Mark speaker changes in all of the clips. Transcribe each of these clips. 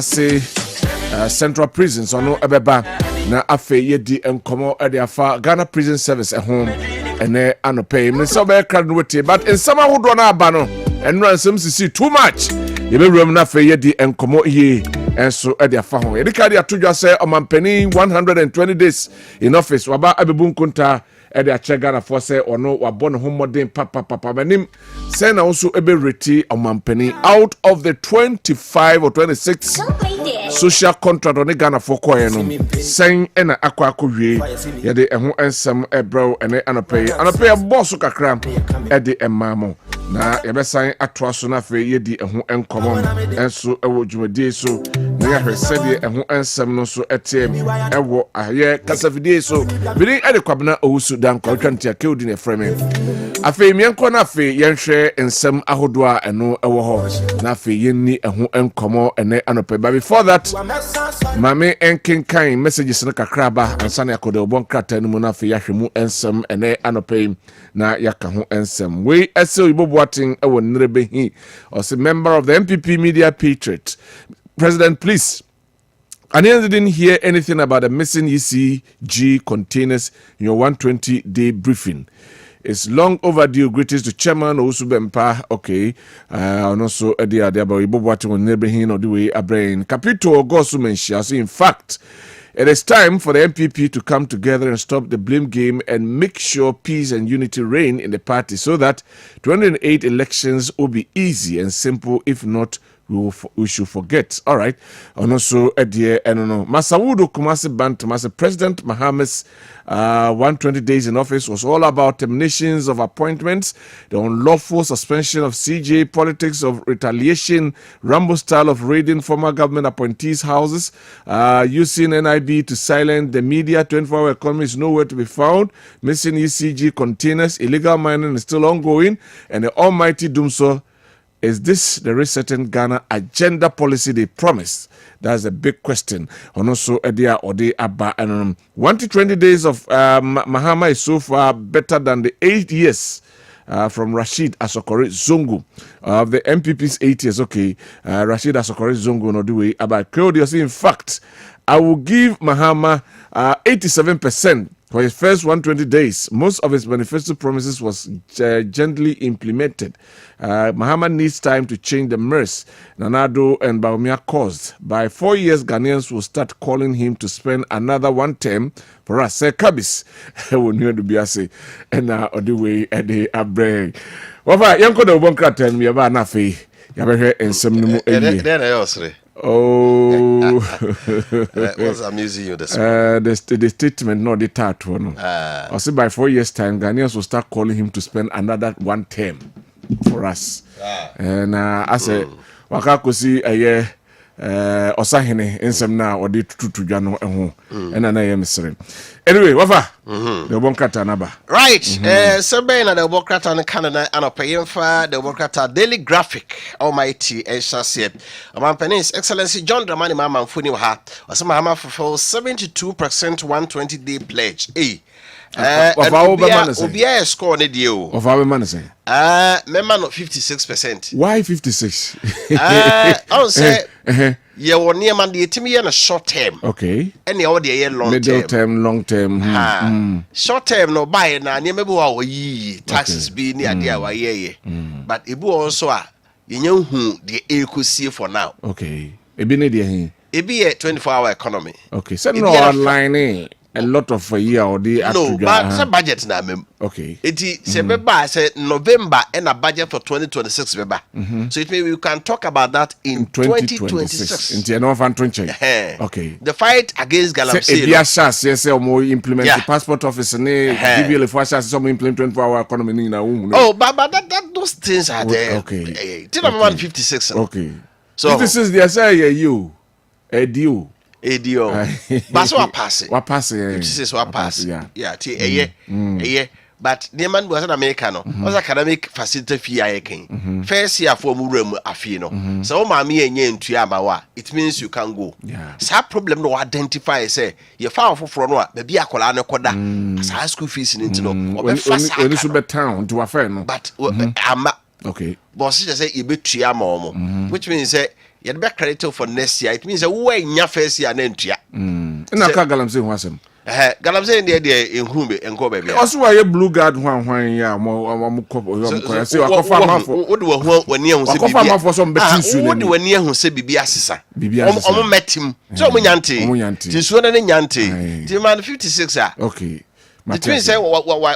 Speaker 1: say Central Prisons ono ebeba na afe yedi enkomo e de afa Ghana Prison Service home ene anope me so be crowd no tie but in some ahodo na aba no enro ansem sisi too much ye be room na afe yedi enkomo ye enso e de afa ho ye de ka de atodwa say omampani 120 days in office waba abebu nkonta e de ache Ghana for say ono wabo ne ho modern papa manim say na also ebe reti omampani out of the 25 or 26 social contract on the Ghana for Koyano, saying and aquacoue, yet and some ebro and anope a boss of cram, Eddie and Mamo. Now, ever sign a trasuna for yedi and common, and so I would you a so near her said and some no so at him, and what I hear Cassavide so, being at the Kwabena Owusu Dankwah country killed in a framing. A famian conafe, yan share and some ahodwa and no our horse, Nafi yenni and common and anope. But before that, Mame and King Kain messages in a crabba and Sanya could have one crater no munafi yashimu and some and anope na yakahu and some. We as watching our Nrebehi or a member of the MPP Media Patriot. President, please. I didn't hear anything about the missing ECG containers in your 120-day briefing. It's long overdue. Greetings to Chairman Owusu Bempa. Okay. And also Edia Diabo Ibo watching on Nrebehi or the way a brain. Capito Gosu mentions. In fact, it is time for the MPP to come together and stop the blame game and make sure peace and unity reign in the party so that 2008 elections will be easy and simple. If not, we should forget. All right. And also, Eddie, and no. Masawudu Kumasi Bantamasa, President Mahama's 120 days in office was all about terminations of appointments, the unlawful suspension of CJ, politics of retaliation, Rambo style of raiding former government appointees' houses, using NIB to silence the media, 24-hour economy is nowhere to be found, missing ECG containers, illegal mining is still ongoing, and the almighty Dumso. Is this the resetting Ghana agenda policy they promised? That's a big question. And also, Edia Ode Abba and 1 to 20 days of Mahama is so far better than the 8 years from Rashid Asokore Zongo of the MPP's 8 years. Okay, Rashid Asokore Zongo no do way about Claudius. In fact, I will give Mahama 87%. For his first 120 days, most of his manifesto promises was gently implemented. Mahama needs time to change the mess Nanado and Baumia caused. By 4 years, Ghanaians will start calling him to spend another one term for us. Say Kabis, we knew to be a say, and now on the way at the Abre. Wafa, yanko de bonka tell me about Nafi. Yabe and some new.
Speaker 2: Then I also.
Speaker 1: Oh,
Speaker 2: what's amusing you this
Speaker 1: the statement, not the third one. I say by 4 years' time, Ghanaians will start calling him to spend another one term for us. And I say, Wakakosi a year, Osahene, and some now, or the to Jano and an AM Srim. Anyway, Wafa, the Bonkata Naba.
Speaker 2: Right, Sabena, the Bokata and Canada, and a paying for the Bokata Daily Graphic, Almighty, and Shasip. Among Penny's Excellency John Dramani Mama Funiha, or some Mahama fulfills 72% 120-day pledge.
Speaker 1: Of our
Speaker 2: Obia score on deal.
Speaker 1: Of our money,
Speaker 2: member not 56%.
Speaker 1: Why 56?
Speaker 2: I'll say, you were near Monday to me in a short term.
Speaker 1: Okay.
Speaker 2: Any other year long
Speaker 1: middle term, long term.
Speaker 2: Short term, no buy now, near me, taxes be near dear, but it also you know who the air could see for now.
Speaker 1: Okay. It be near here.
Speaker 2: It be a 24-hour economy.
Speaker 1: Okay. So no online. A lot of a year or the
Speaker 2: no, but it's a budget now.
Speaker 1: Okay.
Speaker 2: It is November and a budget for 2026. So it means we can talk about that in 2026.
Speaker 1: Okay.
Speaker 2: The fight against Galamsey.
Speaker 1: Yes, more implement the passport office and give you for some implement 24-hour economy.
Speaker 2: Oh, but that those things are there.
Speaker 1: Okay.
Speaker 2: Till 156.
Speaker 1: Okay.
Speaker 2: So
Speaker 1: this is the say you a deal.
Speaker 2: Edio, but so pass it.
Speaker 1: What pass it?
Speaker 2: This is what pass. Yeah. But the man was an American. Was academic facility fee. I can first year for Murum Afino. So, mammy and yen to Yamawa. It means you can go.
Speaker 1: Yeah.
Speaker 2: Some problem no identify. Say you're far from what maybe a colano coda as high school fees in Intino.
Speaker 1: When you should be town to a friend.
Speaker 2: But I'm
Speaker 1: okay.
Speaker 2: Boss just say you bet Triamo, which means say. you'd be credited for next year. It means a way in your first year and entry.
Speaker 1: And I can't galamse wasn't.
Speaker 2: Galamse in the idea in Humbe and go baby.
Speaker 1: Also, why a blue guard one, yeah, more couple. So I confirm
Speaker 2: what when you
Speaker 1: for some betting.
Speaker 2: What do when you say Bibiasa? Bibiasa met him. So Munyanti. This one and Yanti. The man 56.
Speaker 1: Okay.
Speaker 2: The twin say
Speaker 1: why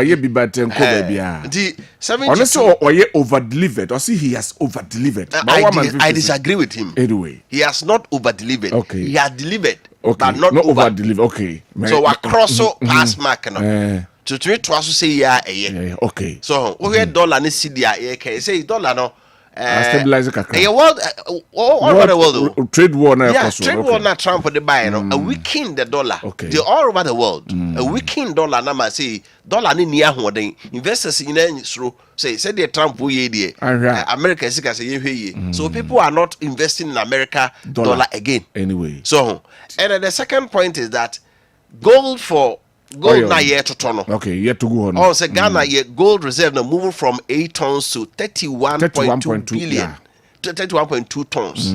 Speaker 1: you be better and cover
Speaker 2: the 70
Speaker 1: honestly or you over delivered or see he has over delivered.
Speaker 2: I disagree with him.
Speaker 1: Anyway,
Speaker 2: he has not over delivered.
Speaker 1: Okay,
Speaker 2: he has delivered,
Speaker 1: okay,
Speaker 2: but not
Speaker 1: over delivered. Okay,
Speaker 2: so across pass mark no. To also say yeah.
Speaker 1: Okay,
Speaker 2: so we had dollar ni CD yeah. Say dollar no.
Speaker 1: Stabilize the
Speaker 2: world, all over the world.
Speaker 1: Trade war now.
Speaker 2: Yeah, trade war now. Trump the buy, a weaken the dollar.
Speaker 1: Okay,
Speaker 2: they all over the world. A weaken dollar. Now, say dollar ni near one. Investors in any through say the Trump we ye. America is say so people are not investing in America dollar again.
Speaker 1: Anyway,
Speaker 2: so and the second point is that gold now yet to turn.
Speaker 1: Okay, yet to go on.
Speaker 2: Oh, so Ghana gold reserve now moving from 8 tons to 31.2 billion to 31.2 tons.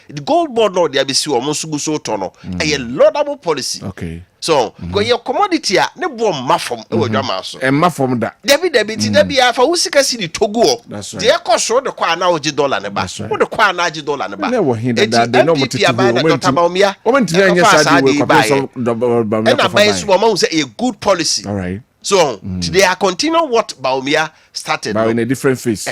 Speaker 2: The gold board now they be see almost so ton. A laudable policy.
Speaker 1: Okay.
Speaker 2: So go your commodity ne bo mafom e wo dwama so.
Speaker 1: E mafom da.
Speaker 2: Debi afa wo sika si di Togo.
Speaker 1: That's right.
Speaker 2: De ekoso de kwa na oji dollar ne ba. Wo de kwa na oji dollar ne ba.
Speaker 1: Ne wo hinda da de no motiti go. Omentimi anya sadi we kwaso
Speaker 2: and buy so ma say a good policy.
Speaker 1: All right.
Speaker 2: So today I continue what Baumia started.
Speaker 1: But in a different phase.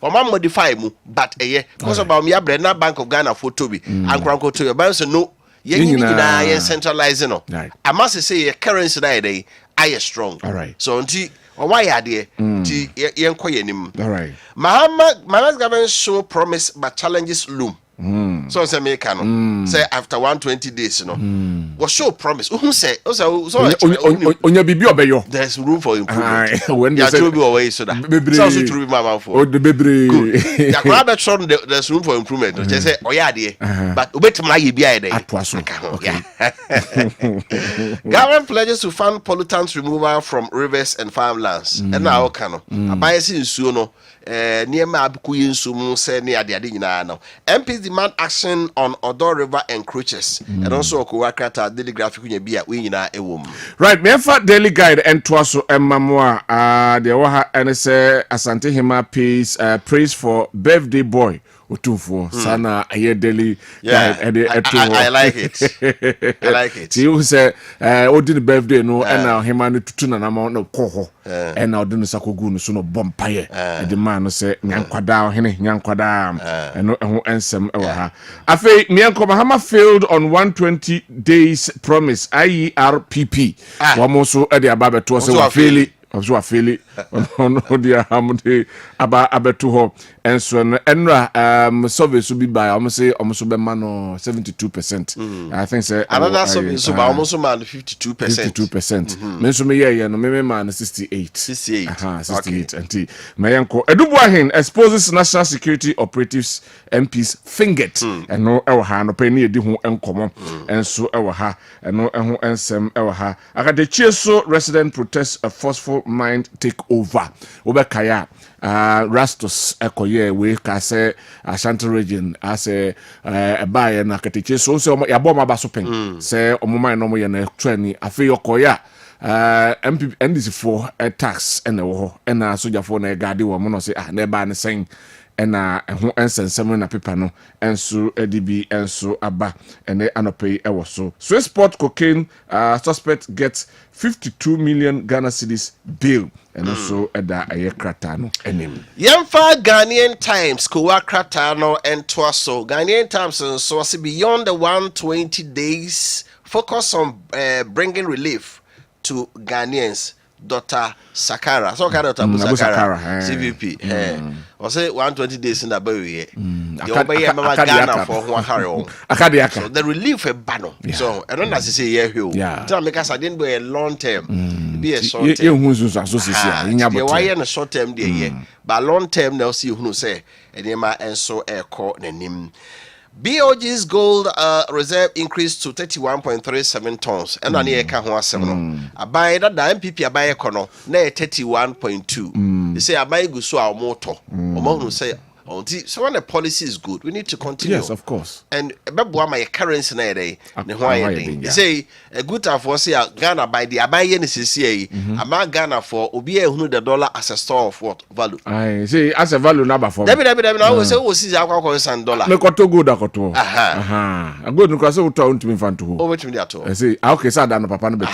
Speaker 2: Oma modify mu but because of Baumia Brenna Bank of Ghana for Toby and Cranko to your bank no yen centralizing no. I must say your currency day I is strong.
Speaker 1: All right.
Speaker 2: So until why are there yen koyenim.
Speaker 1: All right.
Speaker 2: Mahama's government show promise but challenges loom. So say me can say after 120 days was show promise who say
Speaker 1: onya bibi obeyo
Speaker 2: there's room for improvement
Speaker 1: when they say
Speaker 2: be away so that so to be mama for
Speaker 1: the bebre
Speaker 2: ya kwa be sure there's room for improvement just say oya de but obetim na ye bia de
Speaker 1: atwaso okay.
Speaker 2: Government pledges to fund pollutants removal from rivers and farmlands and now can abaye si nsuo no niema abuku yensu mu se ne ade nyina no MPs demand action on Odo River encroaches and also Kwakata daily graphic nya bia we nyina ewom. Right,
Speaker 1: me fa daily guide entwaso emamoa de wo ha ene se Asante Hima pays praise for birthday boy Otumfo sana aye daily guide
Speaker 2: I like it. I like it.
Speaker 1: You say odi birthday no na Hima no tutu na na no koho and na odi no sakogu no so no bompaye the man no say nyankwada hene nyankwada and no ensem ewa ha afei mienko Mahama failed on 120 days promise IERPP wamo so e de aba beto so wa fail so afeli ono dia hamde aba abeto ho enso no enra survey so bi by almost say almost be man 72%. I think say
Speaker 2: another survey so ba almost man 52%.
Speaker 1: Me so me ye no me man 68
Speaker 2: 68
Speaker 1: anti mayenko edubuahin exposes national security operatives MPs fingered eno ewo ha no pe na edi ho enkomo enso ewo ha eno eho ensem ewo ha akadechie so resident protest a forceful mind take over obekaya Rastus ekoye we ka say Ashanti region as a buy na akadechie so ya bom abaso pen say omoman no mo ye na trani afi yokoya MP NDC for tax ene wo ena soja for na guard wo mo no say na ba ne sen ena ho ensensem na paper no enso edibi enso aba ene anopay ewo so Swiss Sport cocaine suspect gets 52 million Ghana cedis bail and also eda aye krata no enim
Speaker 2: yemfa Ghanaian Times ko wa krata no ento so Ghanaian Times so say beyond the 120 days focus on bringing relief to Ghanaians. Dr. Sakara. So Dr. Sakara. CVP. I say 120 days in the baby. The obey Ghana for one harrow. So the relief a banner. So I don't say yeah. Tell me because I didn't be a long term. Be a short term. Why in a short term there, but long term they'll see who say and so air court and him. BOG's gold reserve increased to 31.37 tons. And on here can one I buy that the MPP I buy a corner, nay 31.2. They say I buy gusu our motor. Or say, so when the policy is good, we need to continue.
Speaker 1: Yes, of course.
Speaker 2: And about my currency na day, you say a good time for say Ghana by the abaye NCCA, about Ghana for obi $100 as a store of what value.
Speaker 1: I say as a value number for.
Speaker 2: David, I always say, "Oh, see, I can $100."
Speaker 1: Me koto good akoto. Aha. A good because we talk to me fan to.
Speaker 2: Oh, which me that to.
Speaker 1: I say, okay, so that no papa no be.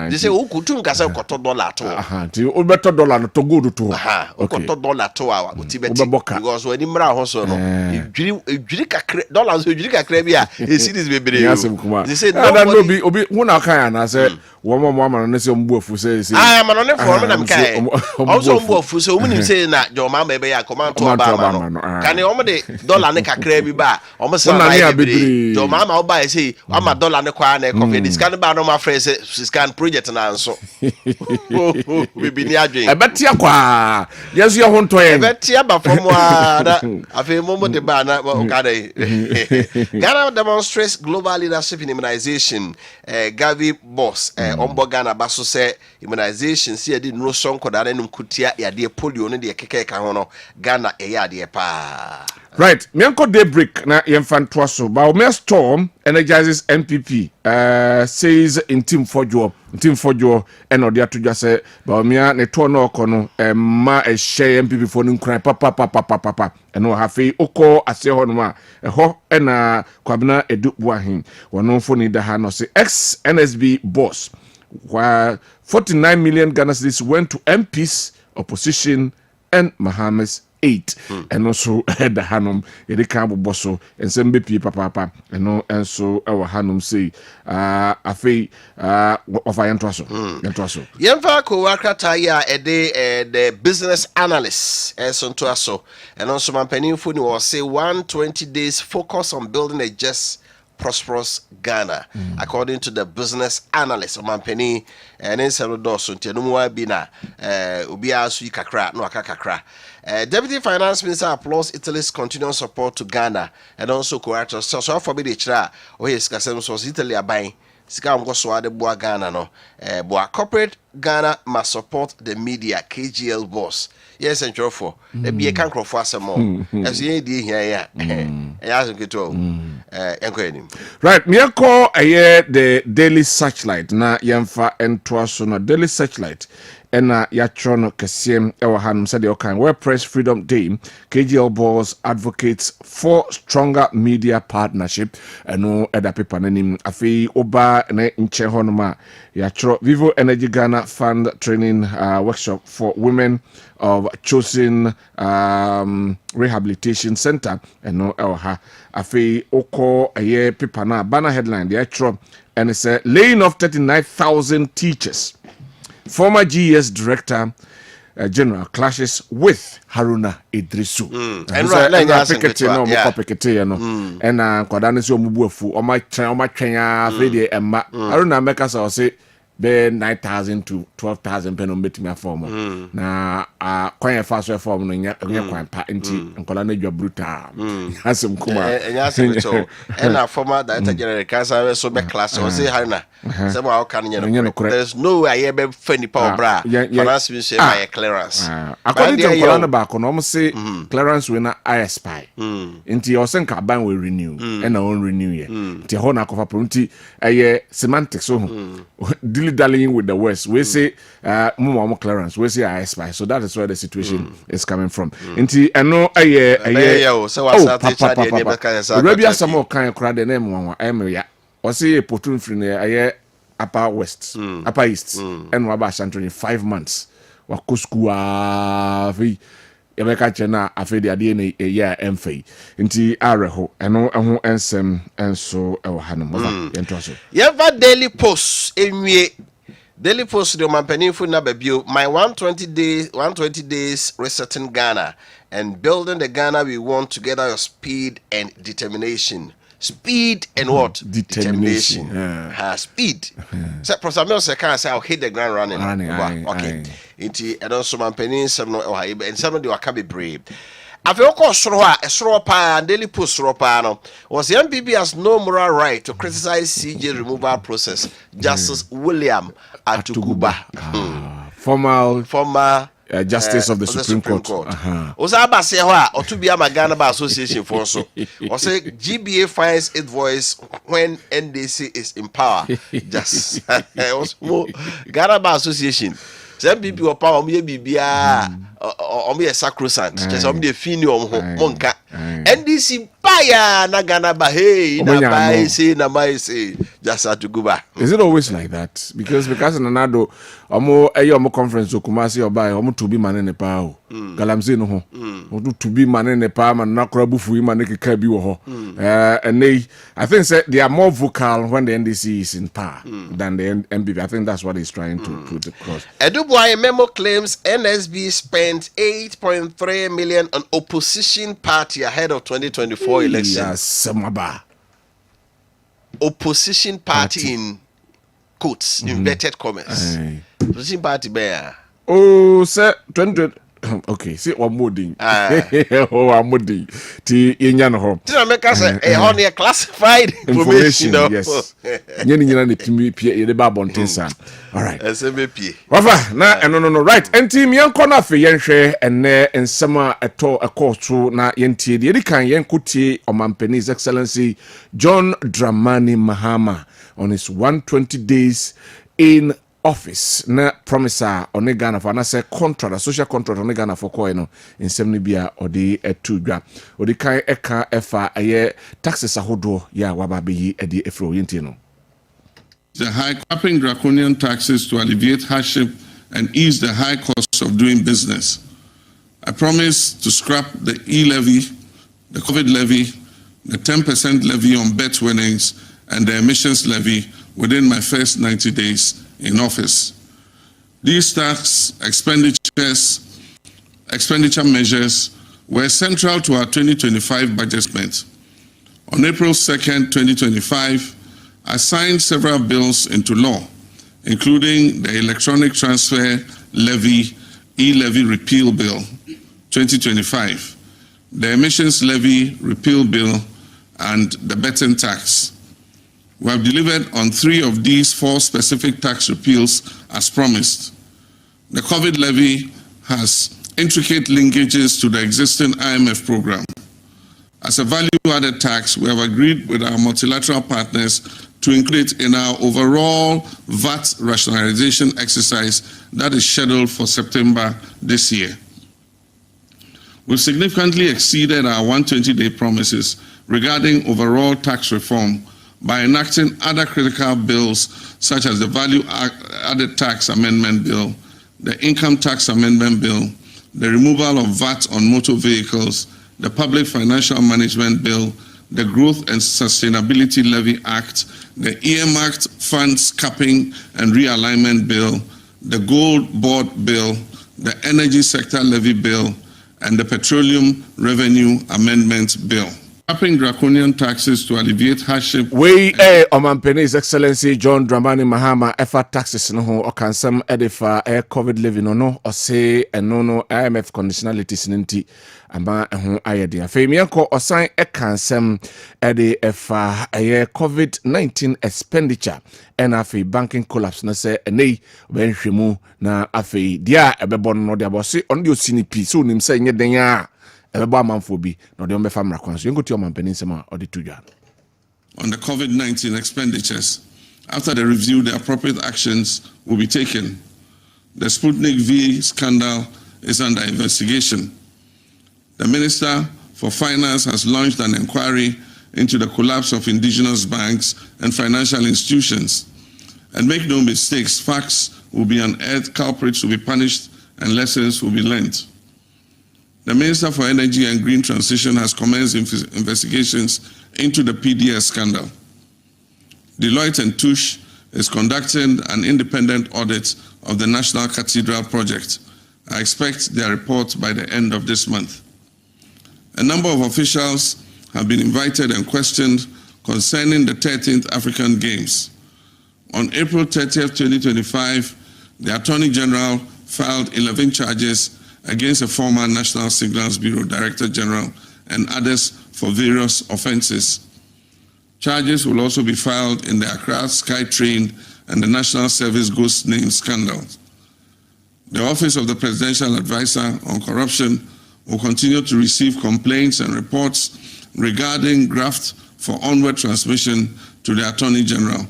Speaker 2: They say, "Oh, kutu nkasa koto $1 to."
Speaker 1: Aha. Ti o beto $1 to good to.
Speaker 2: Aha. Koto $1 to our utibeti. Because when imra hoso no, ejiri kakre dollars ejiri kakre bi a esi this be brave. They say
Speaker 1: no be obi wona kan na say wo mo ama no say ombu afu say.
Speaker 2: Ah, ma no ne for me na mkai. Also ombu afu say omunim say na jo mama be ya command to ba no. Kan e omo de dollar ne kakra bi ba, omo say na be jo mama o ba say ama dollar ne kwa na coffee this kan ba no ma fresh scan project na nso. We be ni adwen.
Speaker 1: E betia kwa. Yes you ho nto yen.
Speaker 2: E betia ba from wa afi momo de ba na Ghana demonstrates global leadership in immunization. Gavi boss ombo Ghana baso say immunization see di no sonko da num kutia ya de polio no de keke ka ho no Ghana e ya de pa.
Speaker 1: Right, Mianko Daybreak na yemfanto so ba o storm energizes MPP says in team fojo and odi atodwa say ba o mia ne to no okono ma e share MPP for nkran papa eno hafi oko ase ho no ma ho na Kwabena Edu Buahin wono fo ni da ha no say ex NSB boss while 49 million Ghana cedis went to MPs opposition and Mahama's 8 and also head the Hanum Edika Bosso and some BP papa and no and so our Hanum say a fee of Yantraso.
Speaker 2: Yemfa Kowakrataya a day the business analyst as on Tuaso and also my penny food was say 120 days focus on building a just prosperous Ghana, according to the business analyst of Mampeni and in Saludos, Tianumwa Bina, Ubia Sui Kakra, no Kakakra. Deputy Finance Minister applauds Italy's continued support to Ghana and also Coatos. So for me, the Chra, or his Cassem was Italy are buying. Sikam go swade boa Ghana no. Boa corporate Ghana must support the media KGL boss. Yes, and for the be a cancro for some more. As ye di here, as get to
Speaker 1: right, me call the Daily Searchlight na yemfa entwaso na Daily Searchlight. Ena yatrono Kessben ewa hanum said the kind where Press Freedom Day KGL boss advocates for stronger media partnership eno eda paper nanim afi oba ne nche honoma yatro Vivo Energy Ghana Fund training workshop for women of chosen rehabilitation center eno ewa ha afi oko aye paper na banner headline the yatro and it's laying off 39,000 teachers. Former GES Director General clashes with Haruna Idrisu.
Speaker 2: And right now,
Speaker 1: and Kwadane so mubuafu o ma twen afede emma Haruna make us say be 9,000 to 12,000 pen on betimi form na kwan fa so form no nya kwan pa nti nkola na dwa brutal asem kuma
Speaker 2: asem to and former Director General Kasa so be class o say Haruna say how can you there's no way I be funny power bra finance minister my clearance
Speaker 1: according to nkola na back no say clearance we na ISPI nti o say nka ban we renew and na on renew ye nti ho na kofa nti semantics so dallying with the West. We say more clearance. We say I spy. So that is where the situation is coming from. Inti eno Arabia some more kind of crowd the name one area. Or say a potun free upper west, upper east, and waba shantroni 5 months. Wakuskua Yameka Chena afedi adie a year MFA. Inti areho eno eho ensem enso ewo hanum yentoso.
Speaker 2: Yeva Daily Post enwie Daily Post the mampani fu na babio my 120 days resetting Ghana and building the Ghana we want together your speed and determination. Speed and what?
Speaker 1: Determination.
Speaker 2: Speed. So Professor Mills can say I'll hit the ground running. Okay. Inti and also mampani some no and some of the wakabe brave. Afeoko Sroa, Esropa, and Daily Post Ropano was the MPP has no moral right to criticize CJ removal process. Justice William Atuguba,
Speaker 1: former Justice of the Supreme Court.
Speaker 2: Osaba Sewa, or to be a Magana Association for so. Or say GBA finds its voice when NDC is in power. Just Ghana Association. Some people are power, maybe be a sacrosanct. Just some the finium monka. NDC Paya Nagana Bahe, na say just had to go back.
Speaker 1: Is it always like that? Because in Nanado, Omo conference to Kumasi or by Omo to be man in the power. Galamse no ho. To be man in the power, man nakrabu fu man make kabi ho. And I think they are more vocal when the NDC is in power than the MPP. I think that's what he's trying to cross.
Speaker 2: Eduboy memo claims NSB spent 8.3 million on opposition party ahead of 2024 election.
Speaker 1: Yes,
Speaker 2: opposition party in quotes, inverted commas. Opposition party bear.
Speaker 1: Oh, sir, 20. Okay, see one more thing. Oh, I'm moody. Ti Indian ho.
Speaker 2: Did I make us a honey classified information?
Speaker 1: Yes. Nyina ne timi pie the babon tensa. All right.
Speaker 2: SMP.
Speaker 1: Wafa na no right. Enti mi anko na fe yenhwe ene ensema eto ekotro na yentie de edi kan yenkotie Omampani's Excellency John Dramani Mahama on his 120 days in office na promiser on Ghana for na say contract a social contract on Ghana for coin no nsem ne bia odi etu dwa odi kan eka efa aye taxes ahodo ya waba beyi edi efro yenti no.
Speaker 3: The high capping draconian taxes to alleviate hardship and ease the high cost of doing business. I promise to scrap the e-levy, the COVID levy, the 10% levy on bet winnings and the emissions levy within my first 90 days in office. These tax expenditure measures were central to our 2025 budget. On April 2nd, 2025, I signed several bills into law, including the Electronic Transfer Levy e-levy repeal bill 2025, the emissions levy repeal bill, and the betting tax. We have delivered on 3 of these 4 specific tax repeals as promised. The COVID levy has intricate linkages to the existing IMF program. As a value-added tax, we have agreed with our multilateral partners to include it in our overall VAT rationalization exercise that is scheduled for September this year. We've significantly exceeded our 120-day promises regarding overall tax reform by enacting other critical bills such as the Value-Added Tax Amendment Bill, the Income Tax Amendment Bill, the removal of VAT on motor vehicles, the Public Financial Management Bill, the Growth and Sustainability Levy Act, the Earmarked Funds Capping and Realignment Bill, the Gold Board Bill, the Energy Sector Levy Bill, and the Petroleum Revenue Amendment Bill. Capping draconian taxes to alleviate hardship.
Speaker 1: We Omampani's Excellency John Dramani Mahama effort taxes no ho okansam edefa COVID levy no or say no IMF conditionalities ninti ama ho ayede afemianko osan ekansam edefa COVID-19 expenditure and afi banking collapse na say enei benhwemu na afi dia ebebo no de abosi on de osini pi so nim say nye den a on the
Speaker 3: COVID-19 expenditures, after the review, the appropriate actions will be taken. The Sputnik V scandal is under investigation. The Minister for Finance has launched an inquiry into the collapse of indigenous banks and financial institutions. And make no mistakes, facts will be unearthed, culprits will be punished, and lessons will be learned. The Minister for Energy and Green Transition has commenced investigations into the PDS scandal. Deloitte & Touche is conducting an independent audit of the National Cathedral project. I expect their report by the end of this month. A number of officials have been invited and questioned concerning the 13th African Games. On April 30th, 2025, the Attorney General filed 11 charges against a former National Signals Bureau Director General and others for various offenses. Charges will also be filed in the Accra SkyTrain and the National Service Ghost Name scandals. The Office of the Presidential Advisor on Corruption will continue to receive complaints and reports regarding graft for onward transmission to the Attorney General,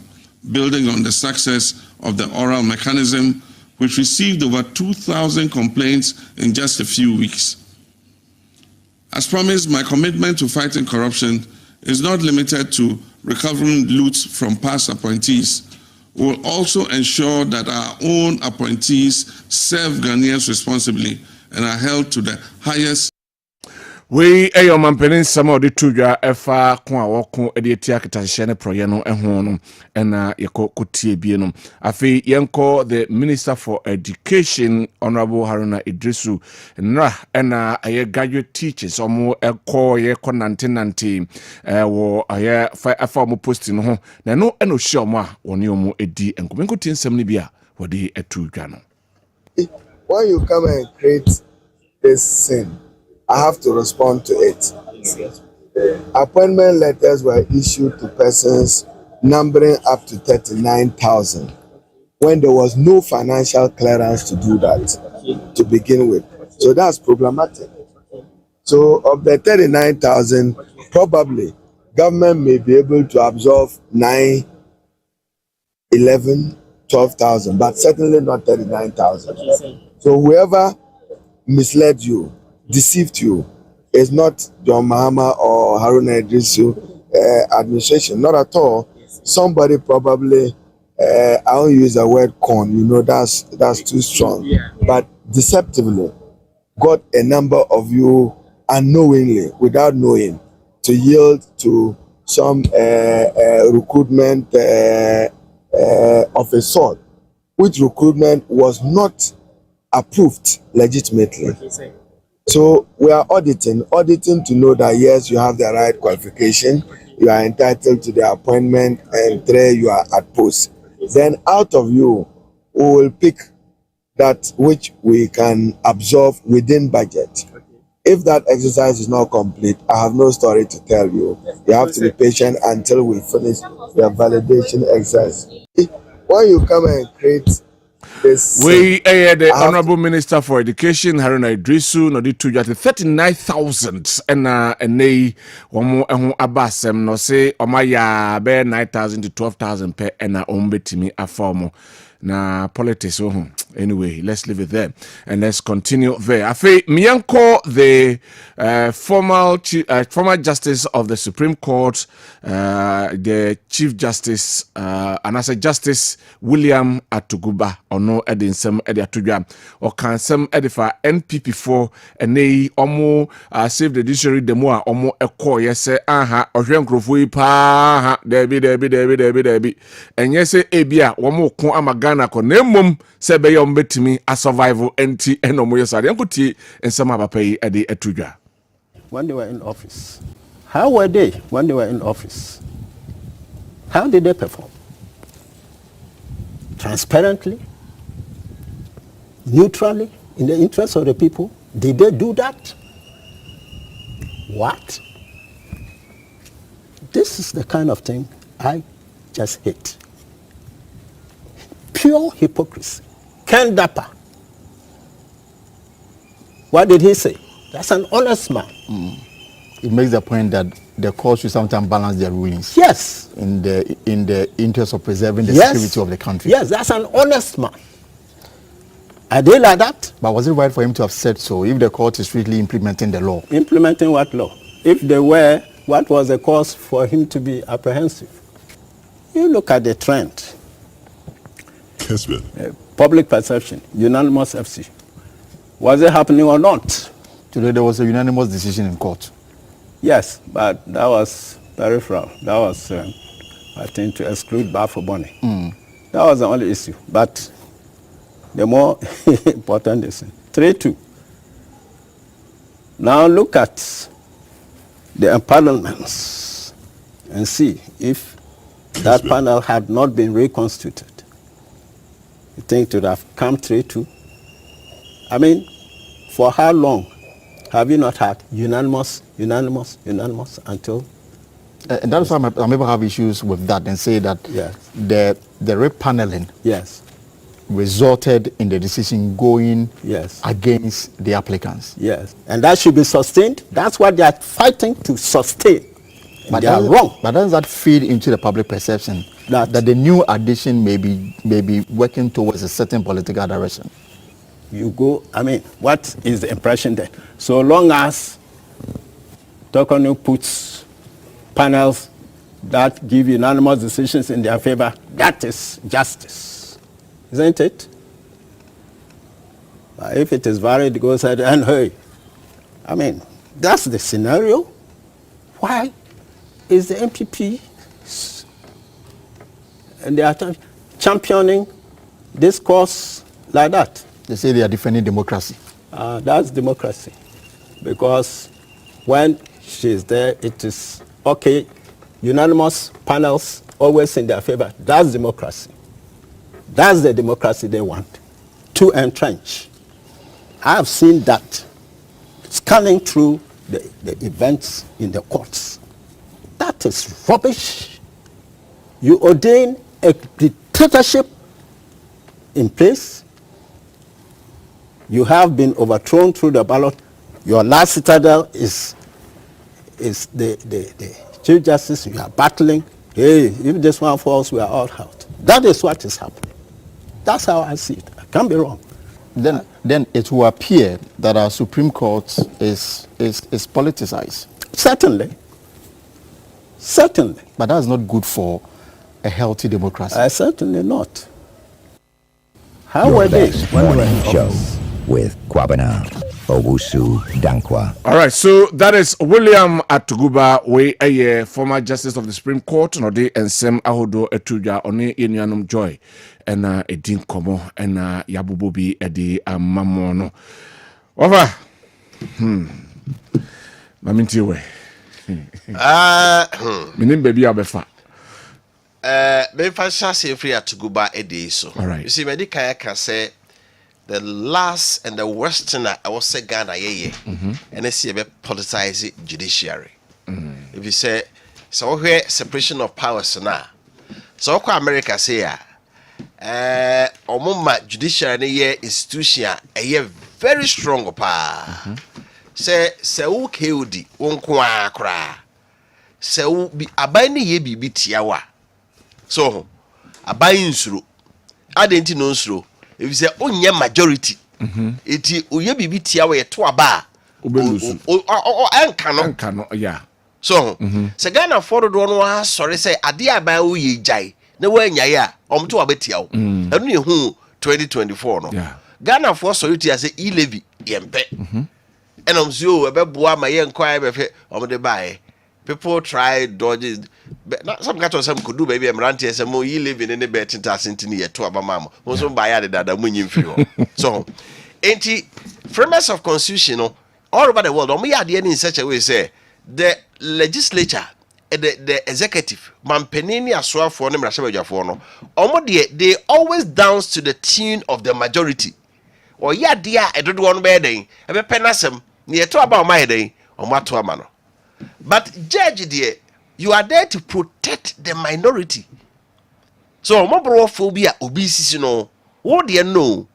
Speaker 3: building on the success of the oral mechanism, which received over 2,000 complaints in just a few weeks. As promised, my commitment to fighting corruption is not limited to recovering loot from past appointees. We will also ensure that our own appointees serve Ghanaians responsibly and are held to the highest.
Speaker 1: We a your mampanin some of the tuja efa kwa wako ediatia kitashene proyeno ehono ena yako kutie bienum. Afi yenko the Minister for Education Honorable Haruna Idrisu na ena aye graduate teachers omo eko ye ko 1990 wo aye fa afa omo posting ho na no eno hye omo a woni omo edi enkomenko tinsem ni bia wodi etudwa no.
Speaker 4: When you come and create this sin, I have to respond to it. Appointment letters were issued to persons numbering up to 39,000 when there was no financial clearance to do that to begin with. So that's problematic. So of the 39,000, probably government may be able to absorb 9, 11, 12,000, but certainly not 39,000. So whoever misled you, deceived you, is not John Mahama or Haruna Idrisu administration, not at all. Somebody probably, I won't use the word con, that's too strong, but deceptively got a number of you unknowingly, without knowing, to yield to some recruitment of a sort, which recruitment was not approved legitimately. So we are auditing to know that yes, you have the right qualification, you are entitled to the appointment, and 3, you are at post. Then out of you, we will pick that which we can absorb within budget. If that exercise is not complete, I have no story to tell you. You have to be patient until we finish the validation exercise. When you come and create this,
Speaker 1: we the Honorable Minister for Education Haruna Idrisu no di tuja 39,000 and nei womo ehun abasem no say omaya be 9,000 to 12,000 per ena ombetimi afomo na politics anyway, let's leave it there and let's continue there. Afi miyanko the former justice of the Supreme Court, the Chief Justice Anasa Justice William Atuguba ono edinsem edi atudwa o kansem edifa NPP4 ene omo save the judiciary demo a omo ekọ yese aha ohwe nkrofo yi pa ha debi enye se ebia womo ko amagana ko nemom se be yom betimi a survival enti enomo yesare yankuti ensem abapa yi edi atudwa.
Speaker 5: When they were in office, how were they when they were in office? How did they perform? Transparently, neutrally, in the interest of the people? Did they do that? What? This is the kind of thing I just hate. Pure hypocrisy. Ken Dapa. What did he say? That's an honest man.
Speaker 6: It makes the point that the court should sometimes balance their rulings.
Speaker 5: Yes.
Speaker 6: In the interest of preserving the security of the country.
Speaker 5: Yes, that's an honest man. Are they like that?
Speaker 6: But was it right for him to have said so if the court is really implementing the law?
Speaker 5: Implementing what law? If they were, what was the cause for him to be apprehensive? You look at the trend.
Speaker 7: Kessben.
Speaker 5: Public perception, unanimous FC. Was it happening or not?
Speaker 6: Today there was a unanimous decision in court.
Speaker 5: Yes, but that was peripheral. That was, I think, to exclude Bafo Bonnie. That was the only issue. But the more important is 3-2. Now look at the empanelments and see if that panel had not been reconstituted. You think it would have come 3-2? I mean, For how long have you not had unanimous until?
Speaker 6: And that's why some people have issues with that and say that
Speaker 5: Yes.
Speaker 6: the repaneling
Speaker 5: Yes.
Speaker 6: resulted in the decision going
Speaker 5: Yes.
Speaker 6: against the applicants.
Speaker 5: Yes. And that should be sustained. That's what they are fighting to sustain. And they are wrong.
Speaker 6: But does that feed into the public perception that the new addition may be working towards a certain political direction?
Speaker 5: You go, I mean, what is the impression there? So long as Tokonu puts panels that give unanimous decisions in their favor, that is justice, isn't it? If it is varied, it goes ahead and hey, I mean, that's the scenario. Why is the MPP and they are championing discourse like that?
Speaker 6: They say they are defending democracy.
Speaker 5: That's democracy. Because when she's there, it is okay, unanimous panels always in their favor. That's democracy. That's the democracy they want to entrench. I have seen that scanning through the events in the courts. That is rubbish. You ordain a dictatorship in place. You have been overthrown through the ballot. Your last citadel is the Chief Justice. You are battling. Hey, if this one falls, we are all out. That is what is happening. That's how I see it. I can't be wrong.
Speaker 6: Then it will appear that our Supreme Court is politicized.
Speaker 5: Certainly. Certainly.
Speaker 6: But that's not good for a healthy democracy.
Speaker 5: Certainly not. How were they?
Speaker 7: Morning show with Kwabena Owusu Dankwah.
Speaker 1: All right, so that is William Atuguba, we a former Justice of the Supreme Court, no de ensem ahodo etuja one yenuanum Joy, and edin komo and yabubobi edi mamono. Over. Maminti we. Minim baby abefa.
Speaker 2: Befa shase free Atuguba edi so.
Speaker 1: All right.
Speaker 2: You see, Medica can say the last and the worst thing I was say Ghana and I see a politicized judiciary. If you say so here separation of powers now. So America say omuma judiciary ye institution very strong pa. Say who KOD wonko akra. Say who be aban ni ye bibi tiawa. So aban nsuro. Adenti no nsuro. If you say onye majority, iti uye bibi tiawa ye to aba.
Speaker 1: Enkano, yeah.
Speaker 2: So, se Ghana for do no ha sorry say ade aban wo ye jai na wanya ya omto abetiawo. Enu ne hu 2024 no.
Speaker 1: Yeah.
Speaker 2: Ghana for sorry ti say e-levy yempe. Enom zio ebeboa ma ye nkwa be fe omde bae. People try dodges. Some catch some could do baby. I'm ranting some more. You live in any bed in Tassintini to Abamam. Also by that Munim Fio. So, ain't he framers of constitution all over the world? We are the in such a way say the legislature, the executive, Mampenini Aswa for them, Rashaja for no. They always dance to the tune of the majority. Or yeah, dear, I don't want bedding. I be penasem near to about my day on what to a man. But judge dear, you are there to protect the minority. So mobrophobia obesity no. What do you know?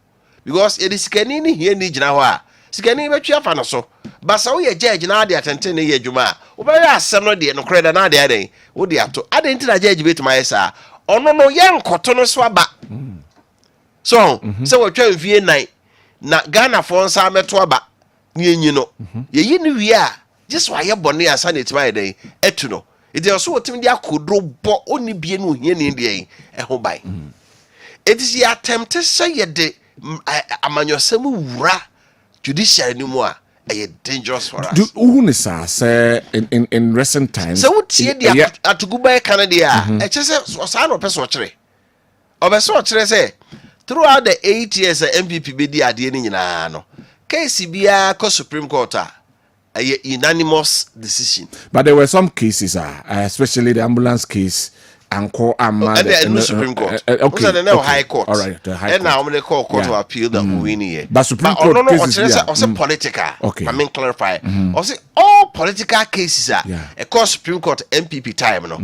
Speaker 2: Because it is canini here ni jinawa. Sikani be twa fa no so. But so ye judge na dey atenten ye dwuma. Wo be asem no dey no kreda na dey den. Wo dey ato. Adenti na judge bet my sa. Ono no ye nkoto no so aba. So, so we twa mfie nan na Ghana for nsa meto aba. Ni enyi no. Ye yi ni wi a just why you born here sanity my day etuno it is also what media could bo only be no here in the by it is your attempt to say ye de amanyosemu wura judiciary no more a dangerous for us.
Speaker 1: Who say in recent times
Speaker 2: so what tie dia Atuguba Canada e chese osa no person kire obeso kire say throughout the 8 years MPP be di ade ni nyina no case bia ko Supreme Court a unanimous decision.
Speaker 1: But there were some cases, especially the ambulance case, Anko Amma
Speaker 2: and the Supreme Court.
Speaker 1: Okay,
Speaker 2: The High Court.
Speaker 1: All right, the High
Speaker 2: And now
Speaker 1: Court.
Speaker 2: I'm going to Court of Appeal that we need.
Speaker 1: But Supreme Court cases,
Speaker 2: also political.
Speaker 1: Okay.
Speaker 2: I mean, clarify. Also, all political cases are a court Supreme Court MPP time. No,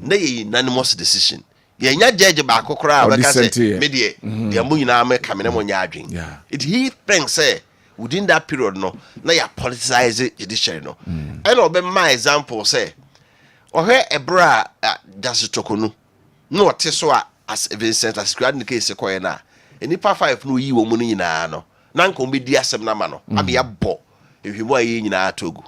Speaker 2: they unanimous decision. Yeah, judge back okra because media the money na me kamena mo nya adwen. It he thinks say within that period no na ya politicize judiciary no. And obe my example say ohwe ebra just tokonu no te so as Vincent as grad in case koye na enipa 5 no yi wo mu nyina no na nko be di asem na ma no abi abo ehwemo ayi nyina togu.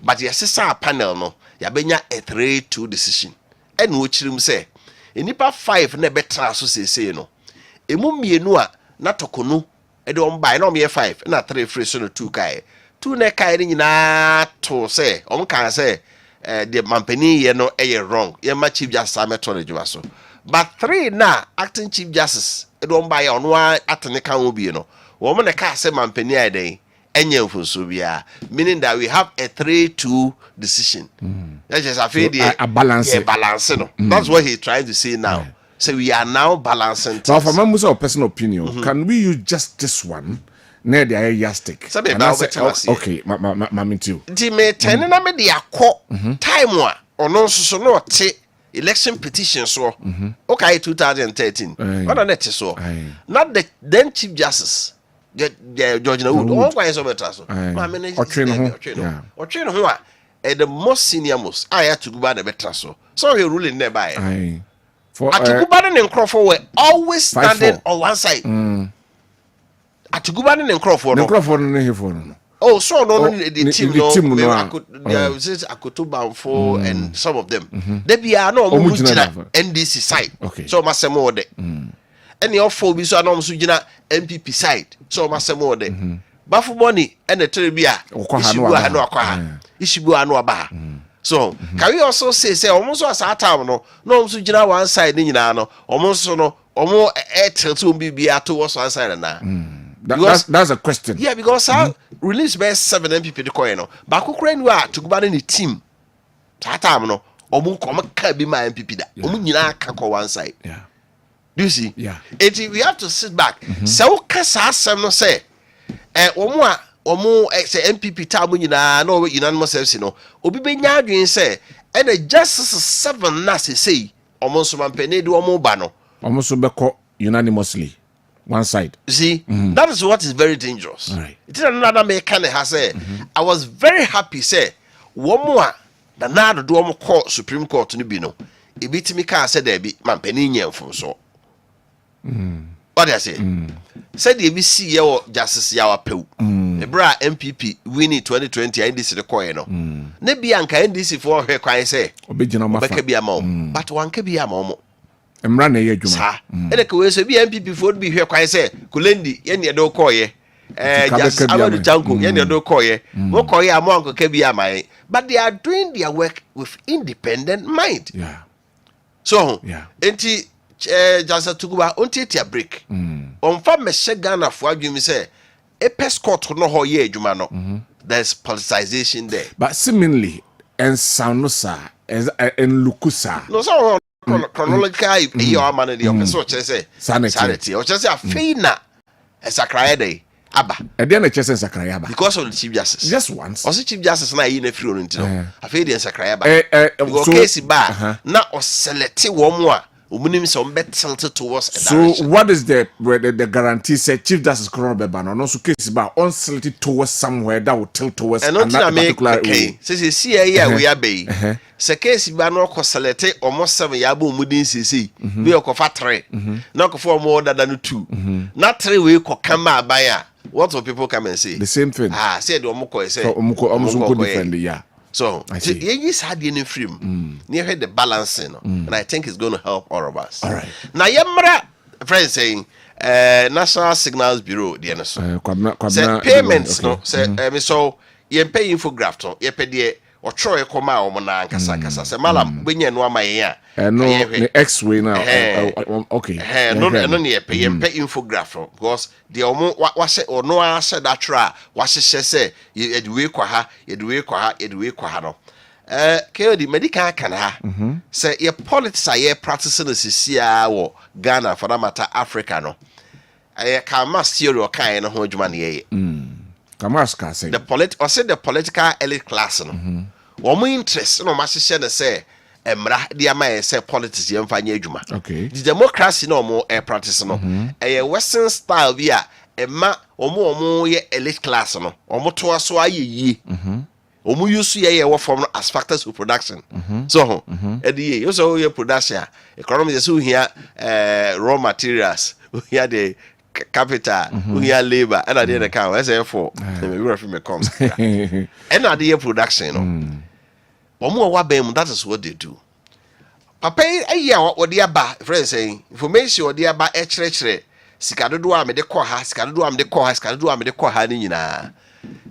Speaker 2: But yes sa panel no ya benya a 3-2 decision. And wo chirim say enipa 5 na betra so sese no emu mienu a na tokonu e de on buy na me 5 na 3 free so no 2 kai 2 na kai ni nyina to say on kan say the mampani ye no e wrong ye ma chief justice ameto na djuma so but 3 na acting chief justice e de on buy on wa atene kan obi no wo mo na ka say mampani ai den enye mfunso bia meaning that we have a 3-2 decision. That's just a
Speaker 1: balance.
Speaker 2: Yeah, balance no. That's what he's trying to say now. Yeah. So we are now balancing.
Speaker 1: Now, for my personal opinion, can we use just this one? Near the yastic. Okay, mammy too.
Speaker 2: Dime ten na me de akọ time wa ono so no te election petition so. Okay, 2013. What on that so? Not the then Chief Justice. George Wood. All why so better so.
Speaker 1: Or train
Speaker 2: who are the most senior most. I had to go by the better so. So he ruling nearby.
Speaker 1: For
Speaker 2: Atugubadan and Crawford were always standing on one side. Atugubadan and Crawford. Oh, so no, the team no. I could to bound for and some of them. They be no NDC side. Okay. So Masemo de. Any of four so no sujina MPP side. So Masemo de. Bafu money and the Trebia. Ishibu anu aba. So can we also say almost as a time no sujina one side ni na no almost no omo to be towards one side na.
Speaker 1: That's a question.
Speaker 2: Yeah, because I released best 7 MPP the coin no. But who can you to go in the team? That time no omo come can be my MPP that. Omo nyina can go one side.
Speaker 1: Yeah.
Speaker 2: Do you see?
Speaker 1: Yeah.
Speaker 2: We have to sit back. So kasa asem no say omo say MPP tamu nyina no unanimous FC no. Obi be nya adwen say and the justice 7 na say omo so mampene de omo ba no.
Speaker 1: Omo so be ko unanimously one side.
Speaker 2: See, that is what is very dangerous.
Speaker 1: Right.
Speaker 2: It is another man kind of has said. I was very happy say one more than now the do court Supreme Court to be no. It beat me can say there be man penny from so. What do I say? Said the ABC your justice yawa pew. The bra MPP winning 2020 NDC the coin no. Nebi anka NDC for her quite say. Obeke be a mom, but one can be a mom.
Speaker 1: Emra na ye dwuma
Speaker 2: sa ene ko we so bi MPP for bi hwe kwan se Kulendi ye ne do koye just Amadu Janko ye ne do koye wo koye amonko ka bi amai but they are doing their work with independent mind.
Speaker 1: Yeah.
Speaker 2: So enti just tukuba onti tia break on fa me Ghana fo adwumi se Court no ho ye adwuma no there's politicization there
Speaker 1: but seemingly and sound sa en lukusa
Speaker 2: no so chronological your man the officer say sanity or just a fina as a cry day aba
Speaker 1: e dey na chese sakra aba
Speaker 2: because of the Chief Justice
Speaker 1: just once
Speaker 2: also Chief Justice na yi na free on ntino a fe dey sakra aba so case ba na o select wo mo a omunim so better towards a
Speaker 1: direction. So what is the guarantee say Chief Justice Korobeba no so case ba on select towards somewhere that will tilt towards another particular
Speaker 2: okay see here we are be se case ba no ko select almost 7 ya ba omudin sisi we ko fa 3 na ko for more than 2 na 3 we ko kama abaya what will people come and say
Speaker 1: the same thing
Speaker 2: say the omko say
Speaker 1: omko defend yeah.
Speaker 2: So, you had the frame near the balancing, and I think it's going to help all of us.
Speaker 1: All right.
Speaker 2: Now, Yamra, friend saying, National Signals Bureau, the NSO. Say payments, no, say, so you pay infograph, no, you pay or Troy Koma or Mona Casacasa. Say, Malam, when you know my year.
Speaker 1: No, the X-way now. Okay.
Speaker 2: No, you pay infograph, because the what was it or no, I said that try. What she say, you do it, you do it, no. KOD medical can ha. Say your politics are practicing the CCA or Ghana for that matter Africa no. I can mass theory or kind of hodgman ye.
Speaker 1: Kamaska say.
Speaker 2: The political elite class no. One more interest no mass say emra dia ma say politics yem fanya adwuma.
Speaker 1: Okay.
Speaker 2: The democracy no more practice no. Western style via emma omo ye elite class no. Omo to aso aye yi. Omo use ye form as factors of production. So edi you so ye production. Economy is here raw materials. We here the capital, we here labor, and I did the count. That's for me comes. And I did production, that is what they do. Papa, a year what they are friends saying information or they are by Sikado do am de koha, sikado do am de koha, sikado do am de koha ni nyina.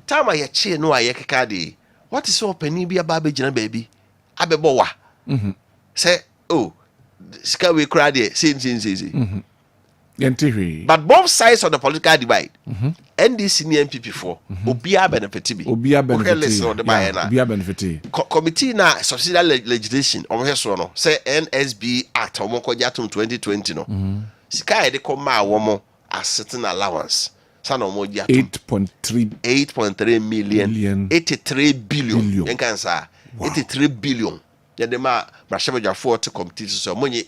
Speaker 2: Time I che no aye kekade. What is so penny be about bejina baby? Abebo wa. Say, oh, sika we cry there, say. But both sides of the political divide, NDC and MPP for Obia benefit.
Speaker 1: Obia benefit.
Speaker 2: Committee na subsidiary legislation on her no say NSB Act or Mokojatum 2020 no. Sika de come womo as certain allowance. San omoja
Speaker 1: 8.3
Speaker 2: million 83 billion. You can say 83 billion. Yende ma brashebe for to committee so money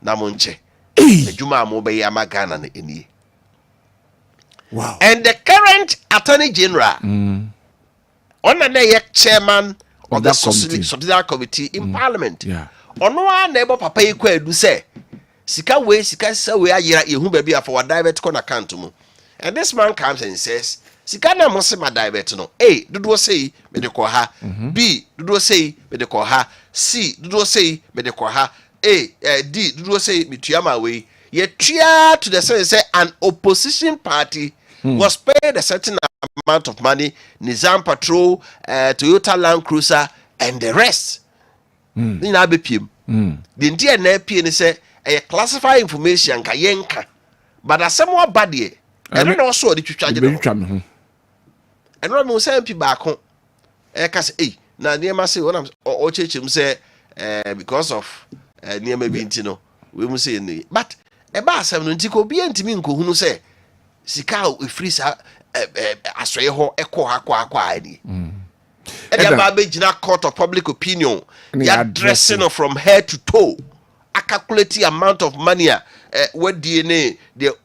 Speaker 2: na monche. Ejuma mo be ya magana na eni.
Speaker 1: Wow.
Speaker 2: And the current Attorney General on the chairman of the subsidiary committee in Parliament.
Speaker 1: Yeah.
Speaker 2: Ono a neighbor papa yi kwa edu say sika se we ayira yehu ba bia for wa divert corner account mu. And this man comes and says sika na mo se ma divert no. A dodo say me de ko ha. B dodo say me de ko ha. C dodo say me de ko ha. D dodo say me tuama we. Ye tria to the sense say an opposition party was paid a certain amount of money, Nizam Patrol, Toyota Land Cruiser, and the rest. The entire NPN say a classified information kayenka, but as somewhat bad I don't know so the charge. And when we say people back home, I can say, now near my say, what I'm or church him say, because of near maybe no, we must say, but a bass have no tico be antiminko who say. Sika free sa aswe ho eko akwa ani e dey ba gina court of public opinion ya dressing from head to toe a calculate amount of money what DNA the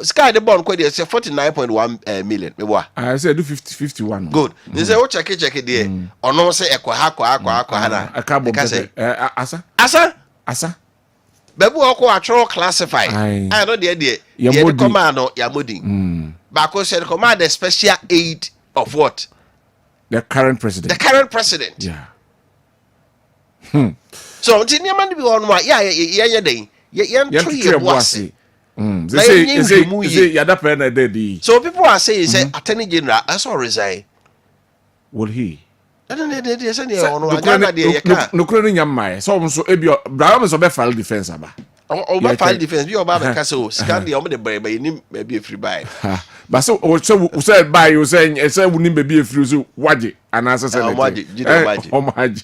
Speaker 2: sika the bond ko dey say 49.1 million me wa
Speaker 1: I say do 51
Speaker 2: good they say what check there ono say eko akwa na
Speaker 1: aka say asa
Speaker 2: Bebu oko atro classify. I know the command no yamodin. Because the command the special aid of what?
Speaker 1: The current president.
Speaker 2: The current president.
Speaker 1: Yeah.
Speaker 2: So until you man be on what? Yeah. So people are saying say Attorney General that's all resign.
Speaker 1: Will he?
Speaker 2: No
Speaker 1: so ebio Braham so be file defense aba.
Speaker 2: Be file defense bi oba be ka so scan dey o de buy ni be free buy.
Speaker 1: But so say buy you say we need be free so waje and answer say
Speaker 2: waje.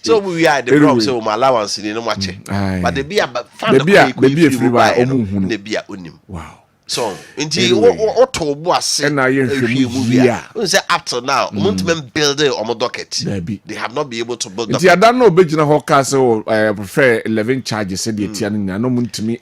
Speaker 2: So we are the problem so my allowance ni no mache. But the be fan
Speaker 1: the free buy omuhunu.
Speaker 2: The be onim.
Speaker 1: Wow.
Speaker 2: So indeed what to boss
Speaker 1: and I
Speaker 2: say up to now build on docket. They have not been able to build
Speaker 1: docket. I don't know Bejina Hawker so prefer 11 charges said the tianing no muntimi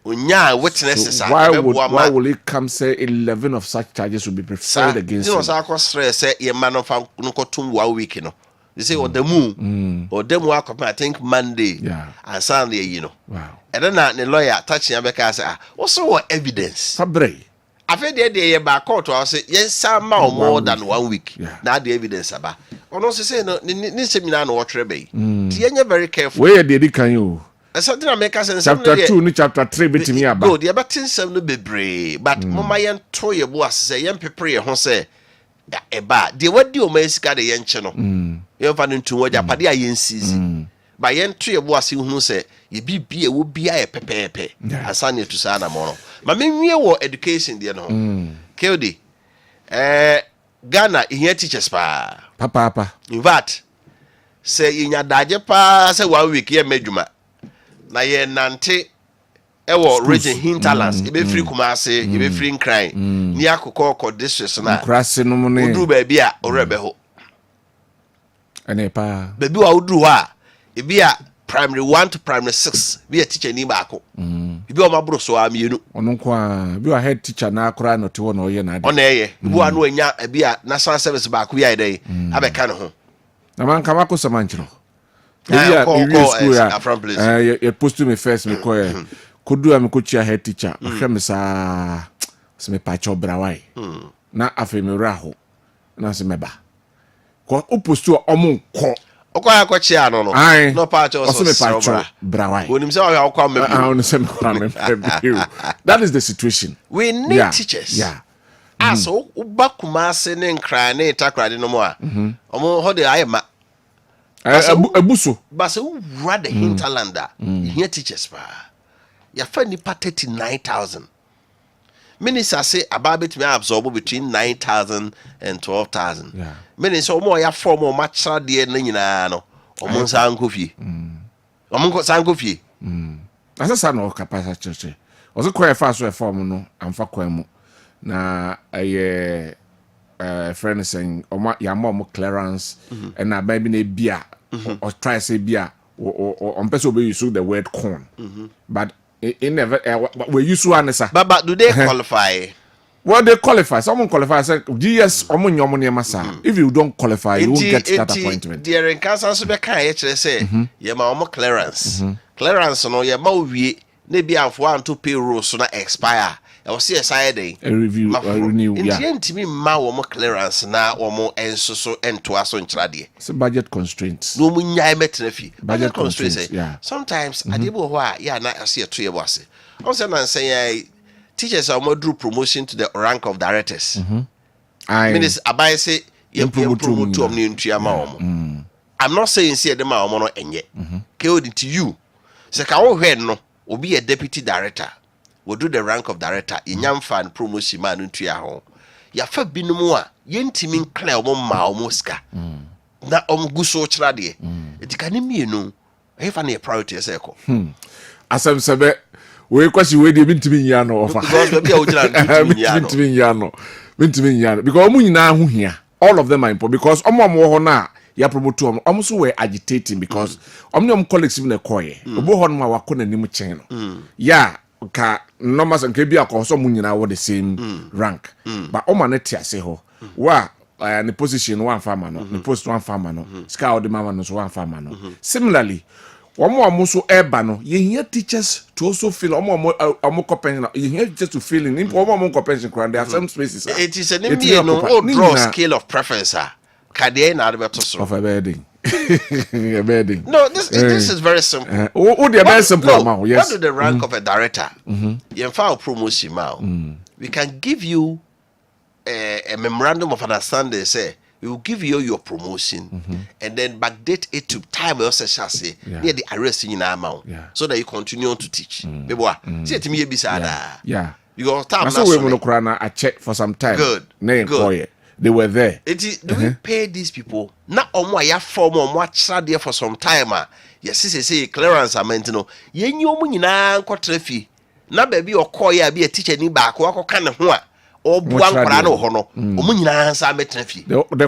Speaker 1: why will it come say 11 of such charges will be preferred against
Speaker 2: you know stress say your man of no 1 week you know. They say the moon or them work up I think Monday and Sunday you know.
Speaker 1: Wow.
Speaker 2: And then the lawyer touching Abeka say also what evidence?
Speaker 1: Fabre.
Speaker 2: I feel the back court I say yes some more than 1 week. Now the evidence about. On also say no ni seminar no what rebe. You very careful.
Speaker 1: Where did can you?
Speaker 2: Something I make us
Speaker 1: chapter 2 ni chapter 3 bitimi aba.
Speaker 2: Go the about some no bebre but mama yen to your boss say yen prepare ho say eba de wadi o masika de yen che no. Yen fa ntu wo japade a yen sisi. Ba yen to your boss hu say ye bibia wo bia e pepepe asane to sa na mo no. Ma menwie wo education de no. KOD Ghana here teachers pa.
Speaker 1: Papa.
Speaker 2: In fact say in your dajepa say 1 week ye medjuma na ye nante ewo region hinterlands e be free Kumasi e be free Nkran ni akoko districts na
Speaker 1: Nkrase no ne
Speaker 2: oduru ba bia orebe ho
Speaker 1: ene pa
Speaker 2: baby wa oduru ha e bia primary 1 to primary 6 bia teacher ni ba ko e bia o mabro so amienu
Speaker 1: ono kwa bi wa head teacher na akora no te wo na oye na ade
Speaker 2: ona eye bi wa no anya e bia national service ba ko ya dey abeka no ho
Speaker 1: na man kama ko samanchiro
Speaker 2: Yeah,
Speaker 1: school
Speaker 2: ya
Speaker 1: you post to me first me ko kodu am ko chia head teacher hwe me sa se me pa cho brawai na afi me raho na se me ba ko o post to omo ko
Speaker 2: okwa ko chia no no pa cho so
Speaker 1: me pa cho brawai
Speaker 2: wonim se wa kwa me
Speaker 1: that is the situation.
Speaker 2: We need teachers. As uba Kumasi ne Nkran ne Takoradi no mo a omo ho de ayema
Speaker 1: abuso
Speaker 2: but so rather hinterlander here teachers pa ya fa nipa 39,000 minister say about me absorb between 9,000 and 12,000 minister omo ya form o matcha de na nyina no omo sankofie omo sankofie
Speaker 1: asasa no capacity church ozo kwa fa so e form no amfa kwa mu na friend saying ya mom clearance and na baby na bia or try say bia on person we use the word corn but in never we use one sir
Speaker 2: but do they qualify?
Speaker 1: Well, they qualify. Someone qualifies. GS, if you don't qualify, you won't get that appointment.
Speaker 2: The encounter so be can say, "Yeah, my clearance. Clearance no, yeah, we maybe have 1 2 payroll so na expire. I was see a side day.
Speaker 1: A review, a renew. Yeah.
Speaker 2: Inti me ma wo clearance na wo mo enso so ento aso ntrade.
Speaker 1: It's budget constraints.
Speaker 2: No mu nyai metrafi.
Speaker 1: Budget constraints. Yeah.
Speaker 2: Sometimes adebo ho a ya na see a to yebo ase. I say na say teachers are more do promotion to the rank of directors. Means abai say you promote to omni ntua ma omo. I'm not saying say dem ma omo no enye. Ke odi to you. Say ka wo hwe no obi a deputy director. We do the rank of director inyam fan promotion man ntua ho. Ya fa binumu a yentimi nkla omo ma omo ska. Na omguso kira de. Etikane mienu. E fa na priority say ko.
Speaker 1: Asem sebe we kwasi we de bintimi nya no ofa
Speaker 2: because baby o jira
Speaker 1: bintimi nya no because omu nyina ho hia all of them are important because omo ho na ya promote omo so we agitating because omo colleagues even ekoye obo ho no wakọ nanim chen no ya ka numbers and kebi akoso omo nyina wo the same rank but omo na tiase ho wa the position one farmer no the post one farmer no scout the mama no so one farmer no similarly omo so eba no ye hear teachers to also feel omo compensation you hear teachers to feel in omo compensation there are some spaces
Speaker 2: it is an immediate no draw scale of preference kade na adbeto so
Speaker 1: of a bedding a bedding
Speaker 2: no this is very simple
Speaker 1: what the very simple amount yes
Speaker 2: what do the rank of a director you file promotion we can give you a memorandum of understanding say we will give you your promotion and then backdate it to time we also shall say near the arrest in our amount so that you continue to teach. See it to me beside because time
Speaker 1: so we will not I check for some time.
Speaker 2: Good.
Speaker 1: They were there.
Speaker 2: It is do we pay these people? Not on ya form on what there for some time. Yes, say clearance amendment. Yen you nyina nkotrefi. Na baby or call ya be a teacher ni back or kind of one. Or
Speaker 1: the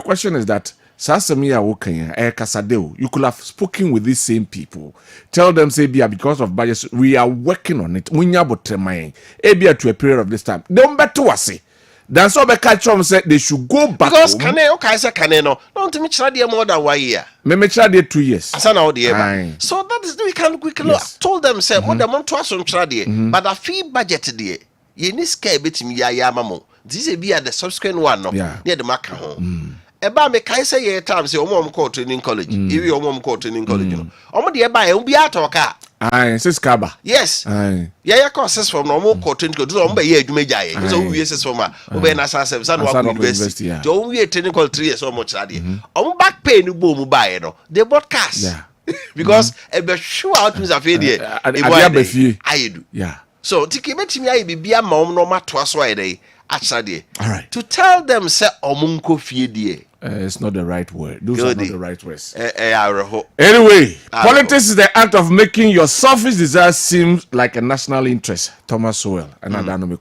Speaker 1: question is that Sasamia Wokanya, Casadeo, you could have spoken with these same people. Tell them, say, Bia, because of budgets, we are working on it. Ebia to a period of this time. Don't bet to us. That's all the catch on said they should go back.
Speaker 2: Because Caneno, don't me try more than 1 year.
Speaker 1: Me try 2 years.
Speaker 2: So that is we can told them, say, what the month was on trade, but a fee budget dear. Ye ni scare betimi ya mamo. This be at the subsequent one no near the mark home. Eba me kai say ye time say omo ko training college. If you omo ko training college no. Omo de eba e bi atoka.
Speaker 1: Aye, sis kaba.
Speaker 2: Yes.
Speaker 1: Aye.
Speaker 2: Ya courses from omo ko training college. Omo be ye adwuma jaye. So we sis from omo na sa service and work university. Jo we training college 3 years omo chade. Omo back pay ni bo mu bae no. They broadcast. Yeah. Because e be sure out means afie de.
Speaker 1: E
Speaker 2: do.
Speaker 1: Yeah.
Speaker 2: So tikibetimi ayi bibia ma omno mato aso ayde achade.
Speaker 1: All right.
Speaker 2: To tell them say omunko fie die.
Speaker 1: It's not the right word. Those are not the right words.
Speaker 2: Anyway,
Speaker 1: politics is the act of making your selfish desires seem like a national interest. Thomas Sowell. And
Speaker 2: and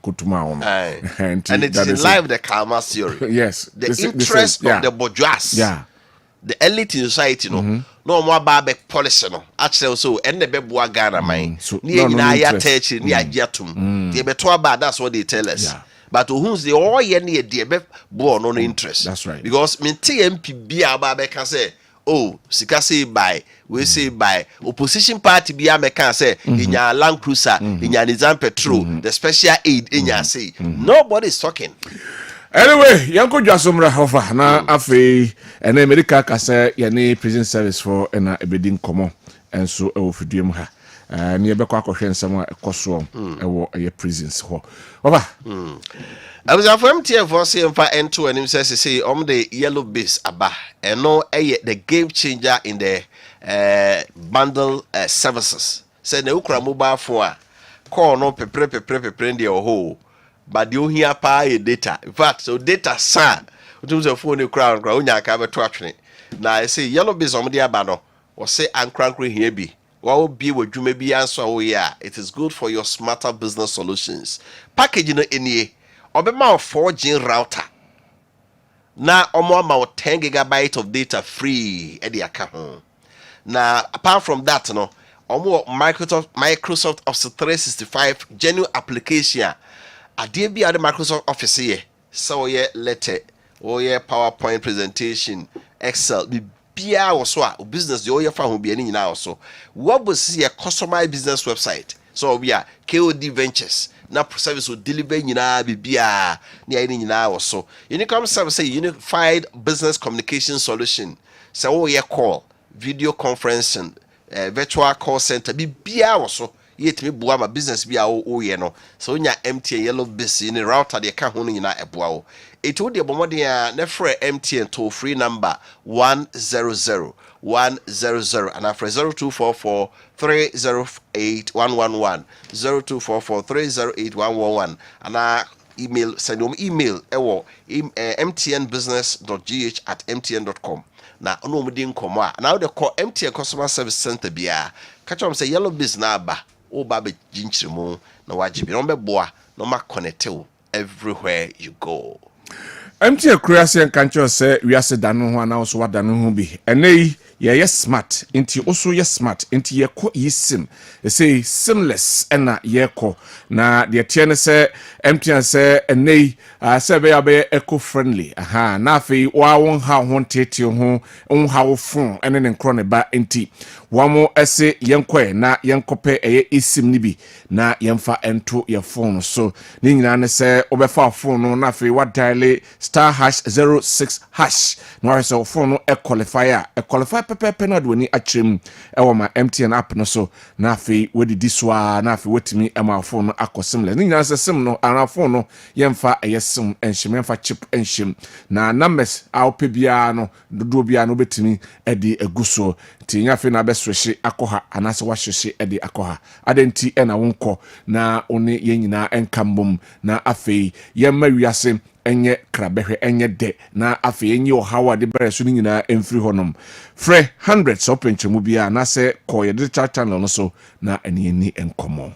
Speaker 2: it's in line with the Karma theory.
Speaker 1: Yes.
Speaker 2: The interest of the bourgeois.
Speaker 1: Yeah.
Speaker 2: The elite in society, no more back policy, no. Actually, so and the Bebua Ghana mine. Near Naya near Yatum. The Betua bad, that's what they tell us.
Speaker 1: Yeah.
Speaker 2: But to whom's the all year dear born on interest.
Speaker 1: That's right.
Speaker 2: Because me TMP be a can say, oh, Sika say by, we say by opposition party be a can say in your Land Cruiser, in your Nizam Petrol, the special aid in your say. Nobody's talking.
Speaker 1: Anyway, Yanko Jasumra Hofa na afe and America kasa yane prison service for na ebedin komo enso e ofidiem ha. Na ye bekọ akọhwe nsem a ekoso ewo ye prisons ho. Oba.
Speaker 2: I was from MTN for CM5 N2 and him says say the yellow base aba. And no the game changer in the bundle services. Say na ukra mobile phone call no pepre ndi ho. But you hear pay data. In fact, so data san. Utumze phone crown unya ka beto atwene. Na I say yellow base on the abano. Or say ankrankre here be. What be with you maybe answer oh yeah. It is good for your smarter business solutions. Packaging any obema 4G router. Na omo 10 gigabyte of data free at the account. Now apart from that no omo Microsoft Office 365 genuine application. Adie bi ade Microsoft Office here. So yeah letter or yeah PowerPoint presentation, Excel bia also a business the oye fa ho bia ni nyina also. What was see a customized business website. So we are KOD Ventures. Na service will deliver nyina bia ni ayi nyina also. Unicom service say unified business communication solution. So yeah call, video conferencing, virtual call center bia also. Yet me bua my business be o ye no so nya MTN yellow base in the router de ka ho nyina eboa wo it would be bomode na free MTN toll free number 100 and after 0244 308 111 0244 308 111 and email send them email ewo mtnbusiness.gh@mtn.com na ono mu din komo a now the call MTN customer service center bia catch am say yellow base na aba o ba be jinchirimu na wajibi no be boa no ma connect everywhere you go.
Speaker 1: MTN creation kancho say we ase danu ho na so wadanu ho bi enei ye smart inti also ye smart inti ye ko yisim say seamless na ye ko na de tie ne say MTN say enei say be eco friendly aha na afi wa won ha ho tete ho on ha wo phone ene ne nkro ne ba inti wamo ese yenkwe na yenkope eye isim ni bi na yemfa ento ye phone so ni nyina ne say obefa phone no na afi wa dial *06# no so phone no e qualify pepe na do ni atrem e wo ma MTN app no so na afi wedi diswa na afi wetimi e ma phone no akosimle ni nyina se sim no ana phone no yemfa eye sim enhim yemfa chip enhim na numbers a opebia no dodo bia no betimi e di eguso ti nyafe na besreshi akoha anase wahyeshi e di akoha adenti e na wonko na oni yenyina enkambom na afi yemma wiase enye krabehwe enye de na afi enye ohawa de bereso ni nyina emfiri honom fre hundreds openchemu bia na se ko ye digital channel no so na eni enkomo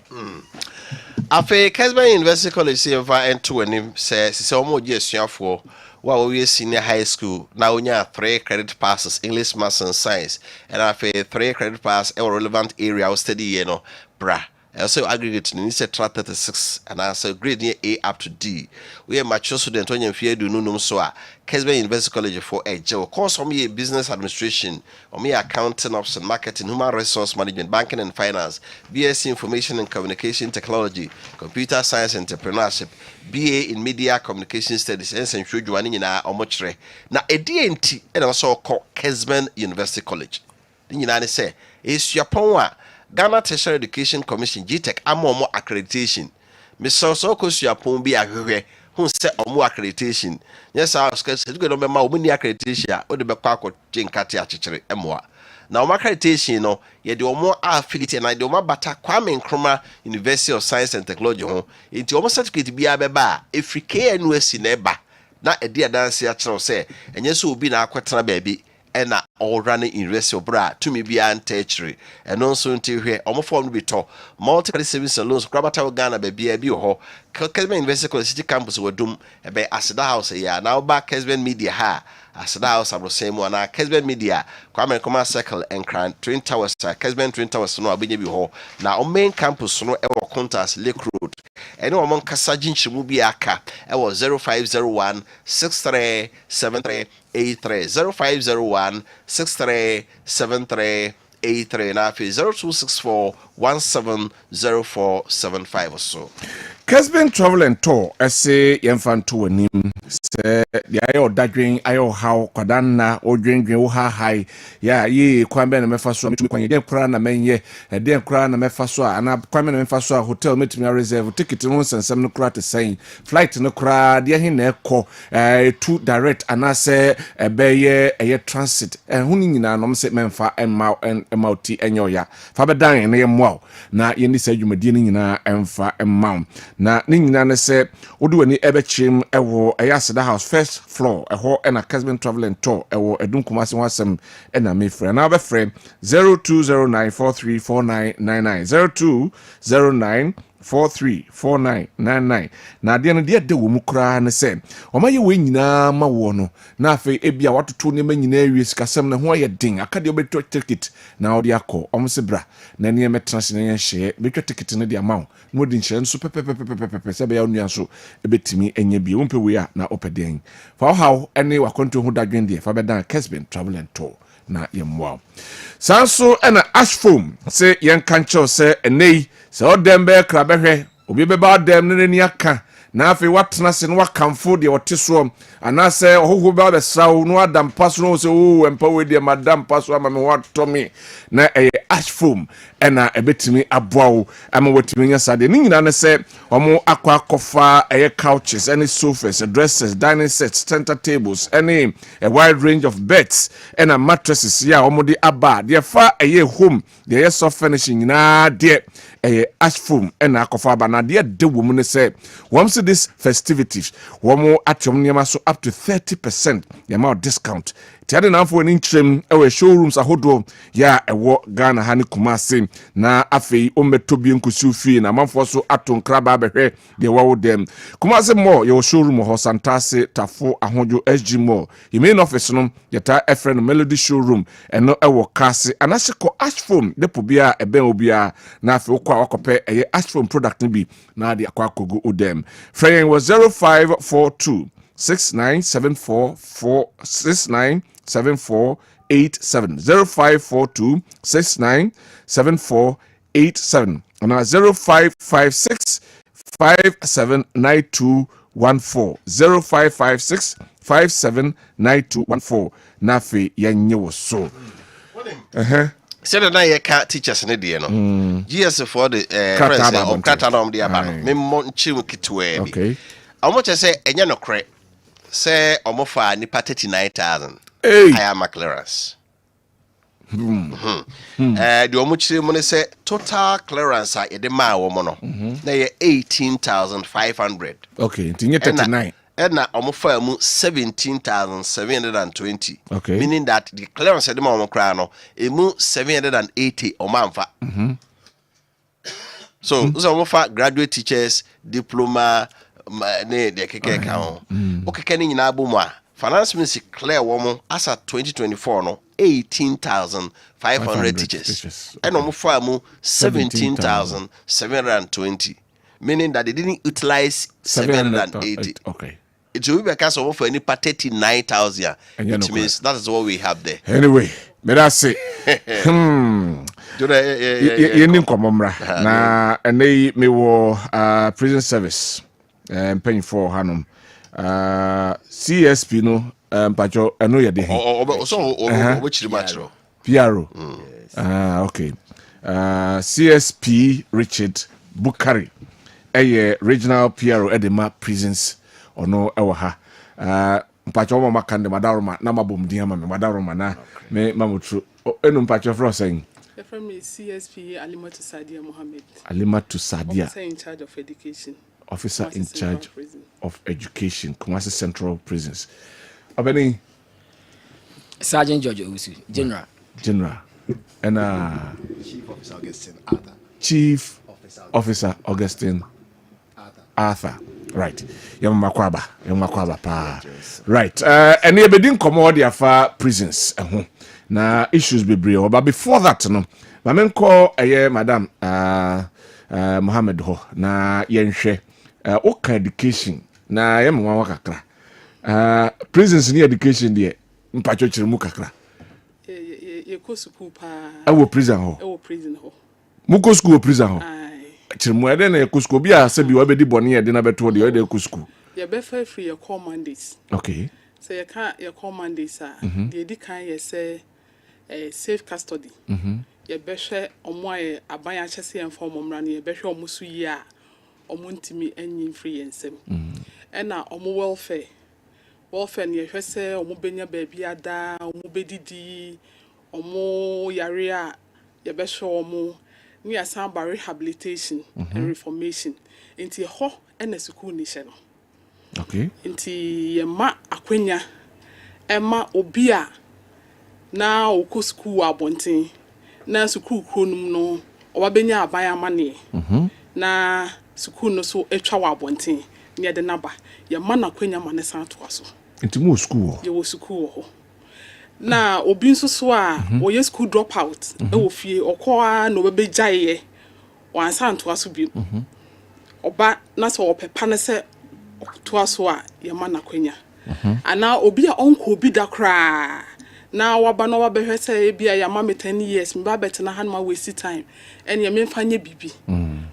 Speaker 2: afi Kessben University College CM5 N2 anim se omo je asuafo wa we senior high school na onya 3 credit passes English, Maths and Science and afi 3 credit pass e relevant area study ye no bra also aggregate ni say 36 and also grade near A up to D. We are mature student on your field do no so Kessben University College for a course on me business administration, on me accounting option, marketing, human resource management, banking and finance, BSc information and communication technology, computer science entrepreneurship, BA in media communication studies, and some show joining in our omochre. Now a DNT and also called Kessben University College. The United say is your power. Ghana Tertiary Education Commission GTEC amomo accreditation. Mr. Soko Suapon bi ahwehwe hu se omo accreditation. Yes our schedule go no ma omo ni accreditation o de be kwa akọ jenkate achichere emoa. Na omo accreditation no ye de omo affiliate na de omo bata Kwame Nkrumah University of Science and Technology ho. Enti omo certificate bi abeba Africa NUSC na eba na edi adanse a kyerɛw sɛ enye so obi na akwetena baabi ɛna ɔrane university obra tumi bia ntɛkyere ɛno nso ntihwe ɔmofo no bi tɔ multi savings loans krabata Ghana baabi bi ho Kessben University College City Campus wadum ebe Aseda House ya na oba Kessben Media ha Aseda House abrosemu na Kessben Media Kwame Nkrumah Circle and Twin Towers Kessben Twin Towers no abenye bi ho na o main campus no ewo Contas Lake Road ene o mon kasa ginchimu bi aka ewo 0501 6373 0501 6373 83 na 0264 170475 so.
Speaker 1: Kessben Travel and Tour ese yemfanto anim se ya ayo dadwen ayo haw kwadanna odwendwen wo ha hai ya ye kwambe na mefa so metumi kwanye den kra na menye den kra na mefa so ana kwambe na mefa so hotel metumi reserve ticket no sensem no kra te sen flight no kra de hin na ekọ to direct ana se ebeye eye transit huni nyina no se memfa emauti enyoya fa bedan na yemwa na yeni se dwumadi ni nyina emfa emma na ni nyina ne se wodu wani ebechim ewo Aseda House first floor eho na Kessben Travel and Tour ewo Edum Kumasi wasem na me friend na be friend 0209434999 0209434999 na de no de wo mu kra ne se omaye we nyina ma wo no na afi ebia watoto ne ma nyina awie sikasem na ho aye din akade obeto ticket na odi akọ omse bra na ne metrans ne hye betwa ticket ne de amount no di nhye nso pepepepepepe se be ya onua so ebetimi enye bi wompe we a na opeden fa how ene wakonto ho dadwen de fa bedan Kessben Travel and Tour na yemwa sanso ena ashfoam se yen kancho se enei se odembe krabehwe obi beba odem ne ni aka na afi watena se no wakamfo de oteso ana se ohoho ba be sawo no adam paso no se o empa we de madam paso ama me watomi na ashfoam ena ebetimi aboawo ama watimi nya sade ni nyina ne se omo akwa akofa couches any sofas dresses dining sets center tables any a wide range of beds ena mattresses ya omo de aba de fa home de soft furnishing na de ashfoam ena akofa aba na de wo mu ne se wom this festivities womo atom niam so up to 30% the amount discount tiade na afo ni ntrem ewe showrooms ahodo ya ewo Ghana hani Kumasi na afei ometo bi nkusu fi na manfo so atonkra ba behwe de wo dem Kumasi mo ye showroom ho Santase Tafo Ahojo SG mo the main office no yeta efren Melody showroom eno ewo Kasi anaseko ashfoam depo bia eben obia na afei okwa wakope ashfoam product ni bi na de akwa kogo odem Fraying was 0542 6974 0542 697487 and 0556 579214 0556 579214 nafi yenye wo so
Speaker 2: said na ye ka teachers ne de no GS for the president kata na de aba no me mo nchimu kitwe bi omo che say enye no kre say omo fa nipa 39000 I am a clearance the omo chire mo ne say total clearance a ye de ma wo mo no na ye 18500
Speaker 1: okay tinye 39
Speaker 2: Edna omofa mu 17,720.
Speaker 1: Okay.
Speaker 2: Meaning that the clearance de ma omokra no emu 780 omamfa. So omofa graduate teachers diploma ne de keke ka ho. Okeke ni nyina abomu a finance ministry clear wo mo asa 2024 no 18,500 teachers. And omofa mu 17,720. Meaning that they didn't utilize 780.
Speaker 1: Okay.
Speaker 2: It will be a case of any 39,000. Which means that is what we have there.
Speaker 1: Anyway, but I say, you komomra na ene me wo prison service paying for hanum CSP no pacho eno ye de
Speaker 2: so which matro
Speaker 1: PRO okay CSP Richard Bukari regional PRO edema prisons ono ewa ha mpacho mo makande madaroma na mabomdi ama me madaroma na me mamutru enu mpacho fro saying
Speaker 8: from CSP Alimatu Sadia Mohammed.
Speaker 1: Alimatu Sadia.
Speaker 8: I'm in charge of education.
Speaker 1: officer in charge of education, Kumasi Central Prisons. Obeni
Speaker 8: Sergeant George Owusu, General.
Speaker 1: And Chief Officer Augustine Arthur. Right. Yamakwaba pa. Right. And you bedin commode afa prisons na issues be brio. But before that, no, my men call Madam Mohammed ho na yenhwe oka education na yemwa wakakra. Prisons ni education de mpacho chirimu kakra.
Speaker 9: Ko school pa.
Speaker 1: Ewo prison ho. Muko school prison ho. Chirimu ede na ko school bia se bi obedi bone ye de na beto de ede ko school.
Speaker 9: You be free your call Mondays.
Speaker 1: Okay.
Speaker 9: So you can't your call Mondays the edi kan ye say safe custody. You be hwe omo aban a chese inform omra na you be hwe omo su yi a omo ntimi anyin free ensem. Na omo welfare na you hwe say omo benya baabi ada omo bedidi omo yare a you be hwe omo ni asamba rehabilitation and reformation into ho na school ni hye no.
Speaker 1: Okay.
Speaker 9: Inti yema akwenya ema obia na oku school abonten na school kronum no obabenya aban amane na school no so etwa wa abonten ne de naba yema na akwenya mane san to aso
Speaker 1: Inti mo school
Speaker 9: ye wo school ho na obi nso so a wo school drop out e wo fie okoa no bebejaye wan san to aso bi oba na so opepa na se to aso a yema na kwenya ana obi a onko obi da kra na waba no wabehwe se bia yama me 10 years me ba betena han ma waste time en ye memfanye bibi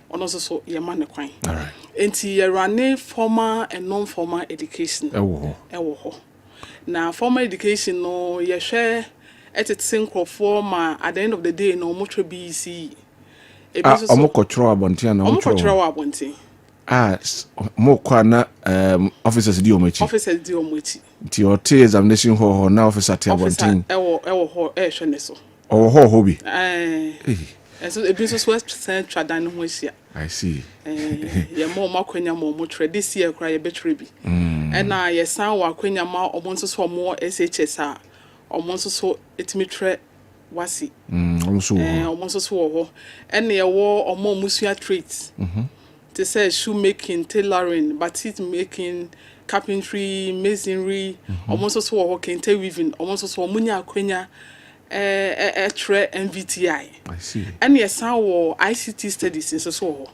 Speaker 9: ono so yema ne kwan
Speaker 1: alright
Speaker 9: enti ye run formal and non formal education ewo ho na formal education no ye hwe etete nkrofo ma at the end of the day no mo twa BC
Speaker 1: ebi so omo kotro abonten na omo
Speaker 9: kotro abonten
Speaker 1: mo kwa na officers di omochi ti ote examination ho na officer ti abonten
Speaker 9: ewo ho hwe ne so
Speaker 1: ho bi
Speaker 9: so ebi so west central dan ho hia
Speaker 1: I see
Speaker 9: ye mo makwenya mo this year kra ye betwe bi na ye san wa kwenya ma omo so so mo SHS a omo so etimi tre wasi omo so ho na ye wo omo musua traits they say shoemaking, tailoring, batik making, carpentry, masonry, almost also working, weaving, almost also munya kwenya, tre MVTI.
Speaker 1: I see.
Speaker 9: And yes, our ICT studies in so.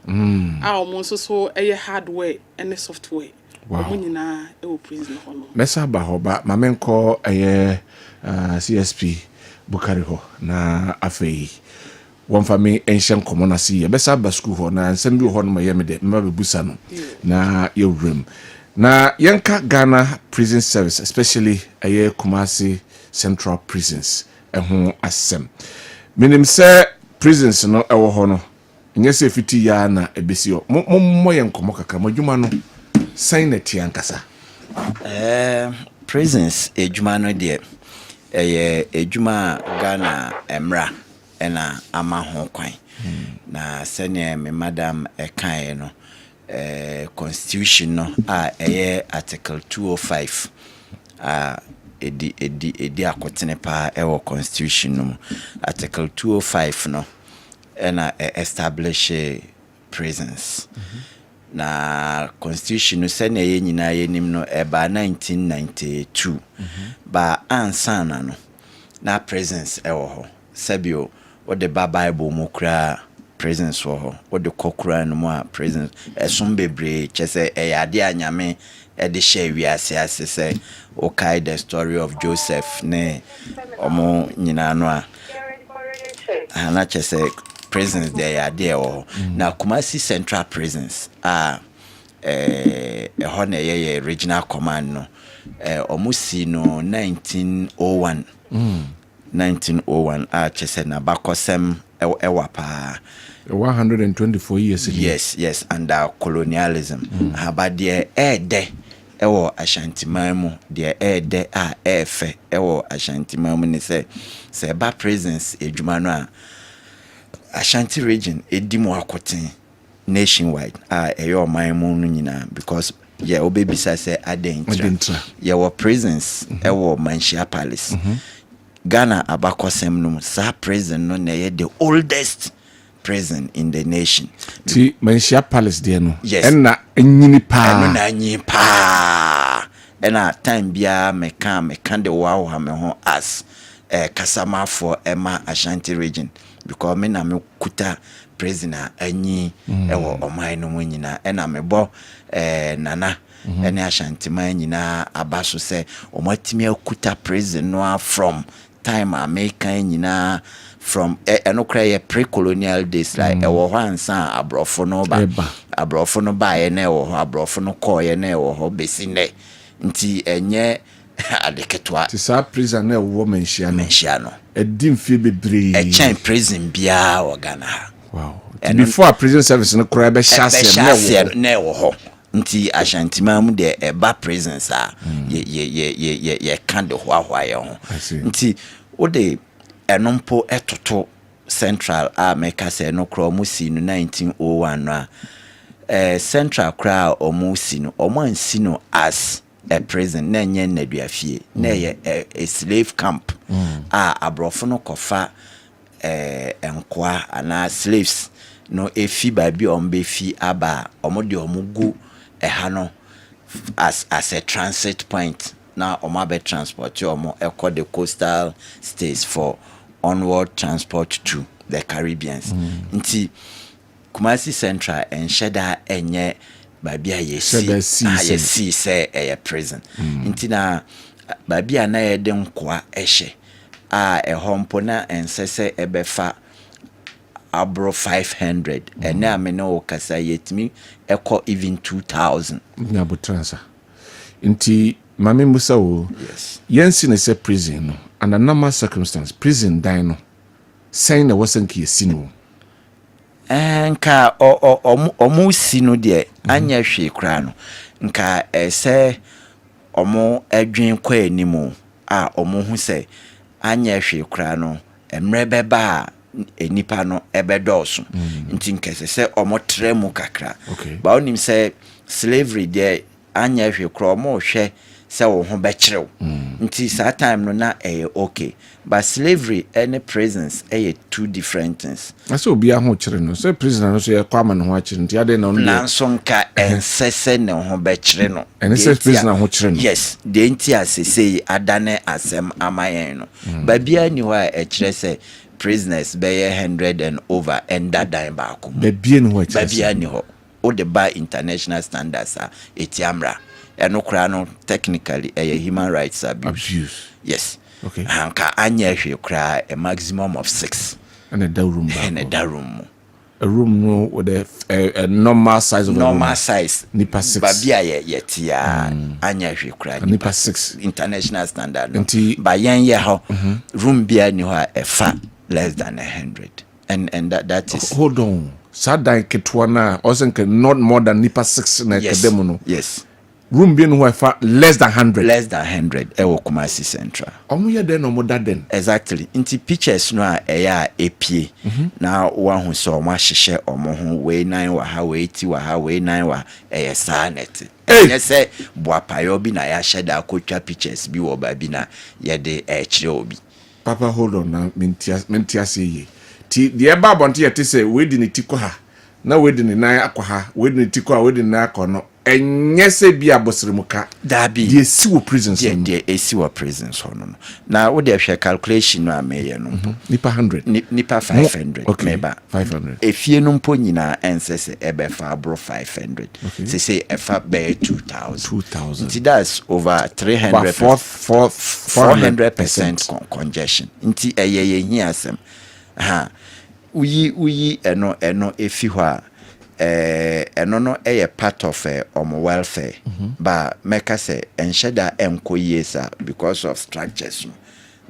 Speaker 9: Almost also a hardware and a software.
Speaker 1: Wow.
Speaker 9: Munya e prison hono.
Speaker 1: Mesa ba ho ba mamen ko CSP Bukari ho na afei one family ancient common see besa ba school ho na nsem bi ho no mayem de mba bebusa no na yewrem na yenka Ghana prison service especially Kumasi Central Prisons ho asem minim se prisons no ewo ho no nye se fiti ya na ebesi ho mo yenkomo kakra madwuma no sign na tiankasa
Speaker 10: prisons ejuma no de ejuma Ghana emra ena ama ho kwan na sene me madam ekan no constitution no article 205 edi akotene pa ewo constitution no article 205 no ena establish prisons na constitution no sene ye nyina ye nim no eba 1992 ba ansana no na prisons ewo ho sabio what the Bible mo kra presence wo what the kokura no mo presence esom bebre chese ade anyame e de share wiase asese okay the story of Joseph ne omo nyina no ana chese presence there ade wo na Kumasi Central Prisons ho na ye regional command no omo si no 1901 chese na bakosem ewa pa
Speaker 1: 124 years ago.
Speaker 10: Yes under colonialism habade ewo ashantimamu de efe ewo ashantimamu ne se ba presence ejuma no a Ashanti region edimu akoten nationwide ɛyɛ ɔman mu no nyinaa because obebisa sɛ adentra yɛwɔ prisons ɛwɔ Manhyia Palace Ghana abakɔsɛm no saa prison no na ɛyɛ the oldest prison in the nation.
Speaker 1: Ti Manhyia Palace deɛ no
Speaker 10: yes.
Speaker 1: ɛna nyini paa
Speaker 10: ɛna time biara meka de wa me ho as kasama for Emma Ashanti region because me na me kuta prisoner anyi ɛwɔ ɔman no mu nyina ɛna me bɔ nana ɛne Ashanti man nyina aba so sɛ ɔmatimi akuta prison no from time American nyina from ɛno kra yɛ pre-colonial days like ɛwɔ hɔ ansa abrɔfo no ba yɛ na ɛwɔ hɔ abrɔfo no kɔ yɛ na ɛwɔ hɔ besi nɛ nti ɛnyɛ adeketwa
Speaker 1: ti sa prison na ɛwɔ Manhyia no ɛdi mfie bebree
Speaker 10: ɛkyɛn prison biara wɔ Ghana ha
Speaker 1: wow before a prison service no kra bɛ hyɛ
Speaker 10: na ɛwɔ hɔ nti Ashanti man mu de ɛba prisons a ye kan de hoahoa yɛ ho nti wo de ɛnompo ɛtoto central a meka sɛ no kra ɔmo si no 1901 no central kra ɔmo si no ɔmo ansi no as a prison na nye naduafie na yɛ a slave camp abrɔfo no kɔfa enkoa ana slaves no efi baabi ɔmbe fi aba ɔmo de ɔmo gu ɛha no as a transit point na ɔmo abɛ transport ɔmo ɛkɔ the coastal states for onward transport to the Caribbeans nti Kumasi Central enhyɛda enye baabi a yɛsi sɛ ɛyɛ prison nti na baabi a na yɛde nkoa ɛhyɛ a ɛhɔ mpo na ɛnsɛ sɛ ɛbɛfa abro 500 ɛne amene wo kasa yɛtimi ɛkɔ even 2000
Speaker 1: nyabotransa nti mame musa wo
Speaker 10: yes
Speaker 1: yɛnsi ne sɛ prison no under normal circumstance prison dan no sɛn na wɔsɛnka yɛsi no
Speaker 10: nka ɔmo si no deɛ anya hwe kra no nka ɛsɛ ɔmo adwen kɔ animu a ɔmo hu sɛ anya hwe kra no emre bɛba enipa no ɛbɛdɔɔso nti nkɛsɛ sɛ ɔmo trɛ mu kakra ba onim sɛ slavery deɛ anya hwe kra ɔmo hwɛ sɛ wo ho bɛkyerɛw nti saa time no na ɛyɛ okay but slavery and prisons ɛyɛ two different things
Speaker 1: ase obi aho kyerɛ no sɛ prisoner no so yɛ kwama no ho akyerɛ nti ade na no
Speaker 10: nanso nka ɛnsɛsɛ ne ho bɛkyerɛ no
Speaker 1: ɛne sɛ prisoner ho kyerɛ no
Speaker 10: yes de nti asesei adane asɛm amayen no babia ni hɔ a ɛkyerɛ sɛ prisoners bɛyɛ 100 and over and that dan baako
Speaker 1: babia ni hɔ
Speaker 10: ɛkyerɛ babia ni hɔ o de ba international standards a etiamra ɛno kra no technically a human rights abuse yes
Speaker 1: okay
Speaker 10: anka anya hwe kra a maximum of 6
Speaker 1: and a room
Speaker 10: a
Speaker 1: room no with a normal size of
Speaker 10: normal size
Speaker 1: nipa 6
Speaker 10: babia yetia anya hwe kra
Speaker 1: nipa 6
Speaker 10: international standard no ba yen ye ho room bia ni ho a fa less than 100 and that is
Speaker 1: hold on sada ketwa na also not more than nipa 6 na kedemu no
Speaker 10: yes
Speaker 1: room being who less than 100
Speaker 10: ewo Kumasi Central
Speaker 1: omo ye den omo daden
Speaker 10: exactly inti pictures no a eya epie na wa hu so omo ahyehyɛ omo ho we nan wa ha we ti wa ha we nan wa eye sanet enye se boapayo bi na ya hyɛ da akotwa pictures bi wo ba bi na ye de kyerɛ obi
Speaker 1: papa hold on na mentia say ye ti de ba bonte ye te say we di ne tiko ha na we di ne nan akɔ ha we di ne tiko ha we di ne nan akɔ no enyese bia bosremuka
Speaker 10: dabi
Speaker 1: de esi wo prisons
Speaker 10: de esi wo prisons no na wo de hwe calculation no ameye no
Speaker 1: nipa 100
Speaker 10: nipa 500
Speaker 1: okay.
Speaker 10: meba
Speaker 1: 500
Speaker 10: efie no mpo nyina ensese ebefa abro 500 say efa be 2000 nti that's over 400% congestion nti eyeye hi asem ha uyi eno efi hɔ a eno no part of welfare but meka say enhyeda enko yesa because of structures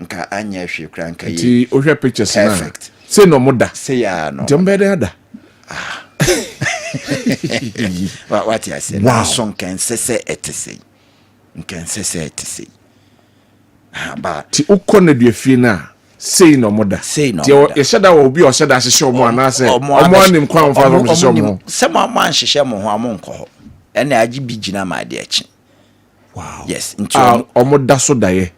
Speaker 10: nka anya hwe kra nka
Speaker 1: yi o hwe pictures na say no moda
Speaker 10: say ya no
Speaker 1: jambede ada
Speaker 10: what you say na so nka nsese etese ba
Speaker 1: ti ukọ na duafie na say no mother
Speaker 10: say no
Speaker 1: ye sheda wo bi o sheda hye omo anase omo anim kwa mfa no hye omo
Speaker 10: se mo man hye mo ho amonko ho ene agi bi gina ma de achi
Speaker 1: wow
Speaker 10: yes nti
Speaker 1: omo da so daye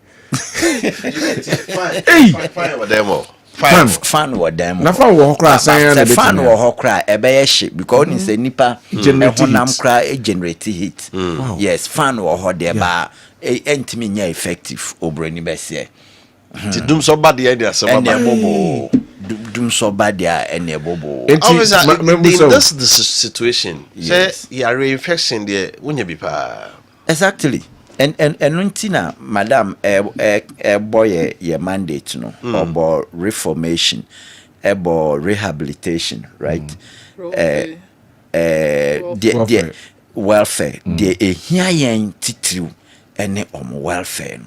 Speaker 2: fine with them all.
Speaker 10: Fan wo dem
Speaker 1: na fan wo hokra san na
Speaker 10: fan wo hokra ebe ye hye because ni say nipa honam kra generate heat yes fan wo ho de ba entimi nya effective obrani bese
Speaker 2: ti dum so bad dey there so bad
Speaker 10: dum so bad there ene bobo
Speaker 2: obviously in this situation say you are reinfection there wunya bi pa
Speaker 10: exactly and ntina madam boy ye mandate no about reformation about rehabilitation right the welfare the ehia yen titiriu ene welfare no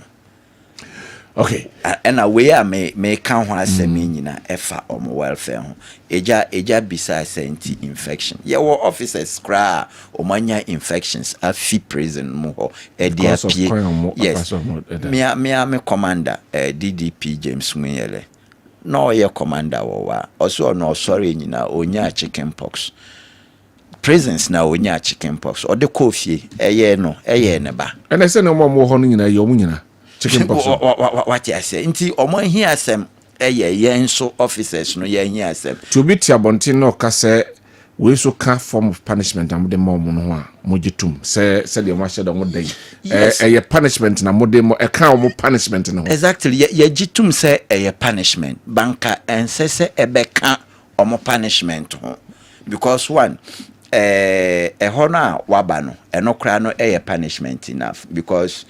Speaker 1: okay
Speaker 10: and away me kan ho asemi nyina efa welfare ho eja bisa senti infection ye wo officers kra omanya infections afi prison mo ho e dia pie yes me commander DDP James Munyele no ye commander wo wa oso no sorry nyina onya chicken pox prisons na onya chicken pox o de kofie eye ne ba
Speaker 1: ene se no mo ho no nyina ye omu nyina chicken pox
Speaker 10: what I say nti omo hia asem yen so officers no yen hia asem
Speaker 1: to be tiabonti no ka se we so ka form of punishment am de mo no ho a mo gitum se de mo hye de mo dai ye punishment na mo de mo e ka mo punishment no
Speaker 10: exactly ye gitum se ye punishment banka ensese ebeka omo punishment ho because one hono a waba no eno kra no ye punishment enough because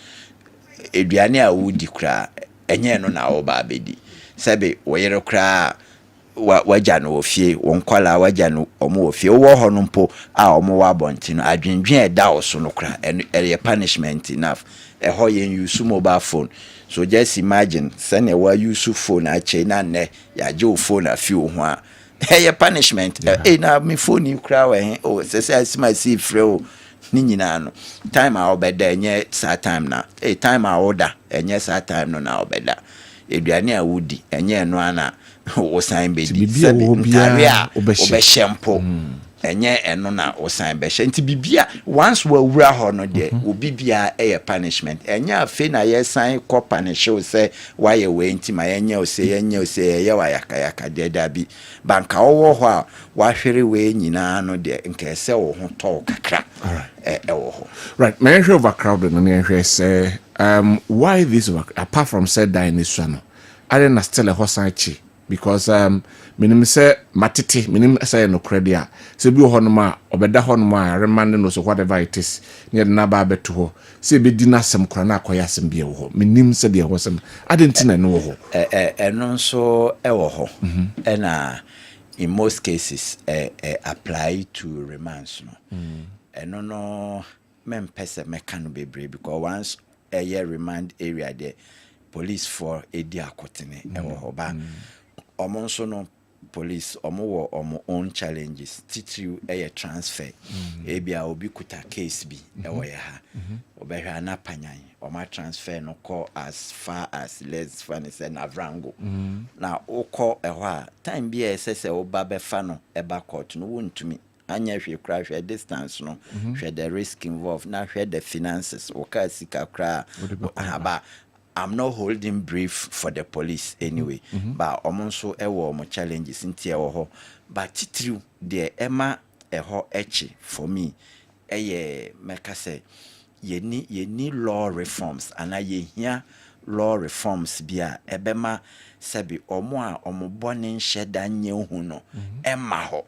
Speaker 10: eduane a wudi kra enye no na wo ba bedi sebe wo yere kra waja no ofie won kwala waja no omo ofie wo ho no mpo a omo wa bonti no adwendwen e da oso no kra e punishment enough e ho yen use mobile phone so just imagine sane wa use phone a che na ne ya je phone a fi ho a e punishment na me phone kra we o se asima si frɛ o ni nyina no time a obeda enye sa time na time a order enye sa time no na obeda eduane a wudi enye no ana wo sign bedi ntare a obehempo enye eno na wo sign be nti bibia once wa wura ho no de obibia punishment enye afi na ye sign ko punish o say why we nti ma yenye o say ye wa yakaya de da bi banka wo ho a wa hwere we nyina no de nke se wo ho to kakra
Speaker 1: right my overcrowded no ne say why this apart from said dinosaur no I didn't still a hosanchi because minim say matete minim say no credit a se bi ho no ma obeda ho no ma remand no so whatever it is near na ba beto ho se be di na asem kra na akoya asem bi ho minim se de ho sem I didn't na no ho
Speaker 10: eno so e wo ho na in most cases apply to remands no eno no men pese mekano bebre because once a year remand area there police for edi akotene e wo ho ba omo so no police omo wo omo own challenges titiri e transfer e bia obi kuta case bi e wo ya ha obehwa na panyan omo transfer no call as far as let's find say na vrango na ukọ e ho a time bi e sese oba be fa no e ba court no wontumi anya hwe kra hwe distance no hwe the risk involved na hwe the finances o ka sika kra ba I'm not holding brief for the police anyway but omonso ewo mo challenges ntie wo ho but titiriu de ema eho echi for me eye meka say ye ni law reforms ana ye hia law reforms bia ebema sebi omo a omo bone nheda nye hu no ema ho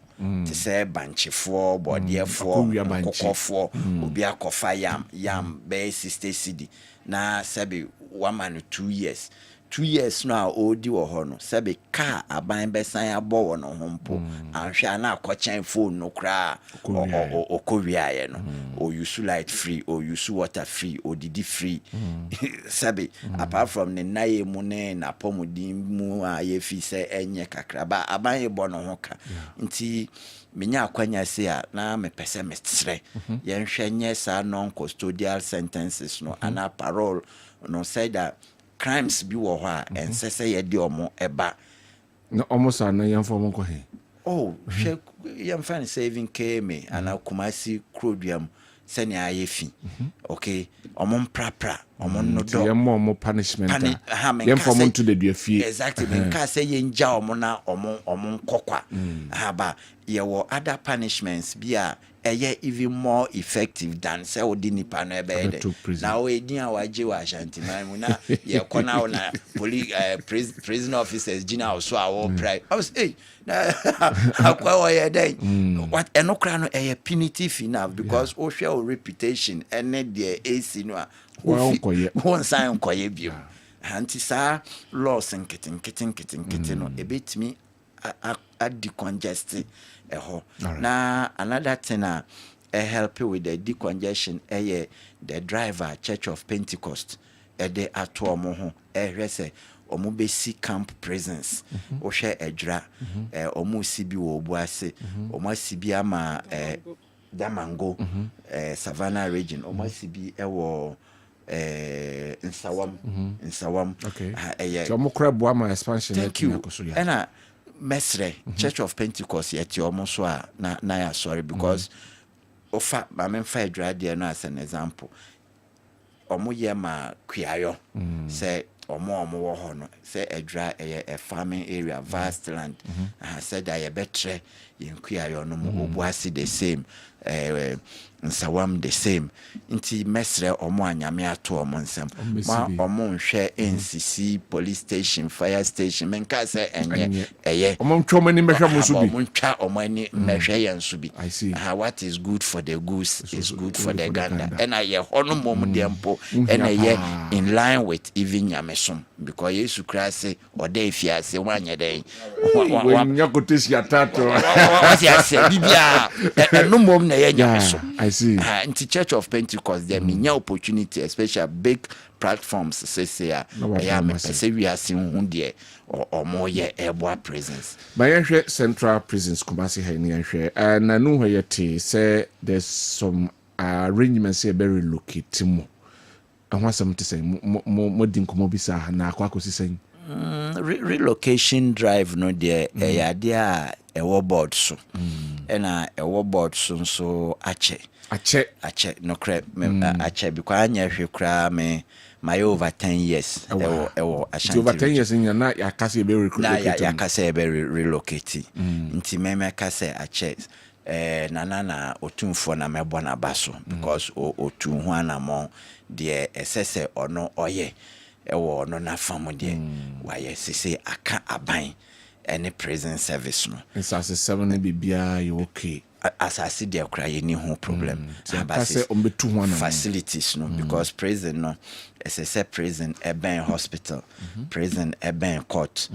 Speaker 10: ti say banchefo bodefo kokofo obi akofa yam be 60 cedi na sebi 2 years 2 years no odi wo ho no sebe car aban besan abo wo no hompo anhwe na akochen phone no kra okowiaye no o use light free o use water free o didi free sebe apart from the naye mu ne na pomodin mu aye fi se enye kakra ba aban ye bo no ho ka nti menya akwanya se a na me pese mestre yenhwe nye sa non custodial sentences no ana parole no say that crimes bi wo ho a ense se ye de omo eba
Speaker 1: na almost na yan form ko he
Speaker 10: oh hwe yam fan saving KMA ana Kumasi Kroduam sani aye fi okay omo prapra omo no do
Speaker 1: yam mo punishment yam form to the dua fie
Speaker 10: exactly nka say ye nja omo na omo nkokwa ba ye wo other punishments bia eye even more effective than say odi nipa no ebe na we din a waje wa Ashanti man na ye kona na police prison officers gina so a wo pray I was akwa wo ye den what enokra no eye punitive enough because o hwe o reputation ene de AC no a won sign koye bio anti sa laws nketen no ebetimi a decongest na another thing help with the decongestion the driver Church of Pentecost de ato omo ho hwese omo be si camp presence o hwe edra omo si bi wo obuase omo si bi ama Damango Savannah region omo si bi ewo Nsawam
Speaker 1: okay so mo kra bo ama expansion
Speaker 10: thank you ena mesre Church of Pentecost yeti omo so a na ya sorry because ofa ma memfa edra de no as an example omo ye ma kuayo say omo wo ho no say edra a farming area vast land said that ye betre yin kuayo no mo obuasi the same Nsawam the same inti mesre omo anyame ato omo nsem ma omo nhwe NCC police station fire station menka say enye eye
Speaker 1: omo ntwoma ni mehwa mo so bi
Speaker 10: omo ntwa omo ani mehwe yan so bi what is good for the goose is good for the gander and I ye hono mom de mpo and ye in line with even yamesom because Jesus Christ say ode fiase wanye den
Speaker 1: wanya kotesi atato
Speaker 10: what you say bibia no mom na ye yamesom
Speaker 1: I see
Speaker 10: in the Church of Pentecost there me opportunity especially big platforms say we are seeing who there or more ye ebo presence
Speaker 1: by central prisons Kumasi ha ni ahwe na no hoyete say there's some arrangements here very locate mo ahwa some to say mo din komo bisa na akwakosi say
Speaker 10: relocation drive no there there ewo board so na ewo board so ache no crap ache because anya hwe kra me my over 10 years ewo Ashanti
Speaker 1: over 10 years in na ya kase be recruit
Speaker 10: na ya kase be relocate nti me kase ache na otumfo na mebo na baso because otu hu anamo de esese ono oye ewo ono na fam de waye sese aka aban any prison service no
Speaker 1: insase 7 bibia you okay
Speaker 10: asase de kra ye ni ho problem
Speaker 1: abase ombetu ho na
Speaker 10: facilities no because prison no esese prison eben hospital prison eben court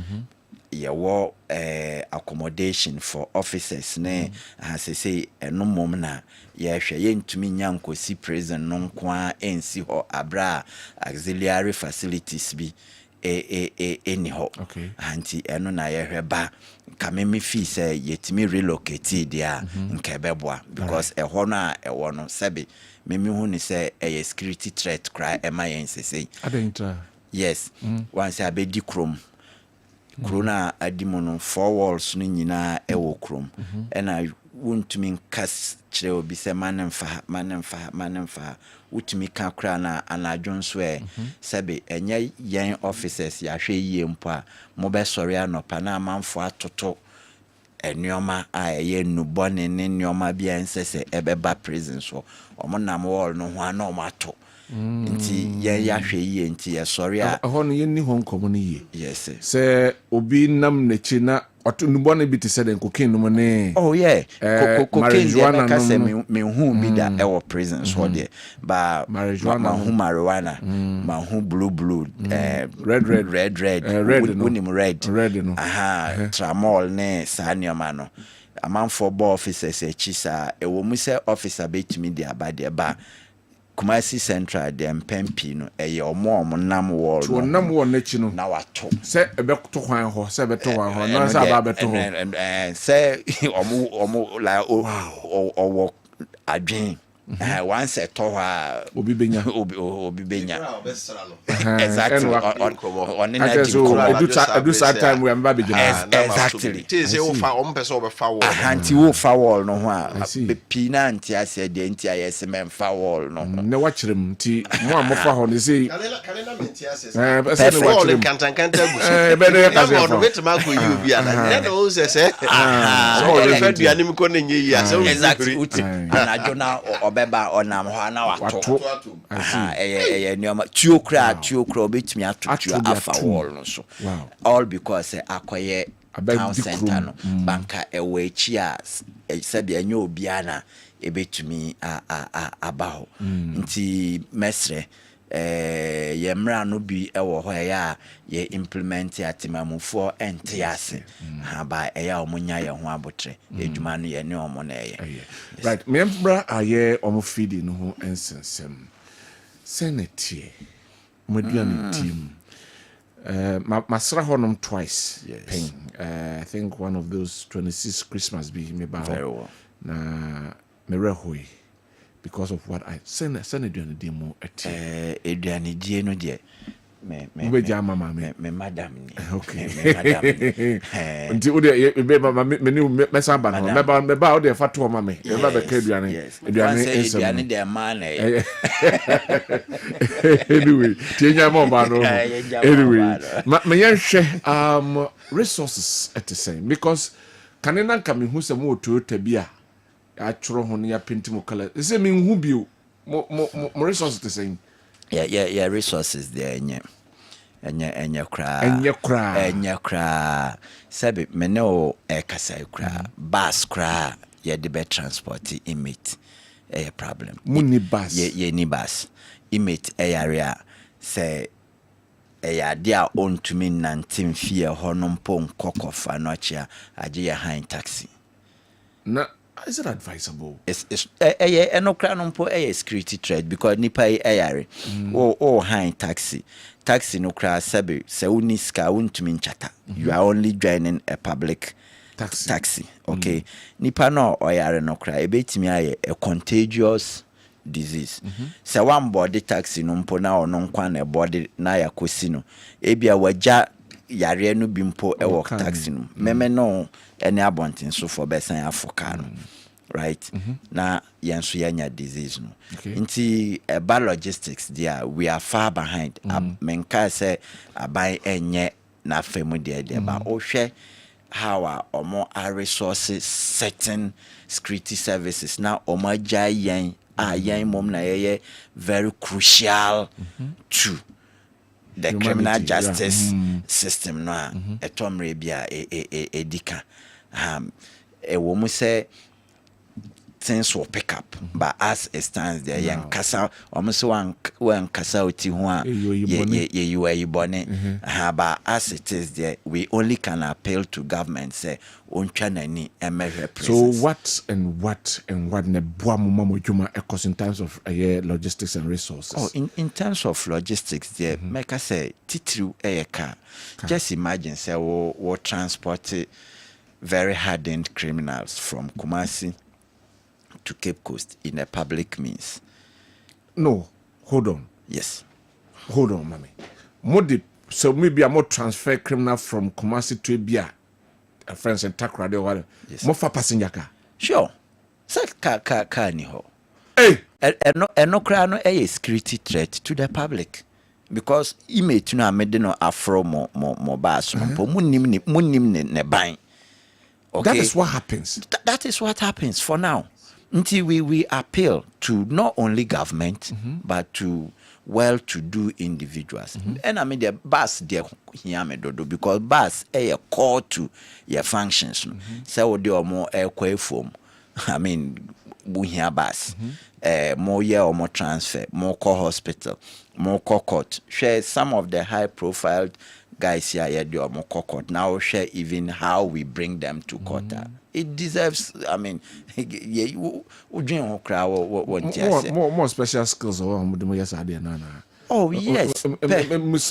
Speaker 10: yewo accommodation for officers ne asese eno mom na ye hwe ye ntumi nyankosi prison no nkoa ensi ho abra auxiliary facilities bi anyhow anti eno na ye hwe ba kamemi fi say yetimi relocate dia nkebeboa because ehọ na ewo no sebe memi hu ni say a security threat cry emergency say yes once abedi krom corona adimono 4 walls no nyina ewo krom ena wuntumi nkas kire obi se manemfa utumi ka kra na anadwonso sebe enye yen officers ya hwe yie mpo a mo be sori anopa na amanfo atoto enioma a ye nubone ne nioma bia nsese ebeba prison so omo nam wall no ho ana omo ato nti ye ya hwe yie nti ye sori a
Speaker 1: ho no ye ni ho nkomo no yie
Speaker 10: yes
Speaker 1: se obi nam na chi na oto nubone bi te se den cocaine no ne
Speaker 10: oh yeah cocaine ka se me hu bi da ewo prison so there ba marijuana ma hu blue red unim red
Speaker 1: no
Speaker 10: tramol ne sanioma no amanfo bo officers echisa ewo mu se officer betimi dia abade ba Kumasi Central dem pempi no eye omo nam wall
Speaker 1: to nam wall na chi no
Speaker 10: na wato
Speaker 1: se ebe to hwan ho se be to hwan ho na sa ba be to ho
Speaker 10: se omo la owo adwen once a toha
Speaker 1: Obi benya.
Speaker 10: Obi benya.
Speaker 1: Exactly.
Speaker 10: Exactly. On energy.
Speaker 1: Do that time we am
Speaker 10: Exactly.
Speaker 2: Say o fa o mpese o be fa wall.
Speaker 10: Ahanti wo fa wall no ho a. Be pina anti ase de anti ayese men fa wall no.
Speaker 1: Ne wa kyerem nti mo amofa ho ne sei.
Speaker 2: Kanena menti ase.
Speaker 1: Ese ne wa kyerem.
Speaker 2: Kantankanta gusu.
Speaker 1: Be ne ka se.
Speaker 2: No betuma ko yi obi ana. Ne no se se. So o le fa duane mi ko ne nye yi ase.
Speaker 10: Exactly. Anajo na obeba onam ho na wato. Nyoma tuokra obetumi atotua afa wall no so. All because akoye town center no banka ewechi a sabi anyo obiana ebetumi abaho nti mesre yemra no bi ewo ho ya ye implement atimamufo entiase ha ba eya omunya ye ho abotre edwuma no ye ne omo na ye
Speaker 1: right membra aye omo feed no ho ensensem senate moduane team masra honum twice.
Speaker 10: Yes.
Speaker 1: Pain. I think one of those 26 Christmas be me ba.
Speaker 10: Very well.
Speaker 1: Na me rehoy because of what I send eduane die mo eti.
Speaker 10: Eduane die no de me madam ni.
Speaker 1: Okay.
Speaker 10: Me madam.
Speaker 1: Unti o de be me samba no. Me ba o de fa to ma me. Me ba be ka eduane.
Speaker 10: Eduane de man
Speaker 1: Anyway, tienya mo ba no. Anyway, me yen hwe resources at the same because kanena nka me hu se mo Toyota bia atworo ho ne ya penti mo color. Se me hu bio mo resources the same.
Speaker 10: Yeah, resources there enye kra sabe me no ekasa kra bus kra ye de be transport image a problem
Speaker 1: muni bus
Speaker 10: ye ni bus image area say ya dia on to me 19 fear honom pon kokofa no chia age ya high taxi
Speaker 1: na is it advisable?
Speaker 10: It's enokra no mpo security threat because nipa ayare high taxi no kra sabe se uni ska untumi nchata you are only joining a public taxi okay nipa no oyare no kra ebetimi aye a contagious disease se one body taxi no mpo na ono nkwa na body na yakosi no ebia waja yare no bimpo e work taxi no meme no any abontin so for besan afoka no right na yanso yanya disease no nti eba logistics there we are far behind menka say abai enye na femu there ba ohwe how omo are resources certain security services na omo agya yen mom na ye very crucial to the criminal justice system no etomre bia edika wo mu say things will pick up but as it stands there yan kasa almost one kasa oti ho a ye bone but as it is there we only can appeal to government say ontwa nani emehwe presence.
Speaker 1: So what ne boa mama juma ecos in terms of logistics and resources?
Speaker 10: In terms of logistics there make I say titru eka just imagine say we transport very hardened criminals from Kumasi to Cape Coast in a public means.
Speaker 1: No, hold on.
Speaker 10: Yes.
Speaker 1: Hold on, mommy. So maybe I'm more transfer criminal from Kumasi to Ebia, friends and Takrade or whatever.
Speaker 10: Yes.
Speaker 1: More for passenger car.
Speaker 10: Sure. Say car ni ho.
Speaker 1: Hey.
Speaker 10: No crano a security threat to the public. Because image no amede no afro mo bas no po munim ne ban. Okay.
Speaker 1: That is what happens.
Speaker 10: That is what happens for now. Until we appeal to not only government but to well-to-do individuals. And I mean the bus there because bus a call to your functions. So they are more air form. I mean buhia bus. More year or more transfer, more core hospital, more core court. Share some of the high-profile guys here do more court. Now share even how we bring them to court. It deserves, I mean,
Speaker 1: more special skills.
Speaker 10: Oh yes,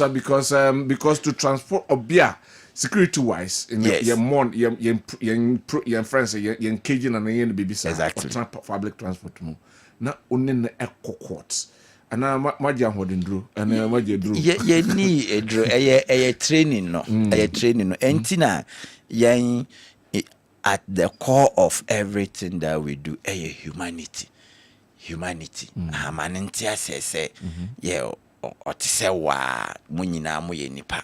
Speaker 1: because to transport obia security wise in your mon your friends your caging and your baby
Speaker 10: exactly
Speaker 1: public transport mo na onen echo court ana maji ahodendro ana maji edro
Speaker 10: ye ni edro eye training no entina yen at the core of everything that we do humanity amanenti asese ye otise wa munyina mo ye nipa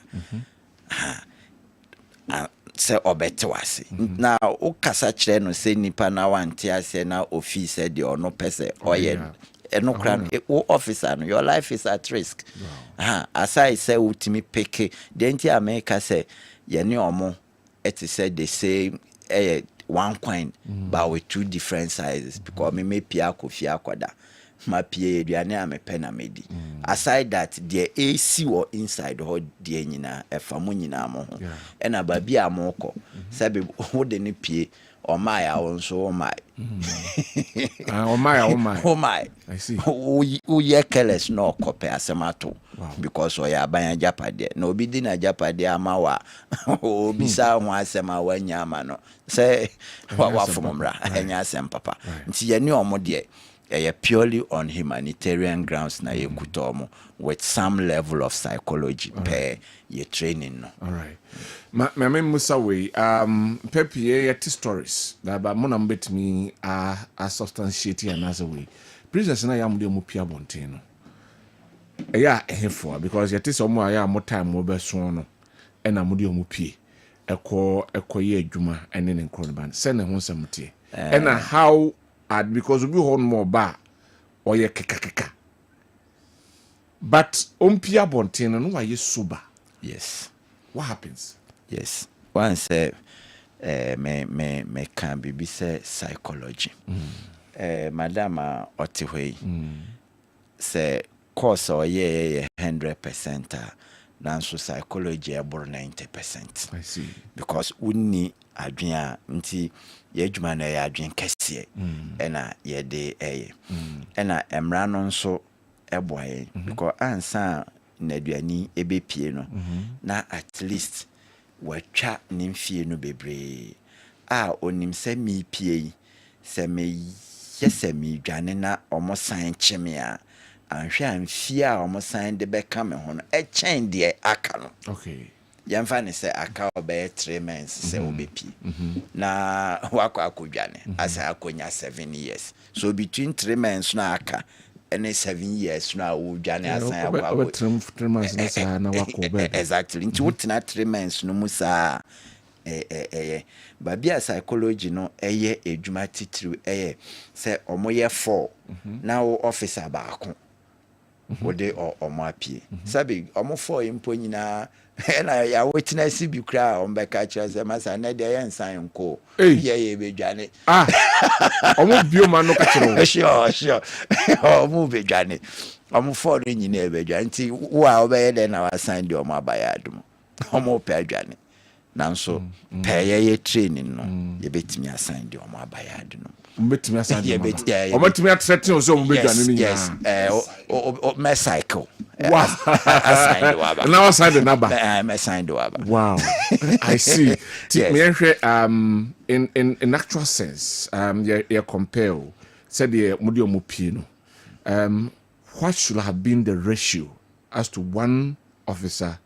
Speaker 10: se obete wase na o kasa kire no se nipa na wante ase na office de ono pese oye eno kran officer no your life is at risk. Aside say ultimate pick the anti America say ye ni omo it is said they say one coin but with two different sizes because me pia kofi akoda ma pia aduane amepe na medi. Aside that the AC or inside ho de nyina efamo nyina mo ho ena ba bia amoko sabe wo de ne pie o my awonso o my
Speaker 1: oh my I see
Speaker 10: who ye careless no copy asemato because oya abanya japade na obi di na japade amawa obi sa ho asema wanya ama no say wa fomomra enya asem papa nti ye ni omo de purely on humanitarian grounds na ye kutomo with some level of psychology per ye training no.
Speaker 1: All right. My Musa way Pepe yet stories that ba mo na mbetimi a substantiate another way. Prisoners na ya mo pia bonten no. Eya ehefo because yet is omo aya mo time mo be so no. E na mo de omo pie. Ekọ ye adwuma ene ne nkro ban. Se ne ho nsɛmtie. E na how because we hold more bar or ye keka. But pia bonten no why you sober.
Speaker 10: Yes.
Speaker 1: What happens?
Speaker 10: Yes. Once me can be say psychology. Madam Otiwe say course or ye 100% nanso psychology about 90%.
Speaker 1: I see.
Speaker 10: Because unni adwea nti ye adwuma na ye adwen kese ena ye de ena emra no nso eboye because ansa na aduani ebepie no na at least watwa nimfie no bebre onim se mi pie se me yese mi dwane na omo san cheme a anhwe amfie a omo san de beka me ho no echen de aka no.
Speaker 1: Okay.
Speaker 10: Yamfa ne se aka obey 3 months se obepi na wakọ akodwane asa akonya 7 years so between 3 months na aka and 7 years na wodwane asa akọ
Speaker 1: 3 months na sa na wakọ be
Speaker 10: exactly nti wotina 3 months no musa ba bia psychology no edwuma titiri se omoye 4 na officer baako wode omo apie sabi omo 4 impo nyina ena ya witness bi kra on be ka cheze masa na de yensan nko ye bedwane
Speaker 1: omo bioma no ka kire
Speaker 10: sure omo bedwane omo 4 nyina bedwane nti wa obeye de na wasan de omo abaya adum omo pe adwane nanso pe ye training no ye betimi asan de omo abaya adum
Speaker 1: betimi asan de omo betimi atretin o so omo bedwane ni
Speaker 10: yes my cycle.
Speaker 1: Wow. Now I signed the number.
Speaker 10: I signed the number.
Speaker 1: Wow. I see. In actual sense, you compare said the Mudio Mupino. What should have been the ratio as to one officer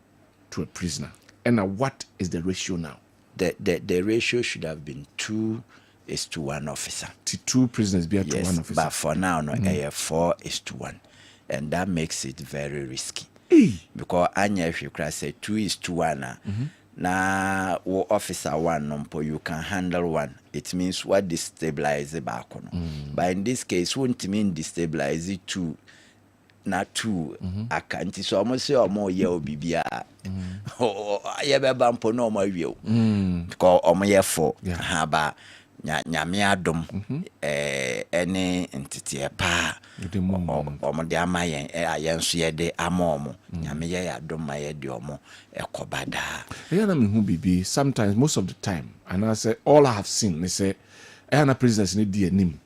Speaker 1: to a prisoner? And what is the ratio now?
Speaker 10: The ratio should have been 2:1 officer.
Speaker 1: 2 prisoners be to 1 officer.
Speaker 10: But for now, no, 4:1. And that makes it very risky. Because anya if you say 2:1 na wo officer 1 numpo you can handle 1. It means what destabilize the back. But in this case, won't mean destabilize 2 na 2 akanti so almost say omo ye obibia ye be bampo no omo wieo because omo ye 4 ha ba nyame adom ene entete pa omo de amayen ayenso ye de amomo nyame ye adom ma ye de omo ekobada
Speaker 1: na me hu bibi sometimes most of the time and I say all I have seen they say na prisoners ni di anim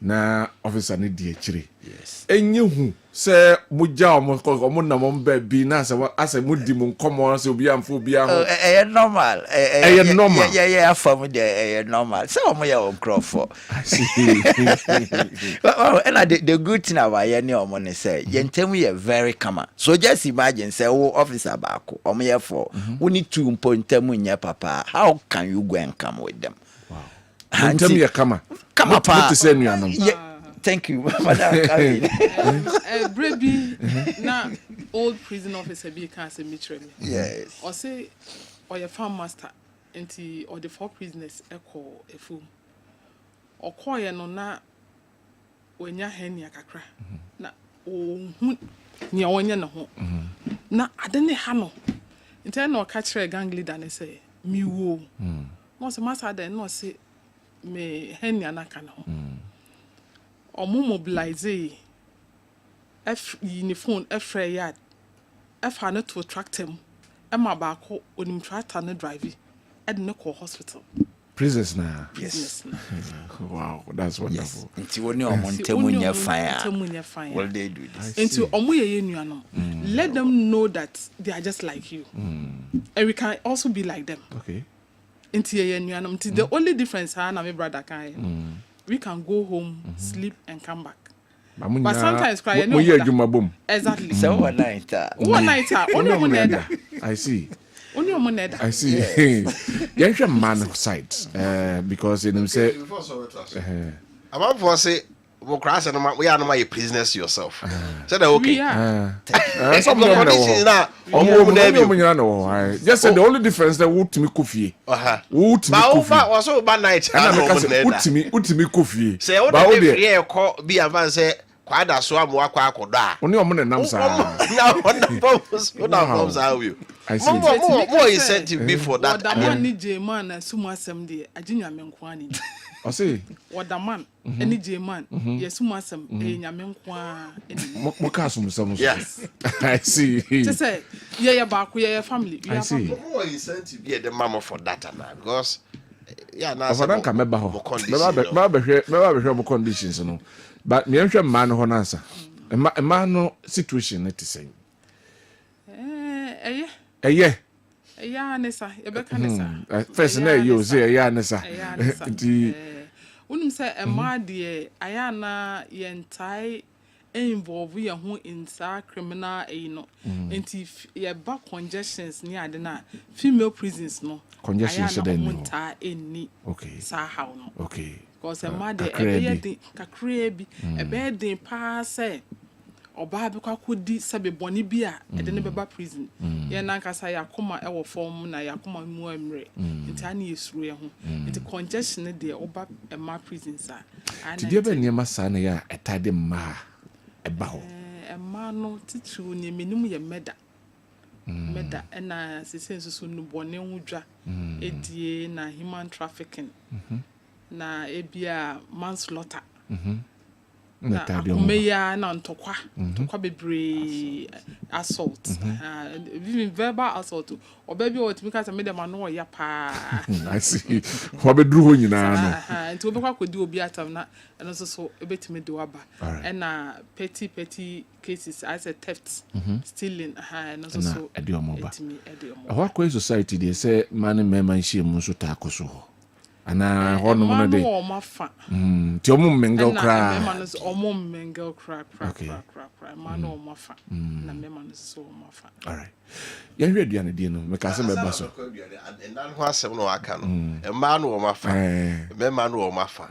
Speaker 1: na officer ne di akire
Speaker 10: yes
Speaker 1: enye hu se moja omo na mo ba bi na ase mudi mu nkomo se obi amfo obi aho
Speaker 10: normal
Speaker 1: normal
Speaker 10: yeah afam de normal so omo ya onkrofo and the good thing about ye ne omo ne say yentem ye very common so just imagine say wo officer baako omo ye for we need to impontem nya papa how can you go and come with them
Speaker 1: yentem ye kama
Speaker 10: pa
Speaker 1: what to say nuanom
Speaker 10: thank you madam
Speaker 9: Brebi na old prison officer be can say mitre me
Speaker 10: yes
Speaker 9: or say or your farm master enti or the 4 prisoners echo efum or call ye no na wenya hen kakra na ohun ni onya ne ho na ade ne ha no enti na o ka kire gang leader ne say mi wo no say master den no say me hen anaka no omo mobilize uniform efre yard efa na to attract him ema ba ko onim tractor na drive ed na call hospital
Speaker 1: prisons na
Speaker 9: yes
Speaker 1: wow that's wonderful
Speaker 10: nti woni omo ntemu nya fire will they do this
Speaker 9: nti omo ye nuanom let them know that they are just like you and we can also be like them
Speaker 1: okay
Speaker 9: nti ye nuanom nti the only difference na my brother can we can go home sleep and come back but sometimes cry exactly
Speaker 10: so one night
Speaker 9: only one night
Speaker 1: I see
Speaker 9: only one night
Speaker 1: I see yeah man side because in him say
Speaker 2: about for say we crash and we are no my prisoners yourself said okay
Speaker 1: some conditions now just say the only difference that would me coffee would me
Speaker 2: was so bad night
Speaker 1: utimi coffee
Speaker 2: say what free call be advance kwada so amwa kwa akoda
Speaker 1: oni omo nenam sa
Speaker 2: na on purpose una comes how you more incentive before that
Speaker 9: the man ni J-man na sumu asem de aginyame nko ani
Speaker 1: I see
Speaker 9: what the man any J-man yes sumu asem nyame nko ani
Speaker 1: mo ka sumu sam
Speaker 2: yes
Speaker 1: I see
Speaker 9: to say yeah ba ko yeah family
Speaker 1: I see
Speaker 2: more incentive be the mama for that na because yeah na
Speaker 1: so ka meba ho meba behwe mo conditions no but me nhwe man ho na ansa man no situation na ti say
Speaker 9: Nessa, Ebeka Nessa.
Speaker 1: First, na you say, Nessa.
Speaker 9: Unim say a madi, Ayana, yentai, involve your home in sa criminal, no. And if your back congestions near the na female prisons, no.
Speaker 1: Congestion should then
Speaker 9: any.
Speaker 1: Okay.
Speaker 9: Sa how no.
Speaker 1: Okay.
Speaker 9: Because a madi, a crabby, a bed in pass. Oba be kwa kodi sabe boni bi a e de ne beba prison ye na nkasa ya koma e wo form na ya koma mu amre ntani yesuru ye ho it congestion de oba e ma prison sa
Speaker 1: ti de be niam sa na ya etade ma e ba ho
Speaker 9: e ma no titru ne menim ye meda na sesenso so no bone hudwa edie na human trafficking na ebia manslaughter meya na ntokwa bebre assault even verbal assault obabi o timi kasa me dem no ya pa
Speaker 1: I see ho bedru ho nyina no
Speaker 9: nti obekwa kodi obi atam na eno so ebetimi de waba na petty cases as a theft stealing eno so
Speaker 1: etimi ediomo ho akwa society dey say man man share mu so ta akoso ana hono mo de ti omo mengal kra
Speaker 9: omo mengal kra ma no omo fa na me man so omo fa
Speaker 1: all right ya hwe aduane die no me ka se me ba so
Speaker 2: endan ho asem no aka no e ma no omo fa me ma no omo fa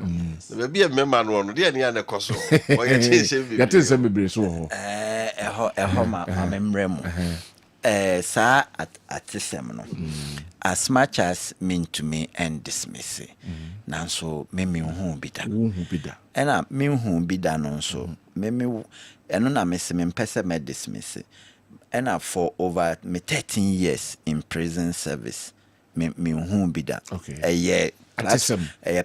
Speaker 2: na be me ma no no de ne ya ne koso o ye
Speaker 1: tin se bebre so ho
Speaker 10: eho ma memrem sa atisem no as much as mean to me and dismiss nanso me hu bida ena me hu bida no so me eno na me se me pese me dismiss ena for over me 13 years in prison service me hu bida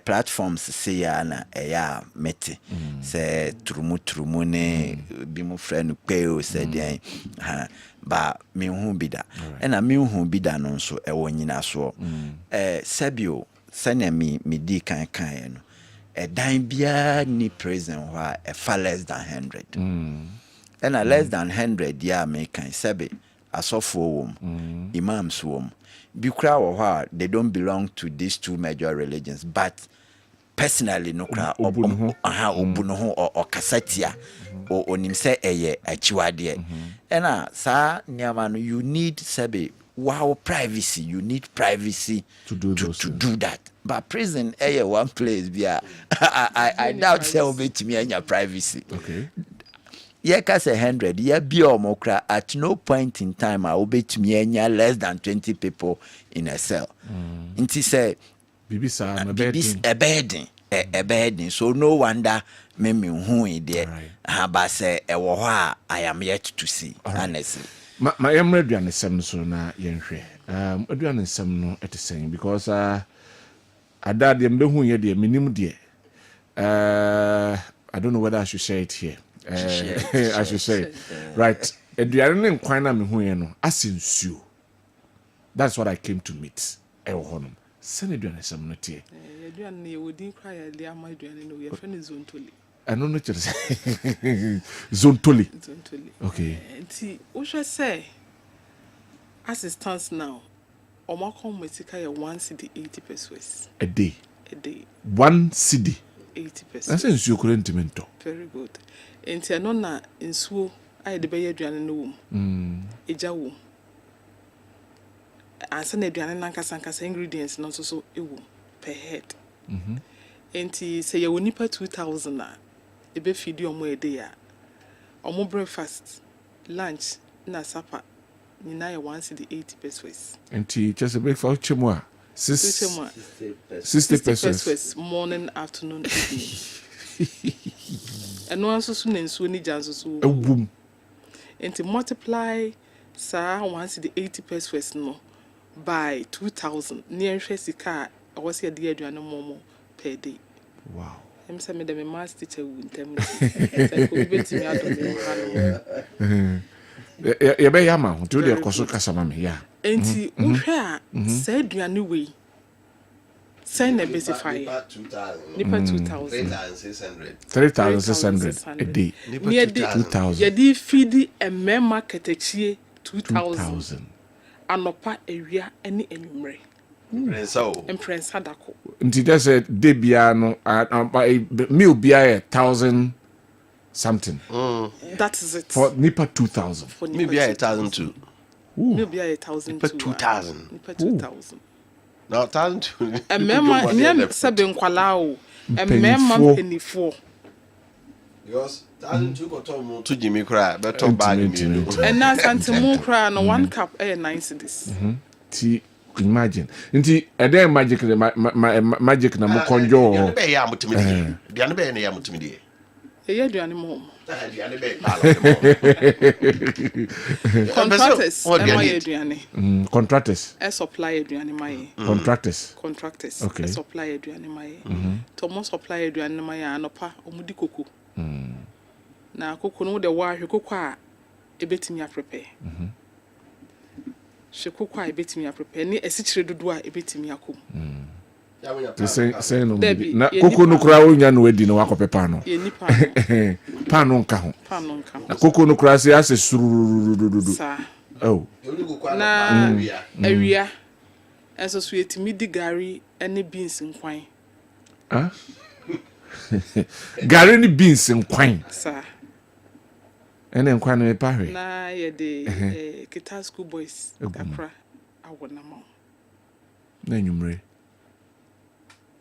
Speaker 10: platforms see ya na ya meti se trumu ne bi mo friend pe o se den ba me hu bida ena me hu bida no nso e wo nyina so sabio sanya me di kan no dan bia ni prison hɔ a far less than 100 and less than 100 ya American sebe asofo imams wom bi kra wɔ hɔ a they don't belong to these two major religions, but personally no kra obu no ho or kasatia or onim sɛ ɛyɛ achiwade ɛna saa nneɛma no you need sebe wow privacy, you need privacy to do that. But prison one place bia I doubt say obetimi anya privacy.
Speaker 1: Okay.
Speaker 10: Yeah, cause 100 yeah be omokra at no point in time I obetimi anya less than 20 people in a cell. Inti say
Speaker 1: bibisa
Speaker 10: a bedding, so no wonder me who in there but say I am yet to see honestly.
Speaker 1: My aduane sem so na yenhwe aduane sem no et saying because adade mbehu ye de minim de I don't know whether I should say it here. I should say it. Right. Aduane ne nkwan na mehu ye no asensuo. That's what I came to meet. Ewo honum. Sene aduane sem no tie.
Speaker 9: Aduane ye wodi kwa ya de ama aduane no ye fene zontoli.
Speaker 1: I don't know what Zontoli. Okay.
Speaker 9: See, we should say, as it stands now, Omakom Metika 1 cedi 80 pesos
Speaker 1: a day.
Speaker 9: 1
Speaker 1: cedi
Speaker 9: 80 pesos.
Speaker 1: That's in current mentor.
Speaker 9: Very good. And Tianona in Swo, I the Bayer Duan no Ejawu. And send a Duananka Sankas ingredients not so ewu per head. And say you nipa 2,000. Ebe feed you more a day. Omo breakfast, lunch, na supper. Nina 1 cedi 80 pesos.
Speaker 1: And just a breakfast chimwa. 60 pesos.
Speaker 9: Morning, afternoon, evening. And no also soon and soon jansu.
Speaker 1: A boom.
Speaker 9: And to multiply sa 1 cedi 80 pesos no by 2,000. Near Shesika, I was here dear Duano Momo per day.
Speaker 1: Wow.
Speaker 9: I'm saying that my master teacher would tell me.
Speaker 1: You be yama, do the koso kasama me ya.
Speaker 9: Enti uhwe said you anyway. Send a basify. Nipa 2,000.
Speaker 1: 3,600 a day.
Speaker 9: Near 2,000. Yadi feed a me market 2,000. Anopa area any enumere. Prince Hadako.
Speaker 1: Nti that's a debiano meal bia 1,000 something.
Speaker 9: That is it.
Speaker 1: For nipa 2,000.
Speaker 2: Maybe 1,002.
Speaker 9: Maybe 1,000.
Speaker 2: Nipa 2,000.
Speaker 9: Nipa 2,000.
Speaker 2: No, 1,002.
Speaker 9: A mema nyam sabe nkwalao. A mema penifo.
Speaker 2: Because 1,002 go to Jimmy cry, but to bag me.
Speaker 9: And now santimu cry no 1 cup 9 cedis.
Speaker 1: Ti imagine nti ede magic magic na mo konjo
Speaker 2: ya be ya mutumi de duane be na ya mutumi de
Speaker 9: ya duane mo
Speaker 2: duane be
Speaker 9: contractors my duane
Speaker 1: contractors
Speaker 9: supply duane my
Speaker 1: contractors
Speaker 9: okay supply duane my to mo supply duane my anopa omudi koko na koko no de wa hwe koko a ebetimi prepare she koko a ebetimi prepare ni esichire dodo a ebetimi akom
Speaker 1: say no na koko no kura onya no edi no wakope pa no
Speaker 9: ye nipa
Speaker 1: pa no nka ho na koko no kura se ase sururururudu oh
Speaker 9: na awia enso so yetimi di gari ene beans nkwan
Speaker 1: gari ni beans nkwan
Speaker 9: sa
Speaker 1: ene nkwan no pa hwe
Speaker 9: na ye de kita school boys kakra awona ma
Speaker 1: na nyumre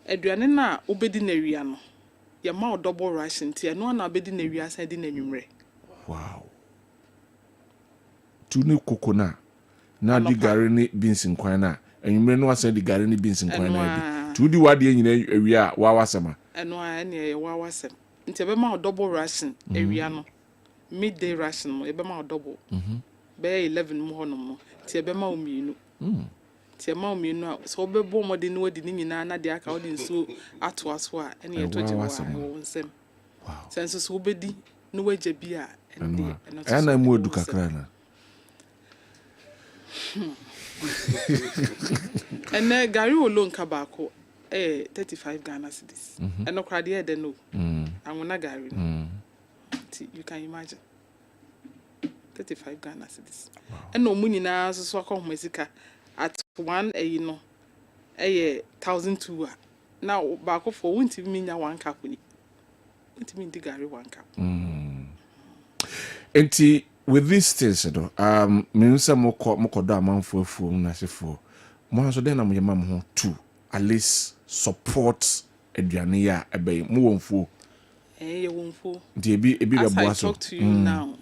Speaker 9: aduane na obedi na awia no ye ma double ration tie no na obedi na awia san di na nyumre
Speaker 1: wow tu ne koko na di gari ni beans nkwan na nyumre no asan di gari ni beans nkwan na bi tu di wade nyina awia wa wasema
Speaker 9: eno a ene ye wa wasem nti be ma double ration awia no midday ration no be ma double be 11 mo honom no ti be ma omienu ti ma omienu a so be bo mode no wadi ni nyina na de aka wadi nso ato aso a ene ye toje wa wonsem
Speaker 1: wow
Speaker 9: sense so obedi no waja bi a ene
Speaker 1: ana mu edu kakra na
Speaker 9: ene gari olonka baako 35 Ghana cedis. And no crowd here, no. I'm gonna Gary. You can imagine. 35 Ghana cedis. And no money now, so call music at one, you know, 1,002. Now, back for won't mean one company. It mean the Gary 1 cup.
Speaker 1: Enti with these things, means moko da man for na se for. Mo so den am yema mo too. At least support aduane ya ebe mo wonfo.
Speaker 9: Ye wonfo.
Speaker 1: Nti ebi
Speaker 9: as I
Speaker 1: so.
Speaker 9: talk to you now,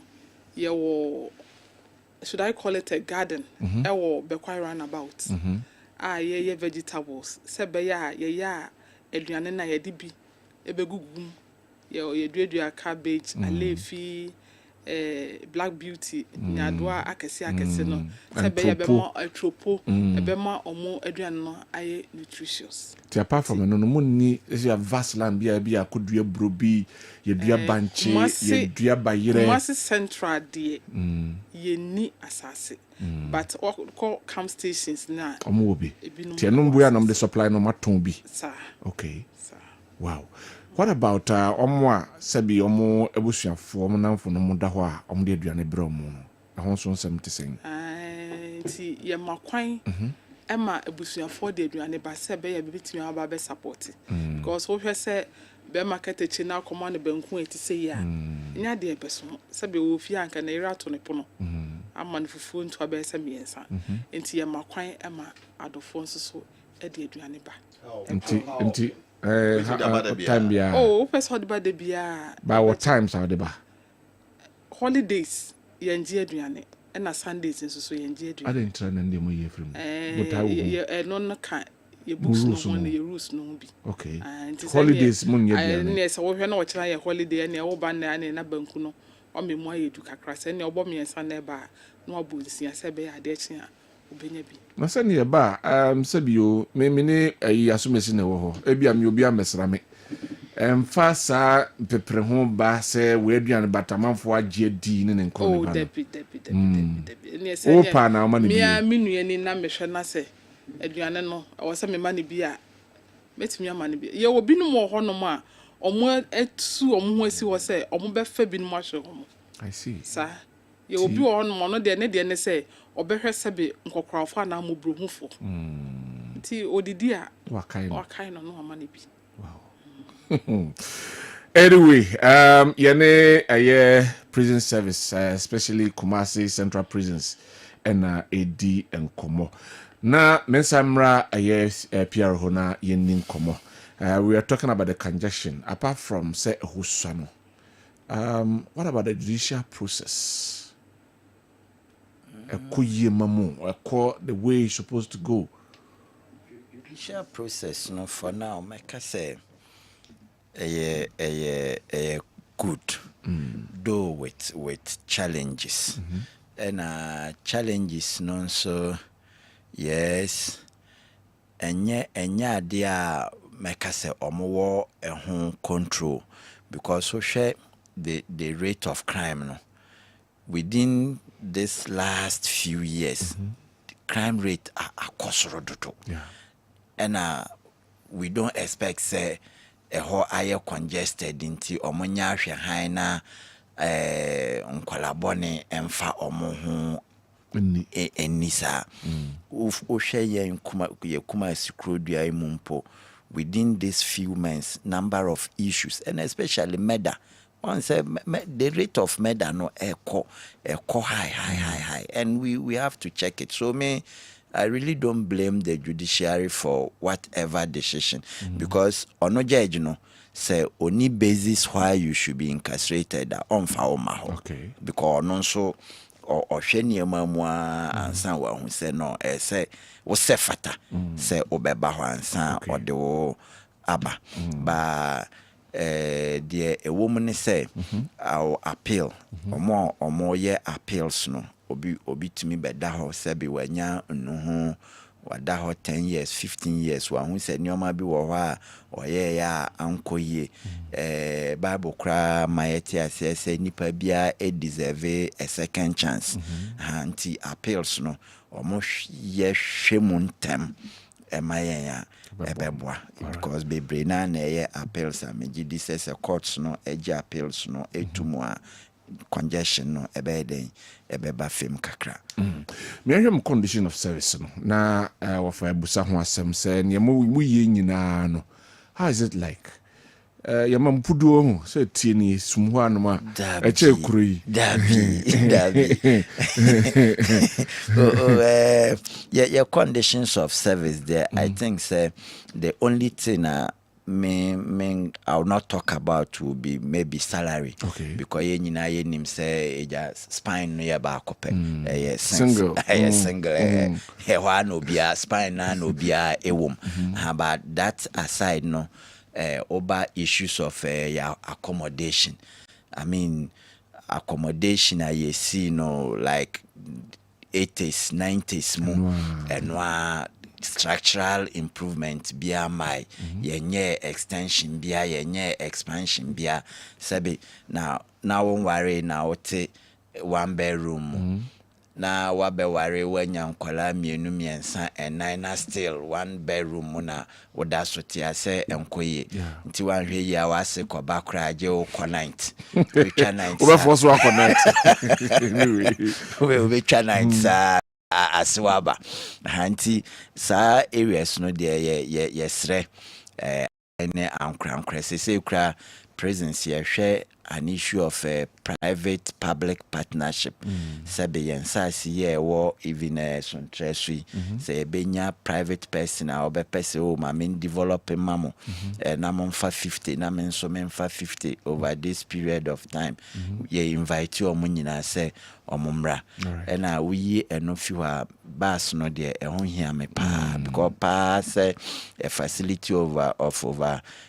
Speaker 9: should I call it a garden? Ewo bekwai roundabout. Ye vegetables. Sebe ya aduane na ye di bi ebegugum. Ye dua cabbage, alefi, black beauty, nyadwa akese no. Sebe ye be more tropo, be more omo aduane no aye nutritious.
Speaker 1: Ti apart from no mo ni is a vast land bia akudua brobi, ye dua banche, ye dua bayire.
Speaker 9: Masi central de ye ni asase. But all camp stations na
Speaker 1: omo obi. Ti enum boya no the supply no maton bi.
Speaker 9: Sir.
Speaker 1: Okay. Sir. Wow. What about omo a sebi omo ebusuafo omo namfo no mo da ho a omo de aduane bre omo no. Ehon so nsem te sen.
Speaker 9: Ti ye makwan ema ebusuafo de aduane ba sebe ye bibitimi aba be support. Because wo hwe se be market echi na akoma ne banku eti se ya. Nya de ebeso sebe wo fi anka na ira to ne pono. Ama ne fufu nto aba se miensa. Enti ye makwan ema adofo nso so e de aduane ba.
Speaker 1: Enti time bia.
Speaker 9: Oh, first holiday de bia.
Speaker 1: By what times are they ba?
Speaker 9: Holidays yenji aduane na Sundays nso so yenji aduane.
Speaker 1: I didn't try and dem ye from.
Speaker 9: No kan ye books no one ye rules no bi.
Speaker 1: Okay. Holidays mun ye bia.
Speaker 9: Ne se wo hwe na wo kira ye holiday na wo ba na banku no. O me mo ayedu kakra se ne obo me ensa na ba no abu nsia se be ade chi a obenya bi.
Speaker 1: Na se ne ba sebio me ne ayi asomesi na wo ho. Ebia me obi amesra me. Fa sa pepre ho ba se we aduane batamanfo agye di ne nkro ne ba.
Speaker 9: Debi.
Speaker 1: Ne se o pa na ma ne bi.
Speaker 9: Me nua ni na mehwe na se aduane no wo se me ma ne bi a metimi ama ne bi. Ye obi no mo ho no ma omo etu omo ho asi wo se omo be fa bi no mo ahwe ho.
Speaker 1: I see.
Speaker 9: Sa ye obi wo no no de ne se obehwe sebe nkokrafo na mo brohufo. Ti odidi a wakai no ama ne bi.
Speaker 1: Wow. Anyway, yene prison service, especially Kumasi Central Prisons, and AD and Komo. Na mensamra PR hona yenin Komo. We are talking about the congestion. Apart from say Husano, what about the judicial process? The way it's supposed to go.
Speaker 10: Judicial process, no, for now, make I say, good, though with challenges, and challenges, no, so yes, and yeah, dear, make I say, more a home control, because so share the rate of crime, no, within this last few years, the crime rate are cosrodoto.
Speaker 1: Yeah.
Speaker 10: And we don't expect say a whole area congested into omonya hwe han na nkwalabone emfa omo enisa o hwe ye kuma sikrodua imumpo within these few months number of issues and especially murder. One say the rate of murder no echo high and we have to check it. So I really don't blame the judiciary for whatever decision because ono judge no say only basis why you should be incarcerated on fa
Speaker 1: okay,
Speaker 10: because no so or hwenie mamwa ansan wa hu say no say wo se fata say obeba ho ansan or de wo aba ba the a woman say our appeal omo ye appeals no obi timi beda ho say bi wanya no wada ho 10 years 15 years wa hu say nyoma bi wo ha oye ya ankoye bible kra mayeti asese nipa bia deserve a second chance anti appeals no omo ye hwemu ntem ɛma ɛbɛboa because bebree na ɛyɛ appeals a megye di sɛ courts no ɛgye appeals no ɛtumu a congestion no ɛbɛba fam kakra.
Speaker 1: Me ahwɛ condition of service no na wɔfa abusa ho asɛm sɛ nea mo yɛ nyinaa no, how is it like? Yama mpuduo ho sɛ tie ni sum ho anoma ɛkyɛ kuro yi
Speaker 10: dabi your conditions of service there. I think say the only thing I will not talk about will be maybe salary, because ye nyina ye nim say eja spine no ye ba akopɛ single single one obia spine na obia ewom. But that aside no over issues of accommodation. I mean, accommodation I see like 80s, 90s more and structural improvement bia my yenye extension bia yenye expansion bia sabi now won't worry now one bedroom. Na wabe ware wanya nkwala mienu miensa and nine still one bedroom na woda sotia se enkoye nti wanhwe ya wase kwa bakra aje o night wecha night
Speaker 1: we force wa connect
Speaker 10: we wecha night sa aswaba hanti sa areas no de yesre ene ankra se kra presence ye hwe an issue of a private public partnership. Sabe yensasi ye wo even son tresui say benya private person or be person o ma mean developing mamo na mon fa 50 na men so men fa 50 over this period of time. Ye invite you omunyina say omumra and we eno fiwa bus no de e ho hia me pa because pa say a facility over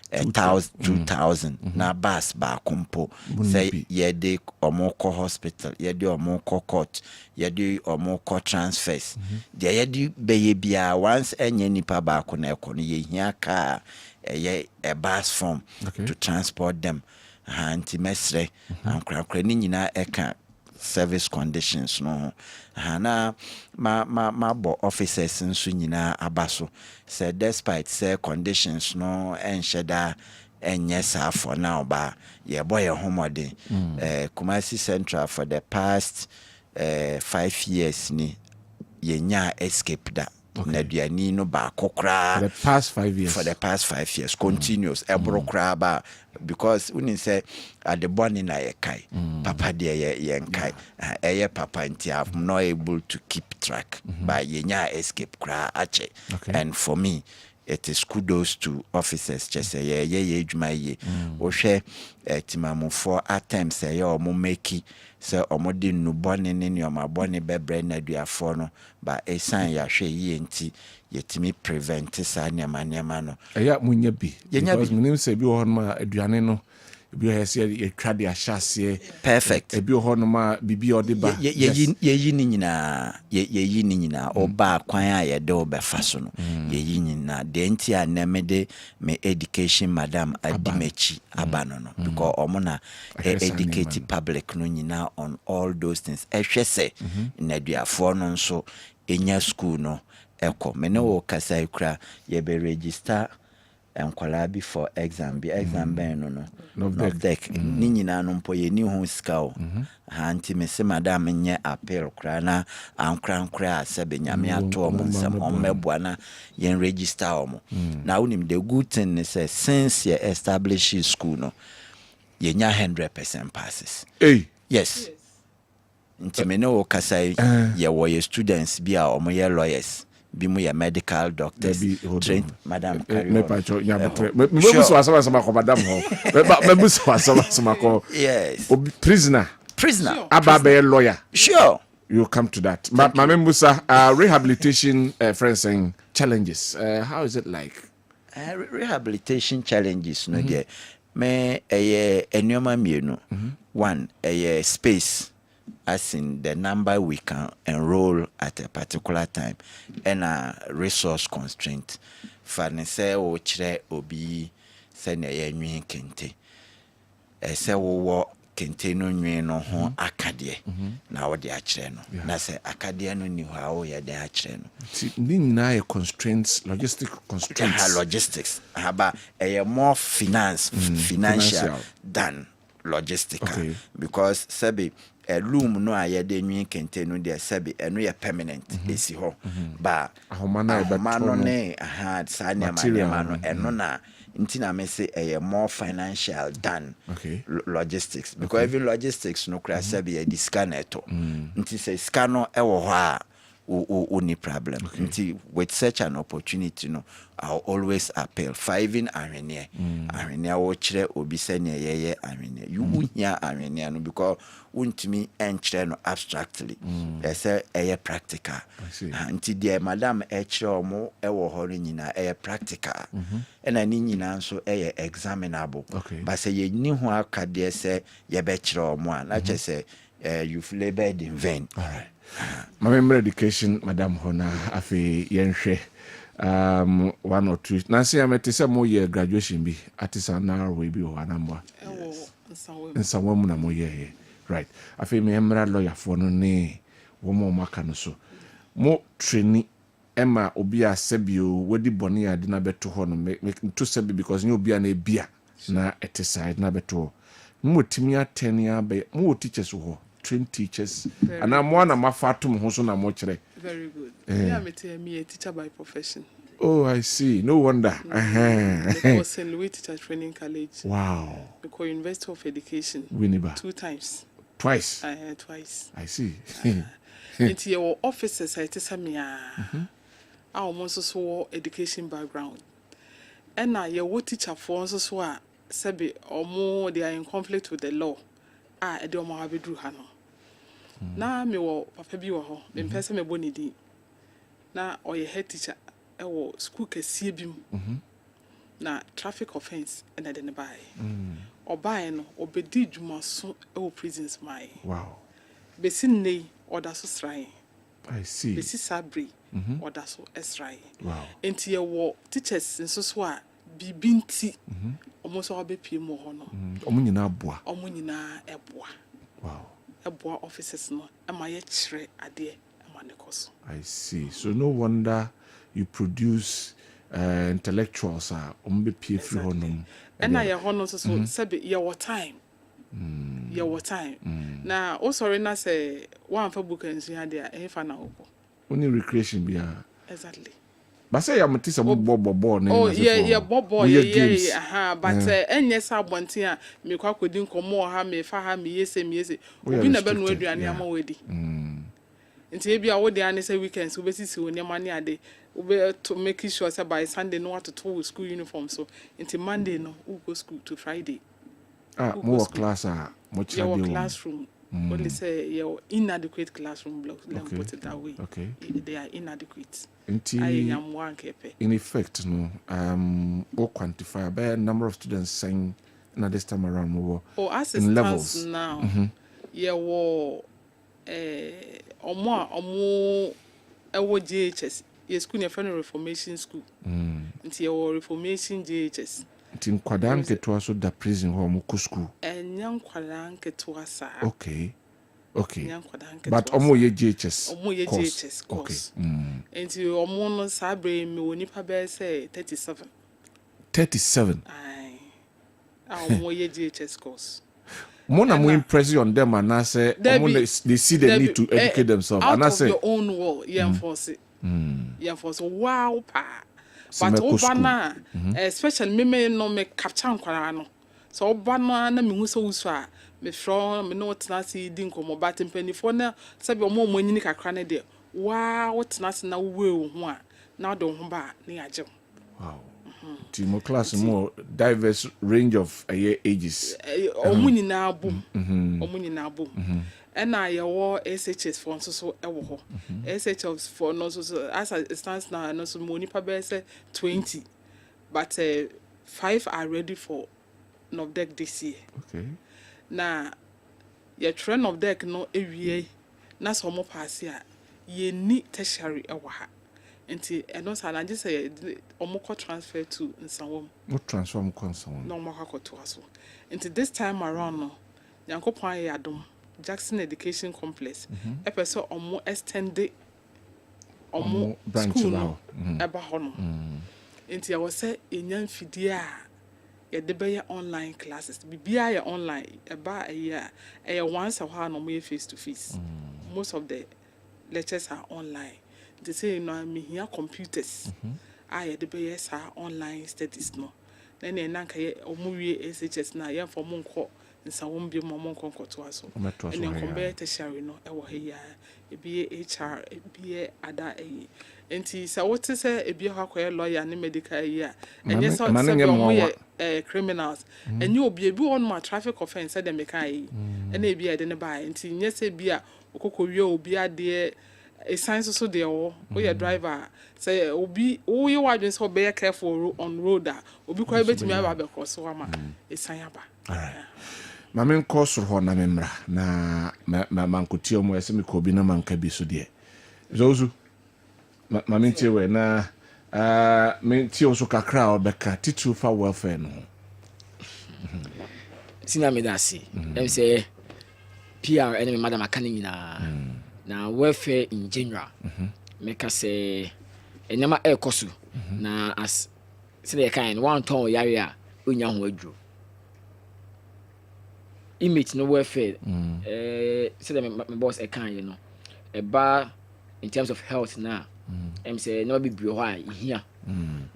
Speaker 10: 2,000 na bus ba kompo say ye de omoko hospital ye de omoko court ye de omoko transfers de ye de beye bia once enye nipa ba ko na ekono ye hia ka ye a bus form to transport them anti mesre ankra ni nyina eka service conditions no hana ma bo officers nso nyina abaso say despite say conditions no ensheda enye sa for now ba ye boy homode Kumasi Central for the past 5 years ni ye nya escape da na duani no ba kokra
Speaker 1: for the past 5 years
Speaker 10: continuous ebrokra ba because when say at the born na ye kai papa de ye kai papa nti I'm not able to keep track by ye nya escape kra ache and for me it is kudos to officers just say ye adwuma ye wo hwe timamu for at times say omo make say omo de nu bone ne ne omo bone bebre na duafo no ba esan ya hwe ye nti yetimi prevent sa nyama no
Speaker 1: munya bi because munim say bi ho no aduane no bi ho say ye twa de ahyase
Speaker 10: perfect
Speaker 1: bi ho no ma bibi ode ba
Speaker 10: ye ni nyina oba kwan a ye de obefa so no ye nyina de nti a na me de me education madam adimechi abano no because omo na educate public no nyina on all those things ehwese na duafo no nso enya school no eko me ne wo kasa ikra ye be register enkwala before exam ben no deck ni nyina no mpo ye ni ho sika o anti me se madam nye appeal kra na ankra asebe nyame ato o nsam o meboa na ye register o mo na unim the good thing is since ye establish school no ye nya 100% passes yes nti me no kasa ye wo ye students bi a o mo ye lawyers bi mu ya medical doctors trained madam
Speaker 1: me pacho ya me buso asama ko madam ho me buso asama ko
Speaker 10: yes
Speaker 1: prisoner aba be lawyer
Speaker 10: sure
Speaker 1: you come to that Mama Musa rehabilitation friends and challenges how is it like
Speaker 10: rehabilitation challenges no there me enyoma mienu one space as in the number we can enroll at a particular time and a resource constraint. Fanese o chire obi se na ye nwi kente. Se wo kenteno nwe no ho akade na wo de akyerɛ no na sɛ akade no ni ho a wo yɛ de akyerɛ no
Speaker 1: ni nyinaa yɛ constraints
Speaker 10: logistics haba more financial than logistical because sabi loom no a yɛde nwi kente no de sabi eno yɛ permanent esi hɔ ba ahoma no ne saa nneɛma no eno na nti na me say more financial than logistics because even logistics no kra sabi yɛ scanner to nti say scanner ɛwɔ hɔ a only problem. With such an opportunity, I'll always appeal. Even Armenia watch obi sene ye Armenia. You won't hear Armenia because won't me entry abstractly. They say practical. Until dear Madam mo ewo horinina practical. And I need so examinable. But say ye knew how could they say ye betcha more. Not just say you've labored in vain.
Speaker 1: All right. My memory education, Madam Hona, afi yenhwe 1 or 2. Nancy, I met some more year graduation be artisan now we be or number. And someone more year. Right. Afi me emra lawyer for no ne woman makano so. More training Emma obia sebio wedi boni ade na beto ho no make to sebi because you obia na bia na etiside na beto. Mo timi atenia be mo teachers ho. Trained teachers and I'm one of my fatum who's on a mochre.
Speaker 9: Very good. Yeah, me a teacher by profession.
Speaker 1: Oh, I see. No wonder.
Speaker 9: I was in Louis Teacher Training College.
Speaker 1: Wow.
Speaker 9: Because University of Education.
Speaker 1: Winneba.
Speaker 9: 2 times.
Speaker 1: Twice.
Speaker 9: Twice.
Speaker 1: I see.
Speaker 9: Into your officers, I tell me, I almost saw education background. And now your teacher for us so sabi or more they are in conflict with the law. I don't know how to do hano. Na me wo papa bi wo ho me pese me boni di na o ye head teacher e wo school kese bi mu na traffic offense e na de ne bai obai no obedi dwuma so e wo prisons mai.
Speaker 1: Wow.
Speaker 9: Besi nei oda so sran.
Speaker 1: I see.
Speaker 9: Besi sabri oda so esran.
Speaker 1: Wow.
Speaker 9: Enti ye wo teachers nso so a bibinti almost all be PM ho no.
Speaker 1: Omo nyina boa.
Speaker 9: Omo nyina eboa.
Speaker 1: Wow.
Speaker 9: Eboa officers no ama ye kire ade ama ne koso.
Speaker 1: I see. So no wonder you produce intellectuals omo be PF free ho no.
Speaker 9: And na ye ho no so sabe ye what time. Ye what time. Na o sorry na say one for book and see ade e fa na obo.
Speaker 1: Only recreation bia.
Speaker 9: Exactly.
Speaker 1: But say I'm tisa bobo na.
Speaker 9: Oh yeah bobo yeah but enye sa bonten a me kwa kodi nkomo ha me fa ha me yese obi na be no aduane ama wedi nti e bia wo de ane say weekends wo besisi wo nema ne ade wo be to make sure say by Sunday no to school uniform so nti Monday no wo go school to Friday
Speaker 1: more class mo
Speaker 9: your classroom only say your inadequate classroom blocks let me put it that way.
Speaker 1: Okay,
Speaker 9: they are inadequate.
Speaker 1: In effect, no, or quantify by a number of students saying na this time around more.
Speaker 9: Oh, as it stands now, yeah, wo, omo, JHS, yes, school near friend Reformation school. Into your Reformation JHS.
Speaker 1: Tin kwadanke to also da prison home school.
Speaker 9: And young kwadanke to us.
Speaker 1: Okay. But omo ye JHS.
Speaker 9: Omo ye JHS course. And you omo no sabre me woni pa be say 37.
Speaker 1: 37.
Speaker 9: Aye. Omo ye JHS course.
Speaker 1: Mona mo impress on them and I say they see the need to educate themselves
Speaker 9: and I
Speaker 1: say
Speaker 9: your own wall, enforce it. Enforce wow pa. But obana especially me no me capture nkwara no. So obana na me hu so usu a me from me no tena si di nkomo but mpanifo na sabi omo nyini kakra ne de wow tena si na we ho a na do ho ba na yaje.
Speaker 1: Wow. Timo class more diverse range of ages.
Speaker 9: Omo nyina abom. Omo nyina abom. And I your SHS for so ewo. SHS for no so as it stands now no so money pa be say 20. But 5 are ready for NOVDEC this year.
Speaker 1: Okay.
Speaker 9: Na your trend of deck no ewie na so mo pass ya ye ni tertiary ewa ha nti eno sa na just say omo ko transfer to nsanwom
Speaker 1: what transform console
Speaker 9: no mo ko to aso nti this time around no Nyankopɔn ayɛ adom Jackson Education Complex ɛpɛ sɛ ɔmo extend ɔmo school no ɛba hɔ no nti ɛwɔ sɛ ɛnya mfidie a yɛde bɛyɛ online classes bibia yɛ online ɛba ɛyɛ once a while no mo face to face most of the lectures are online they say no mehia computers a yɛde bɛyɛ saa online studies no na ne nanka yɛ ɔmo wie SHS na yɛ for mo nkɔ nsawom bi mo nkɔ nkɔto aso ɛne nkɔmbɛ tertiary no ɛwɔ ha yi ebi HR ebi ada enti sɛ wote sɛ ebi ha akɔyɛ lawyer ne medical yi a ɛnyɛ sɛ ɔmo yɛ criminals ɛnyɛ obi ebi wɔ no ma traffic offense sɛ dem ka yi ɛna ebi ɛde ne ba enti nyɛ sɛ bi a okokɔ wie obi adeɛ esan so deɛ wɔ woyɛ driver sɛ obi woyɛ wadwen sɛ ɔbɛyɛ careful on road a obi kɔ betumi aba bɛkɔ so ama esan aba
Speaker 1: Mame nkɔ soro hɔ na memra na mankotie mu ɛsɛ mekɔ bi na manka bi so deɛ zozu mame ntie we na mentie wo so kakra a ɔbɛka titiri fa welfare no
Speaker 8: sina me dasi em say PR enemy madam akane nyina na welfare in general make say enema ekosu na as say the kind one ton yare a onya ho adwo image no welfare say the boss e kan you know eba in terms of health na em say no be bio ha here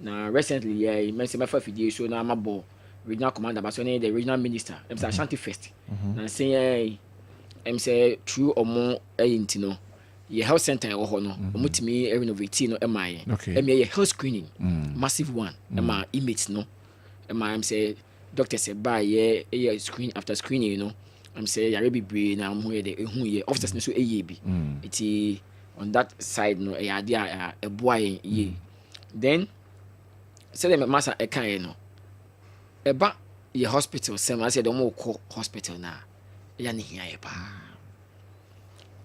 Speaker 8: na recently me say my fidie so na mabo regional commander but so the regional minister em say Ashanti first na say em say through omo ayinti no ye health center e wo ho no omutimi renovate no emaye ye health screening massive one ema image no ema em say doctor say by ye screen after screening you know em say yare bibre na mo ye de ehu ye officers no so eye bi iti on that side no e ade a eboa ye then say the master e kan ye no eba ye hospital sem I said omo ko hospital na ya ne hia ye pa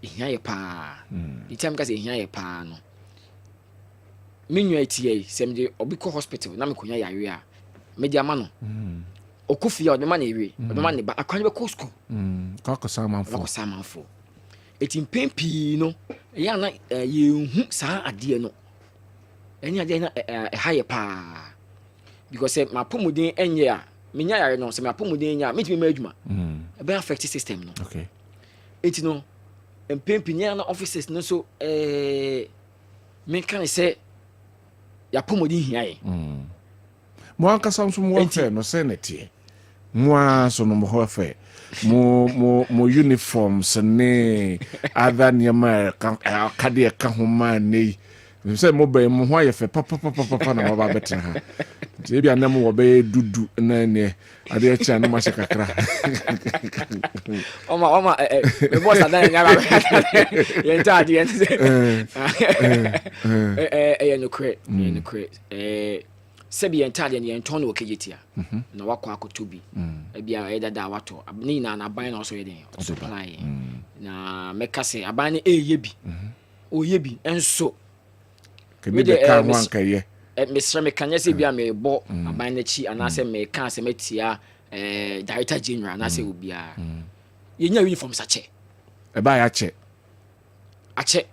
Speaker 8: hia ye pa itam ka say hia ye pa no menwa tie sem de obi ko hospital na me konya yare a media ma no okufia o de ma na ewe o de ma ne ba akwan be ko school
Speaker 1: ka
Speaker 8: samanfo etim pempi no ya na ye hu saa ade no eni ade na ha ye pa because my pomodin enye a menya yare no se my pomodin nya metimi ma adwuma e be affect system no
Speaker 1: okay
Speaker 8: enti no empempi nya na offices no so me kan say ya pomodin hia ye
Speaker 1: mo anka samso mo welfare no se netie mo so no mo welfare mo uniforms ne other nyama ka de ka homa ne say mo be mo ho ayefe papa na mo ba betra ha ti bia na mo wo be dudu na ne ade a cha na ma shekakra
Speaker 8: oma me boss adan nya ba ye ntade ye no kre sebi ntade ne nton no okejetia na wakọ akotobi bia e dada wato ni na aban na so ye den supply na meka se aban ne eye bi oye enso
Speaker 1: me de ka ho anka ye
Speaker 8: Mr. Mekanya se bia me bo aban na chi anase me ka se metia director general anase obia ye nya uniform sache
Speaker 1: e ba ya che
Speaker 8: ache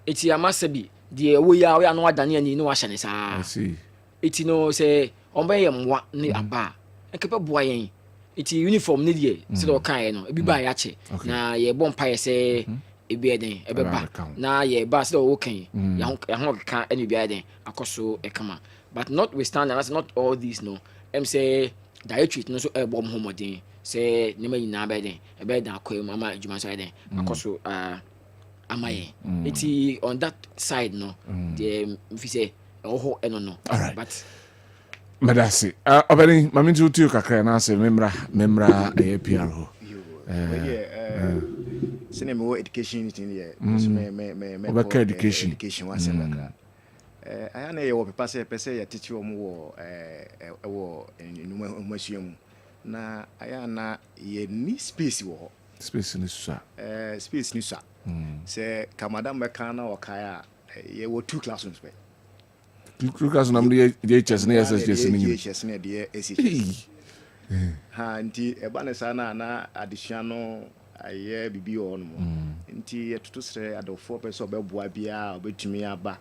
Speaker 8: eti amasabi de wo ya wo ya no adane ani no wa hyane saa eti no se ombe ye mwa ne aba enkepe boa yen eti uniform ne de se do kan ye no ebi ba ya che na ye bo mpa ye se ebi eden ebe ba na ye ba se do kan ya ho ka eni bi eden akoso e kama but notwithstanding that's not all these no em say dietary no so e bom homodin se ne ma nyina ba eden e be dan akoy mama adwuma so eden akoso amaye eti on that side no the if say oh no but
Speaker 1: madasi obani mami tutu kakra na se memra APR ho
Speaker 11: sene me education in here me education was like aya na ye wo pepa se pese ya teach wo wo wo numuasuam na aya na ye ni space wo
Speaker 1: space ni
Speaker 11: so se kamada meka na wakaya ye wo two classrooms be
Speaker 1: two classrooms na me DHS na SHS ni
Speaker 11: DHS na de SHS ha nti eba ne sa na adesua no aye bibi o no nti etutu sere adofo person obeboa bia obetumi aba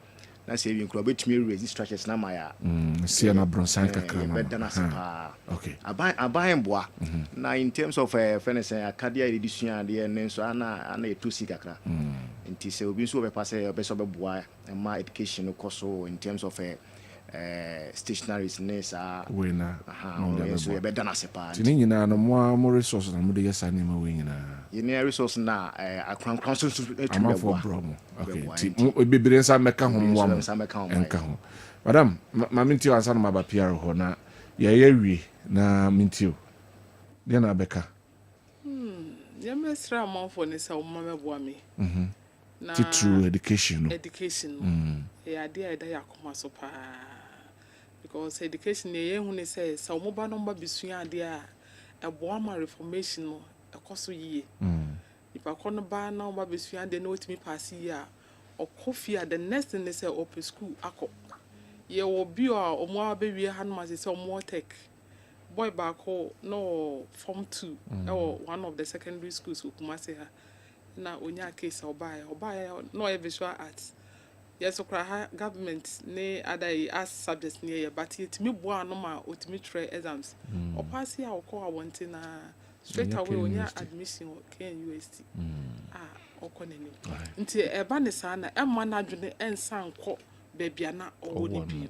Speaker 11: na se wi nkro obetumi registrations na maya
Speaker 1: see na bronsan kakra
Speaker 11: ma bedana sepa okay aban boa na in terms of fairness akadia edisua de ne so ana etusi kakra nti se obi so obepa se obeso obeboa ma education no coso in terms of stationaries nesa
Speaker 1: wena
Speaker 11: so ye bedana sepa
Speaker 1: tini nyina no mo resource na mo de yesa ni ma we nyina
Speaker 11: ye resource na akran so
Speaker 1: etumi for problem okay ti bebere nsa meka ho mo enka ho madam ma minti ansa no ma ba PR ho na ye wi na minti o de na beka
Speaker 9: ye mesra mo for ne sa o ma meboa me
Speaker 1: na true education
Speaker 9: ya dia da yakoma so pa because education ye hu ne say sa mo ba no ba bisua ade a eboa ma reformation no ekoso yie ipa kono ba na ba bisua ade no otimi pass yi a okofia the next thing they say open school akọ ye wo bi o mo abewie hanma say mo tech boy ba ko no form 2 one of the secondary schools Kumasi ha na onya case obaye no visual arts yes okra government ne other as subjects near but it me boa no ma otimi try exams o pass ya o ko awonte na straight away onya admission KNUST okoneni nti eba ne sa na emma na adwene ensan kọ bebia na owo ni bi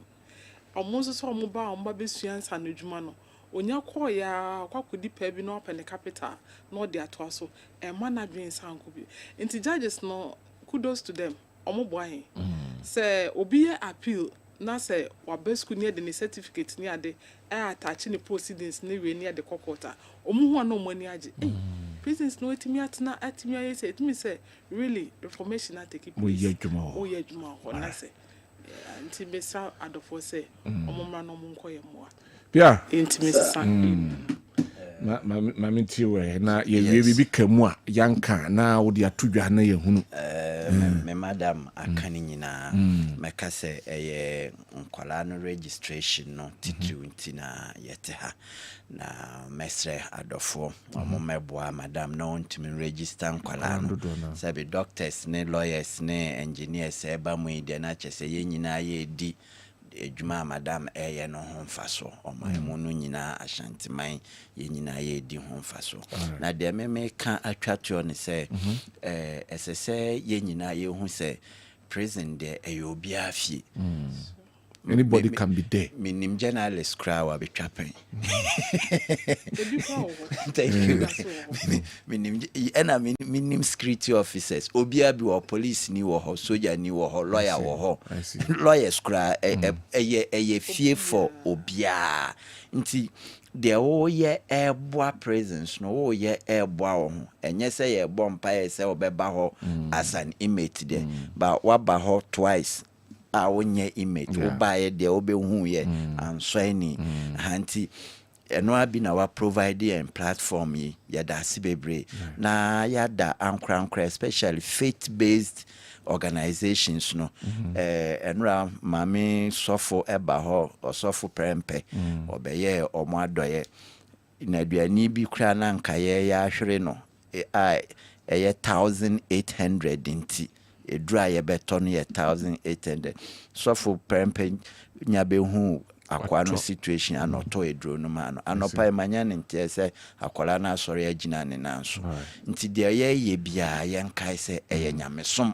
Speaker 9: omonso so omoba besua nsa na adwuma no onya kọ ya kwakodi pa bi na open the capital no de ato so emma na adwene nsan kọ bi nti judges no kudos to them omobo ahin say obi appeal na say wabesku near the certificate near the attach ni proceedings ni we near the court omu ho na omani age prisons no etimi atna atimi aye say it me say really reformation na take place o ye djuma ho na say anti besa adofo say omomra no monko ye moa
Speaker 1: bia
Speaker 9: intimacy san
Speaker 1: ma minti we na ye bibi kamu a yanka na wo de atodwa na ye hunu
Speaker 10: me madam akani nyina meka se eye nkwala no registration no titu ntina yete ha na mesre adofo omo meboa madam no ntimi register nkwala no sabe doctors ne lawyers ne engineers eba mu ide na chese ye nyina ye di ejuma madam eye no ho mfaso omo no nyina ashantiman ye nyina ye di ho mfaso na de me ka atwatwo ne se esese ye nyina ye hu se prison de eyobi afie
Speaker 1: anybody can be there
Speaker 10: minim journalist crowd betwapen thank you minim security officers obia bi wo police ni wo ho soldier ni wo ho lawyer wo ho lawyers crowd eye fie for obia nti de wo ye eboa presence no wo ye eboa wo ho enye se ye bompa ye se obeba ho as an inmate there but waba ho twice a wonye image wo bae de obehu ye answani hanti eno abi na wa provide a platform yi ya da sibebre na ya da ankra especially faith based organizations no enra mami sofo eba ho osofo prempe obeye omo adoye na aduani bi kra na nkaye ya hwere no eye 1800 nti edra ye beton ye 1800 so for prempe nyabe hu akwa no situation anoto edro no ma no anopa emanya ne ntie se akwala na asori agina ne nanso nti de ye bia ye nkai se eye nyamesom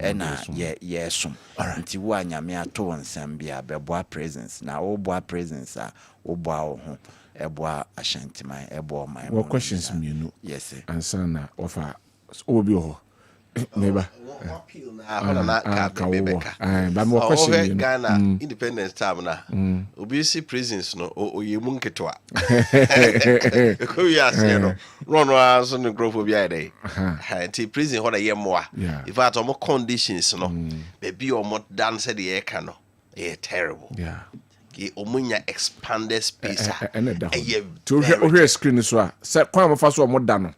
Speaker 10: ena ye som nti wo anyame ato nsam bia beboa presence na wo boa presence a wo boa wo ho eboa ashantiman eboa man
Speaker 1: what questions me no
Speaker 10: yes sir
Speaker 1: answer na offer obi ho neighbor
Speaker 2: appeal na hola na ka bebeka
Speaker 1: ba mo question
Speaker 2: Ghana independence time na obi si prisons no oyemu nketwa ko ya se no no aso no growth obi ai dai prison hola ye moa in fact omo conditions no be omo dance the e ka no terrible omunya expanded space
Speaker 1: to hear screen so a se kwa mo fa so omo da no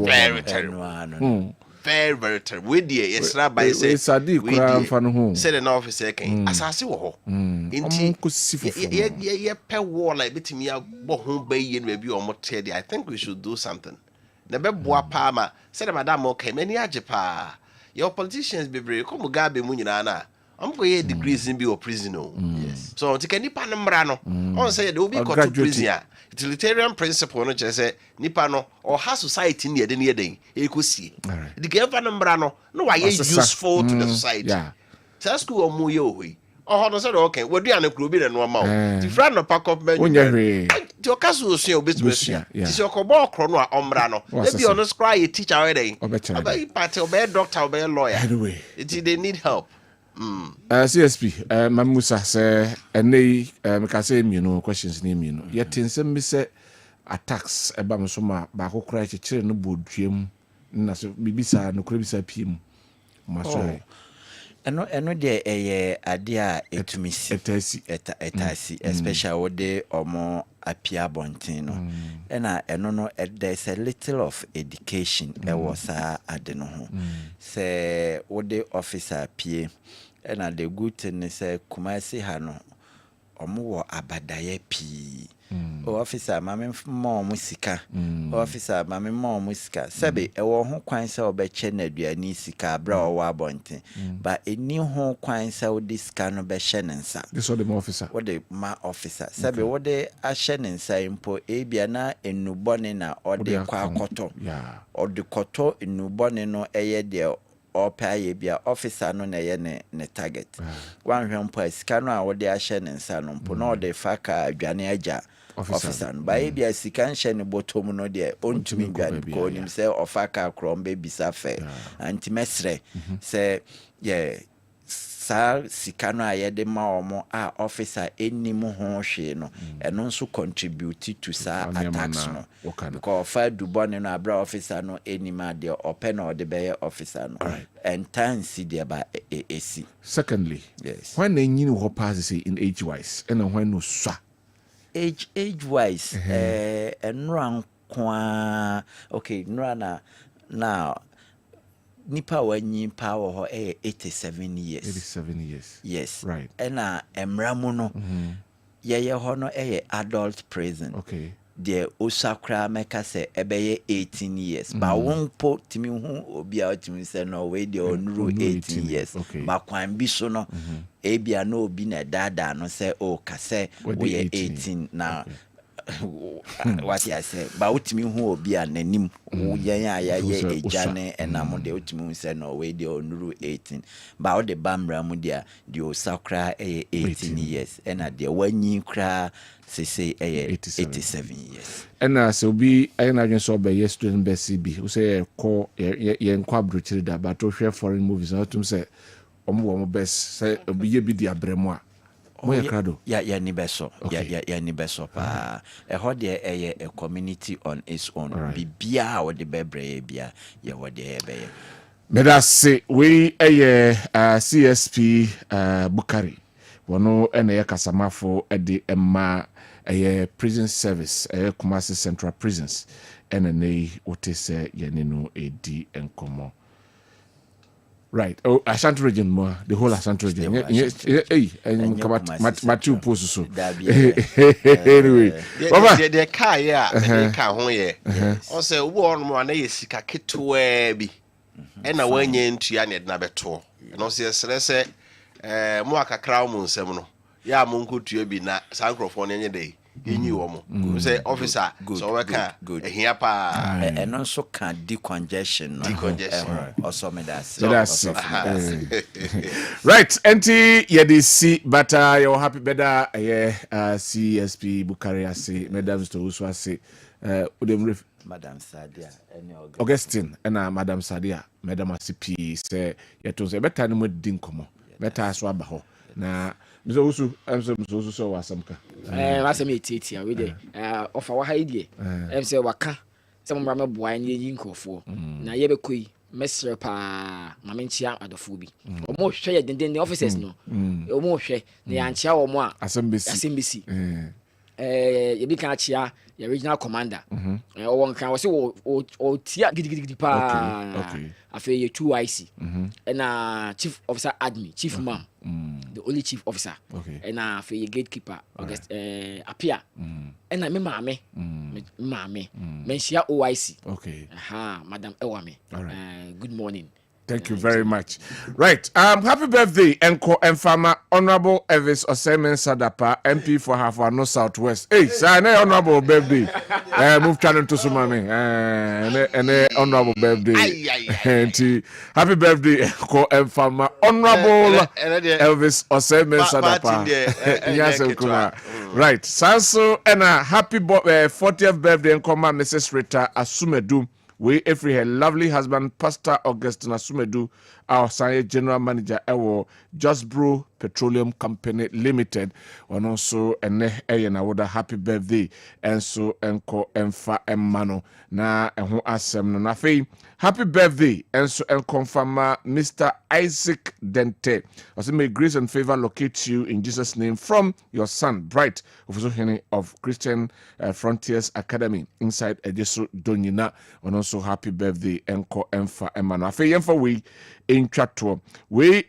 Speaker 2: very terrible very very terrible. We dear yes na by say
Speaker 1: Sadi kura fa no ho.
Speaker 2: Say the officer kan asase wo ho. Inti ye pe wall like betimi abo ho ba yi na bi o mo te dey. I think we should do something. Na be boa pa ma say the madam okay many age pa. Your politicians be brave come Mugabe mu nyina na. I'm going to degrees in be prison. Yes. So to can nipa no mra no. On say they will be caught to prison. Utilitarian principle no say nipa no or how society near the near day. E ko see. The give no mra no why useful to the society. Yeah. So school or mu ye ohi. Oh no say okay. We do an kuro bi no ma. The friend no pack up men. Your casu so business. This your kobo kro no omra no. They be on the scry a teacher we dey. Oba party oba doctor oba lawyer. Anyway, they need help.
Speaker 1: CSP Mamusa say ene meka say questions ni mi no yet nsem bi say attacks eba me so ma ba ko kra chekire no boduam na so bibisa no kra bisa piem ma so
Speaker 10: eno de eye ade a etumisi etasi especially wo de omo apia bontin no na eno no there's a little of education e was ade no ho say wo de officer pie na the good thing say Kumasi ha no omo wo abadaye pi officer mame mo musika officer mame mo musika sebe e wo ho kwan say obeche na aduani sika bra o wa bonten but eni ho kwan say o diska no be hye nensa
Speaker 1: this what the officer
Speaker 10: what the ma officer sebe what the ahye nensa impo ebia na enubone na ode kwa akoto ode koto enubone no eye de opa bia officer no na ye ne target wan hwempo sika no a wode ahye ne nsa no mpo no de faka adwane agya officer no ba bia sika nhye ne bottom no de ontumi dwane ko nim se ofaka krombe bisa fe antimesre se ye sa sika no ayede ma omo a officer enim ho hwe no eno nso contribute to sa attacks no because fa dubone no abra officer no enim ade open or the be officer no and time see there by AC.
Speaker 1: Secondly, yes, when they knew what passes in age wise and when no swa
Speaker 10: age wise and run okay no now nipa wanyi power ho 87 years.
Speaker 1: 87 years.
Speaker 10: Yes.
Speaker 1: Right.
Speaker 10: Ena emramu no. Ye ho no adult prison.
Speaker 1: Okay.
Speaker 10: The osakra meka se ebeye 18 years. Ba wonpo timi hu obi a timi se no we de onuru 18 years.
Speaker 1: Okay.
Speaker 10: Ba kwan bi so no ebia no obi na dada no se o ka se we 18 na okay. What I say about me who be an anim ya ejane enamo de utimi say no we de onuru 18 ba the bamra mu dia de osakra 18 years and de wanyi kra say 87 years
Speaker 1: and so be ayana adwen so be student be CB who say call ye nkwa brochiri da but to share foreign movies na tum say omo best say obi ye bi di abremo a
Speaker 10: ya ni beso ya ni beso pa e ho de a community on its own bibia wo de bebre bia ye wo de be
Speaker 1: Meda say we CSP Bukari wono ene ye kasamafo de emma prison service Kumasi Central Prisons ene nei wote se ye ne no edi enkomo. Right. Oh, Ashanti region more. The whole Ashanti region. Hey, and Matthew post so. Anyway,
Speaker 2: the car the car hon ye. Also, wo on mo na yesika ketwe bi. E na wanye ntua ne na beto. No se mo akakra mo nsem no. Ya mo nkotua bi na sankrofo no nye dey. Yenyi wo mo. Say officer so we can ehia pa.
Speaker 10: Eno so can decongestion. Also me that's.
Speaker 1: Right, enti ye dey see but you happy better CSP Bukari ase Madam Mr. Owusu ase
Speaker 10: Madam Sadia
Speaker 1: Augustine and Madam Sadia Madam CP say yeto say better no din komo better aso aba ho na Mr. Owusu Mr. Owusu so wasamka
Speaker 8: wasam etiti we dey ofa wa haidie say waka say mo bra boa ni yin nkofo na ye bekoi mesre pa mamenchia adofo bi omo hwe ye denden officers no omo hwe na ya nchia omo a asembisi Yebi kan chia your regional commander. One kan was o tia gidigidi pa.
Speaker 1: Okay.
Speaker 8: Afi ye 2IC. And chief officer admin, chief mam. The only chief officer.
Speaker 1: Okay.
Speaker 8: And afi ye gatekeeper August appear. And I me mame. Menshia OIC.
Speaker 1: Okay.
Speaker 8: Madam Ewame.
Speaker 1: All right.
Speaker 8: Good morning.
Speaker 1: Thank you very much. Right. Happy birthday, Enko and Farmer Honorable Elvis Osemen Sadapa, MP for Hafano Southwest. Hey, say honorable birthday. Move channel to Sumami. And honorable birthday. Happy birthday, Enko and Farmer Honorable Elvis Osemen Sadapa. Yes, right. Sanso and a happy 40th birthday, Enko Mrs. Rita Asumedu. We every her lovely husband, Pastor Augustine Asumedu, our science general manager, our Just Brew Petroleum Company Limited, and also and a happy birthday, and so enko emfa emmano na eho asem no na fei happy birthday, and so confirm Mr. Isaac Dente. Also may grace and favor locate you in Jesus' name from your son, Bright of Christian Frontiers Academy inside Ejesu Donyina, and also happy birthday, enko emfa emmano. Afei yemfa we in Chato. We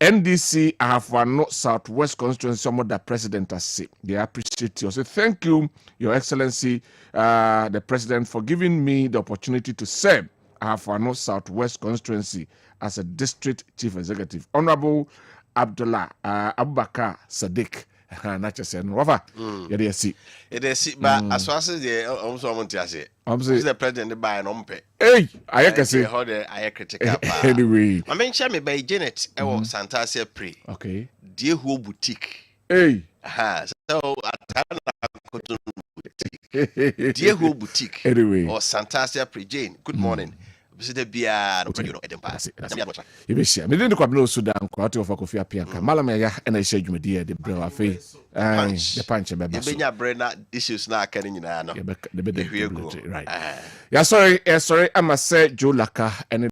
Speaker 1: NDC Ahafano Southwest constituency, some of the president has said. They appreciate you. So thank you, Your Excellency, the president, for giving me the opportunity to serve Ahafano Southwest constituency as a district chief executive. Honorable Abdullah Abubakar Sadiq. Not just saying, Rafa. Yeah, they see.
Speaker 2: It is, but as far as the also want to say, the president buy an umpe.
Speaker 1: Hey, I can say
Speaker 2: how the I critical.
Speaker 1: Anyway,
Speaker 2: I mentioned me by Janet. I was Santasia pre.
Speaker 1: Okay.
Speaker 2: Dear who boutique.
Speaker 1: Hey.
Speaker 2: So boutique. Dear who boutique.
Speaker 1: Anyway.
Speaker 2: Or Santasia pre Jane. Good morning. Visit Bia no Eden Pass.
Speaker 1: You be sure. Me didn't Kwabena Owusu Dankwah to for Kofi Apianka. Malama ya na ise dwumadi the brain afi. The punch be so.
Speaker 2: You benya brain na issues na kan nyina no.
Speaker 1: The right. Yeah, sorry, I must say Joe Laka and